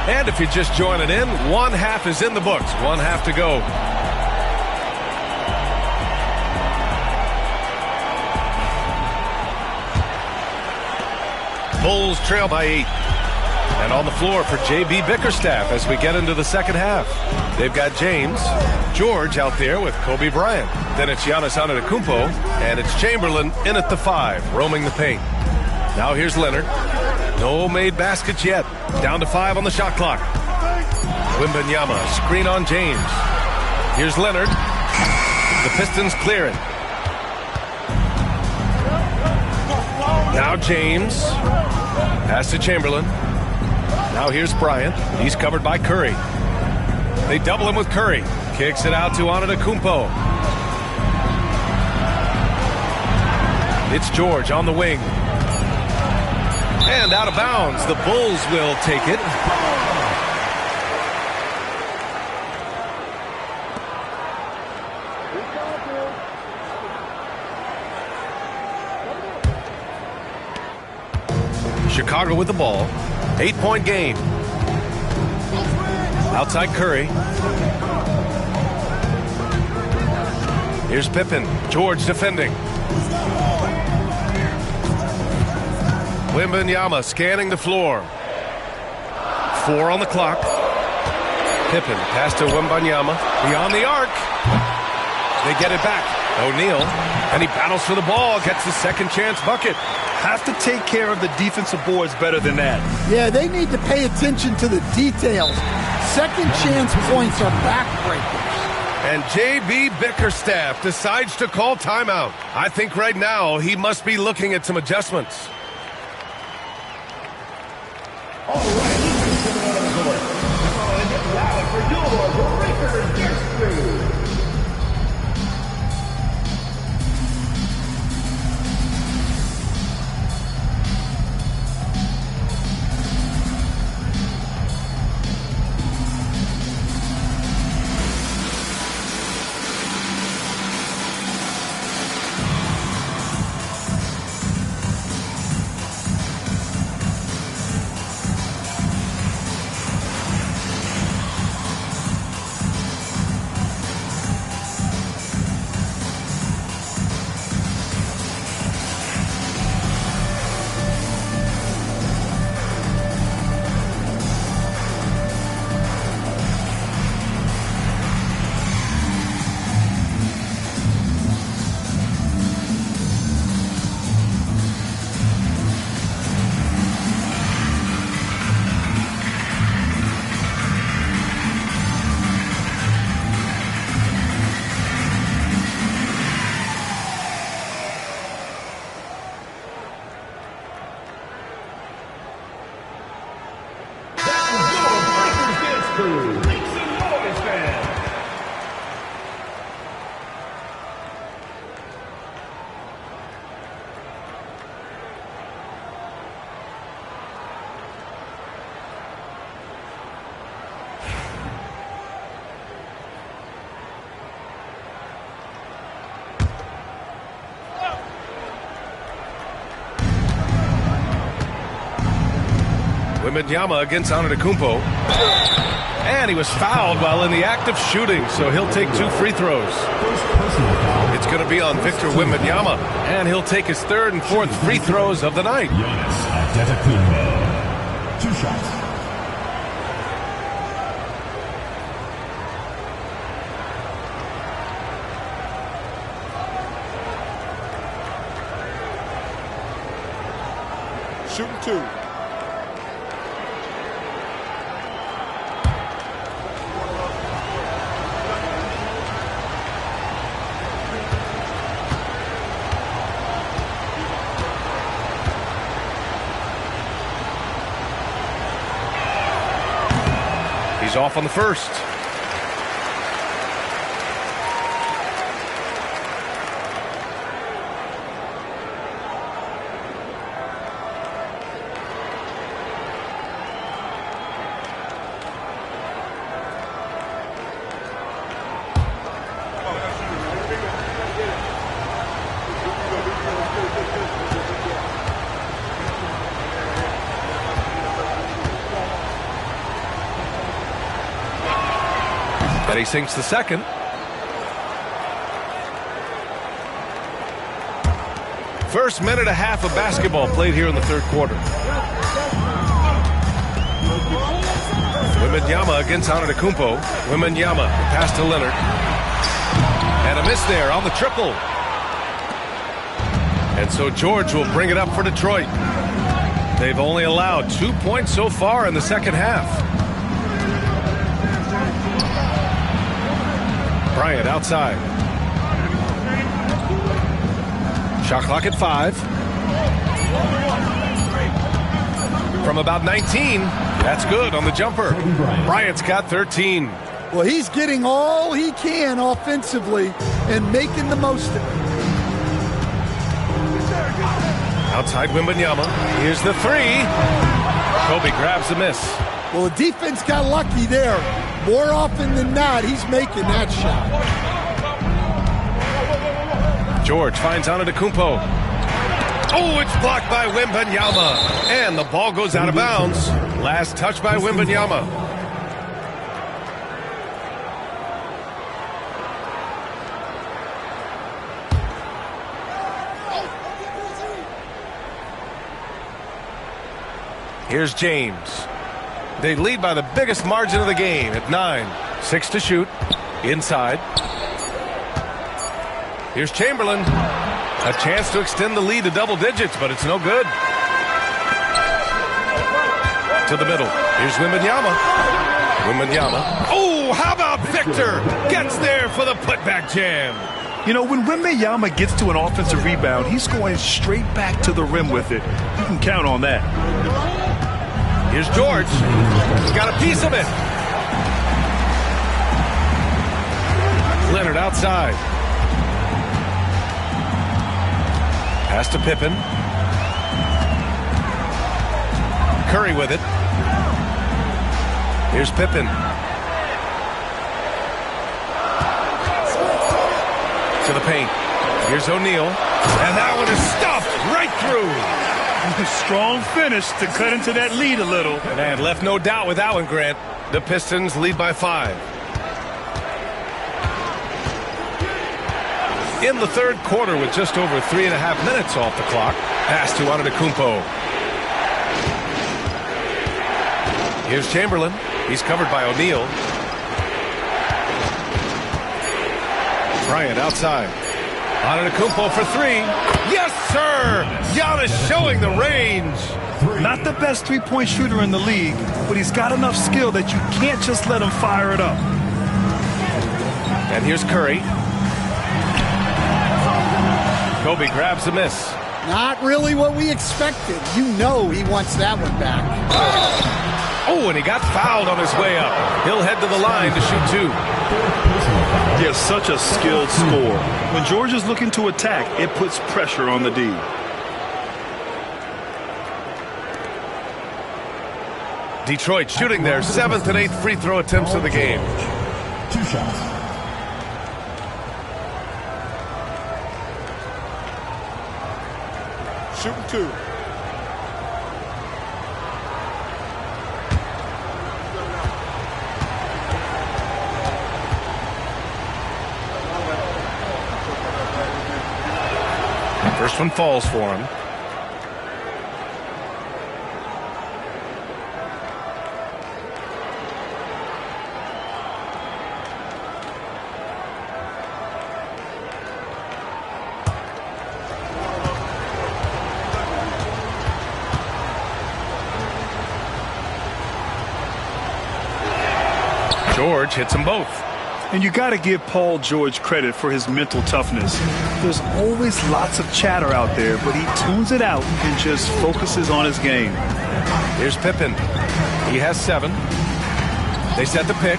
And if you're just joining in, one half is in the books. One half to go. Bulls trail by 8. And on the floor for J.B. Bickerstaff as we get into the second half. They've got James, George out there with Kobe Bryant. Then it's Giannis Antetokounmpo, and it's Chamberlain in at the 5, roaming the paint. Now here's Leonard. No made baskets yet. Down to 5 on the shot clock. Wembanyama, screen on James. Here's Leonard. The Pistons clear it. Now James. Pass to Chamberlain. Now here's Bryant. He's covered by Curry. They double him with Curry. Kicks it out to Antetokounmpo. It's George on the wing. And out of bounds. The Bulls will take it. Chicago with the ball. 8-point game. Outside Curry. Here's Pippen. George defending. Wembanyama scanning the floor. 4 on the clock. Pippen pass to Wembanyama. Beyond the arc. They get it back. O'Neal. And he battles for the ball. Gets the second chance bucket. Have to take care of the defensive boards better than that. Yeah, they need to pay attention to the details. Second chance points are backbreakers. And J.B. Bickerstaff decides to call timeout. I think right now he must be looking at some adjustments. All right, he's coming out of the court. Come on and get loud for your Breakers Guest Crew. Wembanyama against Antetokounmpo. And he was fouled while in the act of shooting, so he'll take 2 free throws. It's going to be on Victor Wembanyama, and he'll take his 3rd and 4th free throws of the night. Giannis Antetokounmpo. 2 shots. Shooting 2. He's off on the first. And he sinks the second. First minute and a half of basketball played here in the 3rd quarter. Wembanyama against Antetokounmpo. Wembanyama, pass to Leonard. And a miss there on the triple. And so George will bring it up for Detroit. They've only allowed 2 points so far in the second half. Bryant outside. Shot clock at 5. From about 19. That's good on the jumper. Bryant's got 13. Well, he's getting all he can offensively and making the most of it. Outside Wembanyama. Here's the 3. Kobe grabs the miss. Well, the defense got lucky there. More often than not, he's making that shot. George finds Antetokounmpo. Oh, it's blocked by Wembanyama. And the ball goes out of bounds. Last touch by Wembanyama. Here's James. They lead by the biggest margin of the game at 9. 6 to shoot. Inside. Here's Chamberlain. A chance to extend the lead to double digits, but it's no good. To the middle. Here's Wembanyama. Wembanyama. Oh, how about Victor? Gets there for the putback jam. You know, when Wembanyama gets to an offensive rebound, he's going straight back to the rim with it. You can count on that. Here's George. He's got a piece of it. Leonard outside. Pass to Pippen. Curry with it. Here's Pippen. To the paint. Here's O'Neal. And that one is stuffed right through. Strong finish to cut into that lead a little. Man, left no doubt with that one, Grant. The Pistons lead by 5. In the third quarter with just over 3.5 minutes off the clock. Pass to Antetokounmpo. Here's Chamberlain. He's covered by O'Neal. Bryant outside. Antetokounmpo for 3. Yes, sir! Giannis showing the range. Not the best three-point shooter in the league, but he's got enough skill that you can't just let him fire it up. And here's Curry. Kobe grabs the miss. Not really what we expected. You know he wants that one back. Oh, and he got fouled on his way up. He'll head to the line to shoot 2. They're such a skilled scorer. When George is looking to attack, it puts pressure on the D. Detroit shooting their 7th and 8th free throw attempts of the game. 2 shots. Shooting 2. First one falls for him. George hits them both. And you got to give Paul George credit for his mental toughness. There's always lots of chatter out there, but he tunes it out and just focuses on his game. Here's Pippen. He has 7. They set the pick.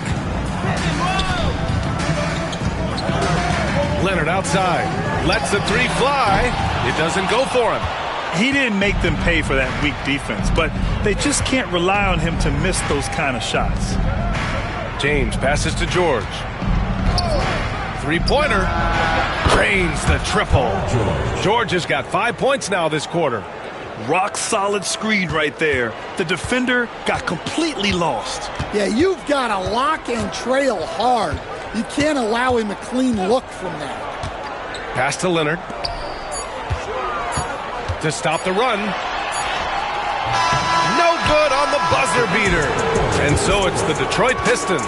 Leonard outside. Lets the 3 fly. It doesn't go for him. He didn't make them pay for that weak defense, but they just can't rely on him to miss those kind of shots. James passes to George. 3-pointer. Drains the triple. George has got 5 points now this quarter. Rock solid screen right there. The defender got completely lost. Yeah, you've got to lock and trail hard. You can't allow him a clean look from that. Pass to Leonard. To stop the run. No good on the buzzer beater. And so it's the Detroit Pistons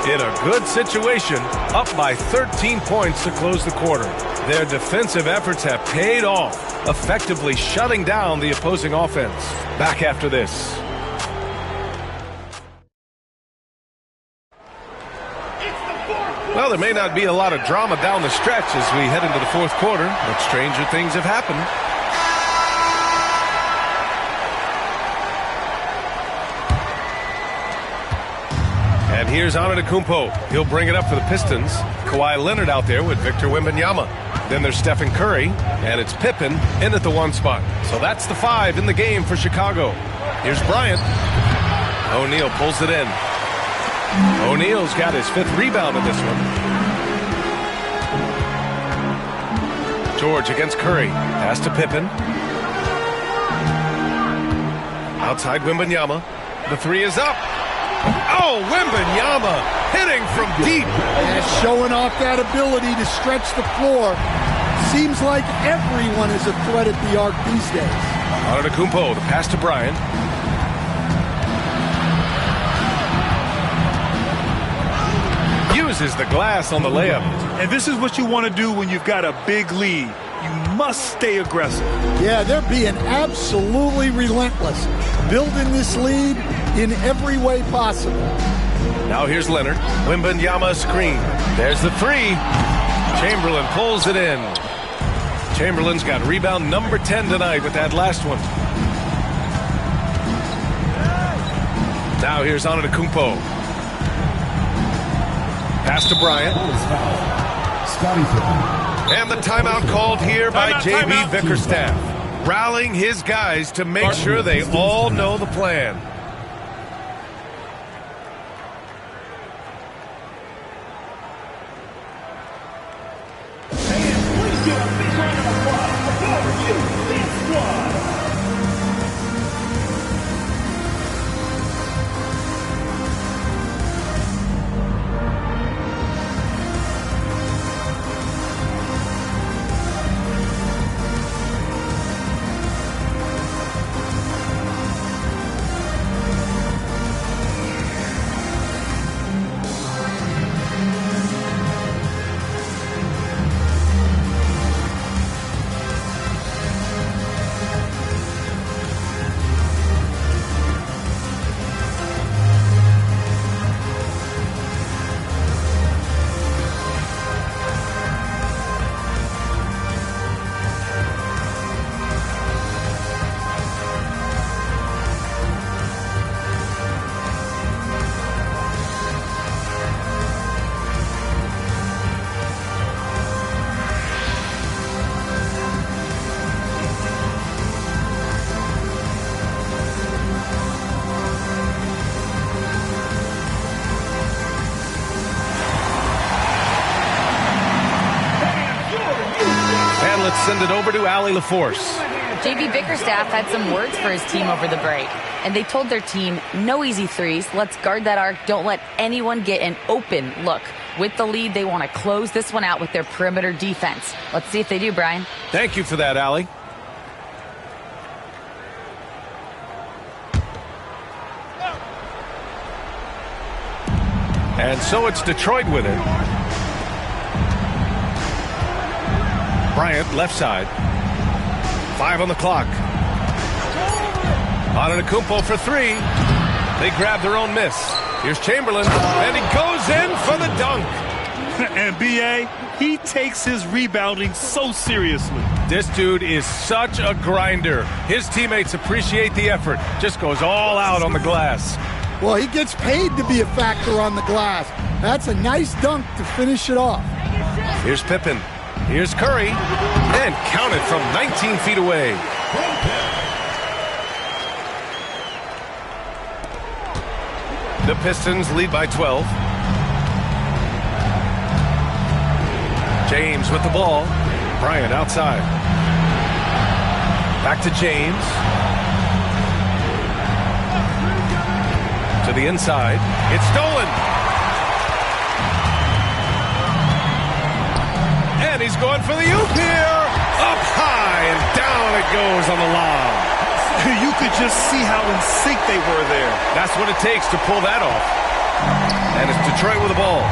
in a good situation, up by 13 points to close the quarter. Their defensive efforts have paid off, effectively shutting down the opposing offense. Back after this. Well, there may not be a lot of drama down the stretch as we head into the fourth quarter, but stranger things have happened. And here's Antetokounmpo. He'll bring it up for the Pistons. Kawhi Leonard out there with Victor Wembanyama. Then there's Stephen Curry, and it's Pippen in at the 1 spot. So that's the 5 in the game for Chicago. Here's Bryant. O'Neal pulls it in. O'Neal's got his 5th rebound in this one. George against Curry. Pass to Pippen. Outside Wembanyama. The 3 is up. Oh, Wembanyama hitting from deep. And showing off that ability to stretch the floor. Seems like everyone is a threat at the arc these days. Antetokounmpo, the pass to Bryant. Uses the glass on the layup. And this is what you want to do when you've got a big lead. You must stay aggressive. Yeah, they're being absolutely relentless. Building this lead in every way possible. Now here's Leonard. Wembanyama screen. There's the 3. Chamberlain pulls it in. Chamberlain's got rebound number 10 tonight with that last one. Now here's Antetokounmpo. Pass to Bryant. And the timeout called here by J.B. Bickerstaff. Rallying his guys to make sure they all know the plan. Send it over to Allie LaForce. J.B. Bickerstaff had some words for his team over the break. And they told their team, no easy threes. Let's guard that arc. Don't let anyone get an open look. With the lead, they want to close this one out with their perimeter defense. Let's see if they do, Brian. Thank you for that, Allie. And so it's Detroit with it. Bryant, left side. 5 on the clock. Antetokounmpo for 3. They grab their own miss. Here's Chamberlain, and he goes in for the dunk. And B.A., he takes his rebounding so seriously. This dude is such a grinder. His teammates appreciate the effort. Just goes all out on the glass. Well, he gets paid to be a factor on the glass. That's a nice dunk to finish it off. Here's Pippen. Here's Curry. And counted from 19 feet away. The Pistons lead by 12. James with the ball. Bryant outside. Back to James. To the inside. It's stolen. And he's going for the oop here. Up high and down it goes on the lob. You could just see how in sync they were there. That's what it takes to pull that off. And it's Detroit with the ball.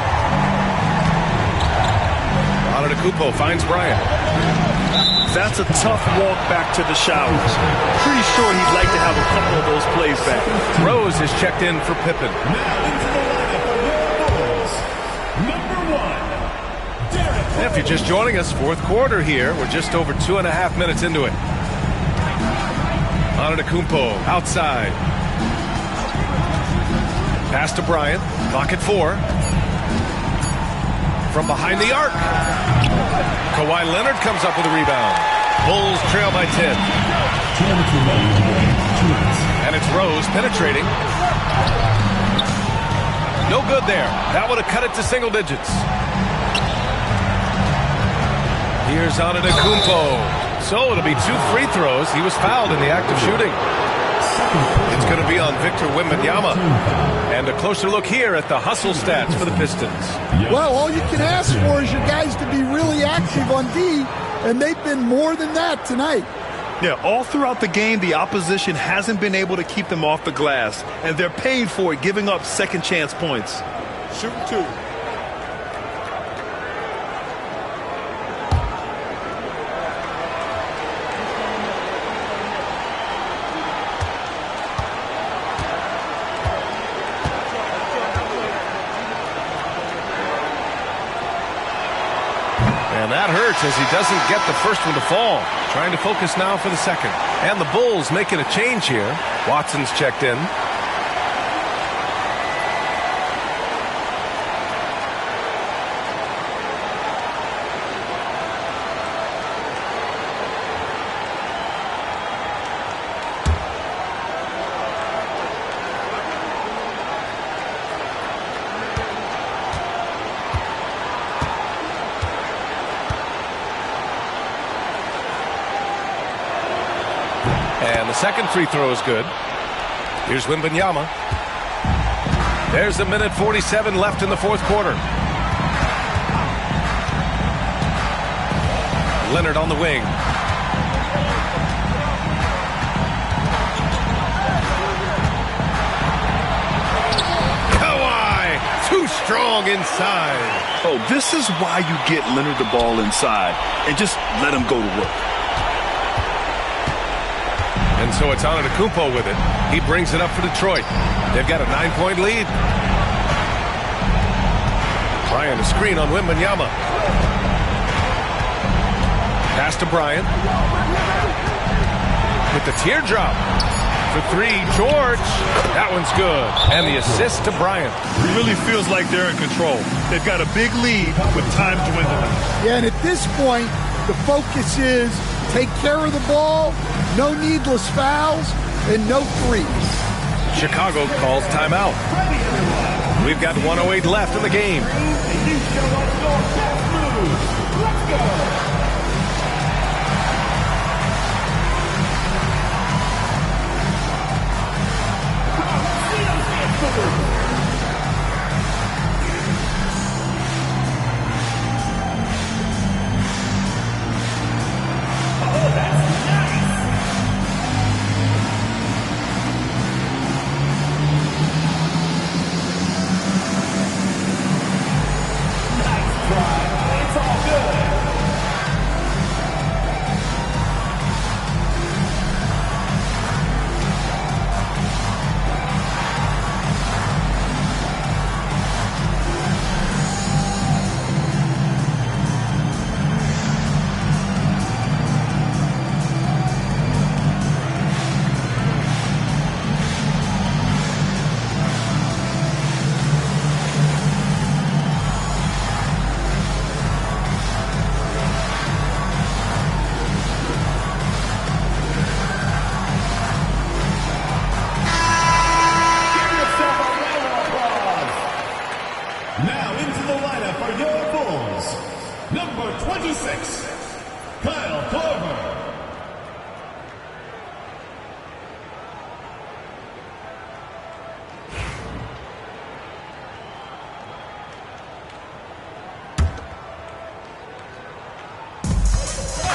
Antetokounmpo finds Bryant. That's a tough walk back to the showers. Pretty sure he'd like to have a couple of those plays back. Rose is checked in for Pippen. If you're just joining us, fourth quarter here. We're just over 2.5 minutes into it. Antetokounmpo outside. Pass to Bryant. Clock at 4. From behind the arc. Kawhi Leonard comes up with a rebound. Bulls trail by 10. And it's Rose penetrating. No good there. That would have cut it to single digits. Here's Antetokounmpo. So it'll be 2 free throws. He was fouled in the act of shooting. It's going to be on Victor Wembanyama. And a closer look here at the hustle stats for the Pistons. Well, all you can ask for is your guys to be really active on D, and they've been more than that tonight. Yeah, all throughout the game, the opposition hasn't been able to keep them off the glass, and they're paying for it, giving up second chance points. Shoot 2. And that hurts as he doesn't get the first one to fall. Trying to focus now for the second. And the Bulls making a change here. Watson's checked in. And the second free throw is good. Here's Wembanyama. There's a minute 47 left in the fourth quarter. Leonard on the wing. Kawhi, too strong inside. Oh, this is why you get Leonard the ball inside and just let him go to work. And so it's Antetokounmpo with it. He brings it up for Detroit. They've got a 9-point lead. Bryant, a screen on Wembanyama. Pass to Bryant. With the teardrop. For 3, George. That one's good. And the assist to Bryant. It really feels like they're in control. They've got a big lead with time dwindling. Yeah, and at this point, the focus is take care of the ball, no needless fouls, and no threes. Chicago calls timeout. We've got 1:08 left in the game.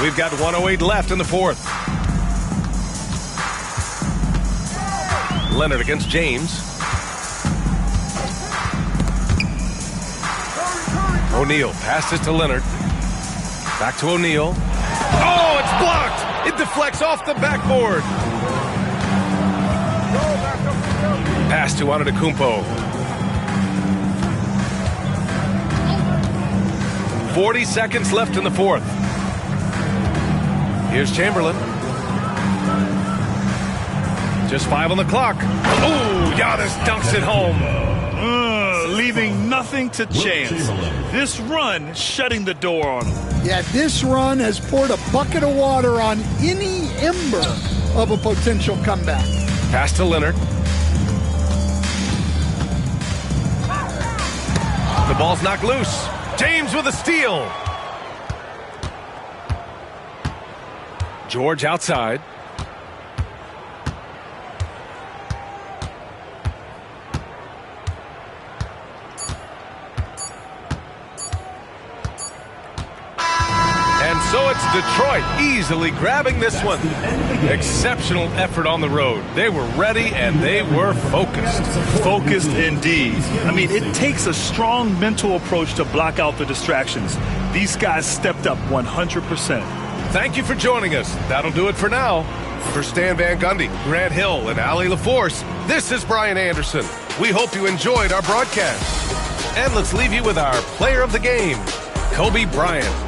We've got 1:08 left in the fourth. Leonard against James. O'Neal passes to Leonard. Back to O'Neal. Oh, it's blocked! It deflects off the backboard. Pass to Antetokounmpo. 40 seconds left in the fourth. Here's Chamberlain. Just 5 on the clock. Ooh, Giannis dunks it home. Leaving nothing to chance. This run shutting the door on him. Yeah, this run has poured a bucket of water on any ember of a potential comeback. Pass to Leonard. The ball's knocked loose. James with a steal. George outside. And so it's Detroit easily grabbing this one. Exceptional effort on the road. They were ready and they were focused. Focused indeed. I mean, it takes a strong mental approach to block out the distractions. These guys stepped up 100%. Thank you for joining us. That'll do it for now. For Stan Van Gundy, Grant Hill, and Ali LaForce, this is Brian Anderson. We hope you enjoyed our broadcast. And let's leave you with our player of the game, Kobe Bryant.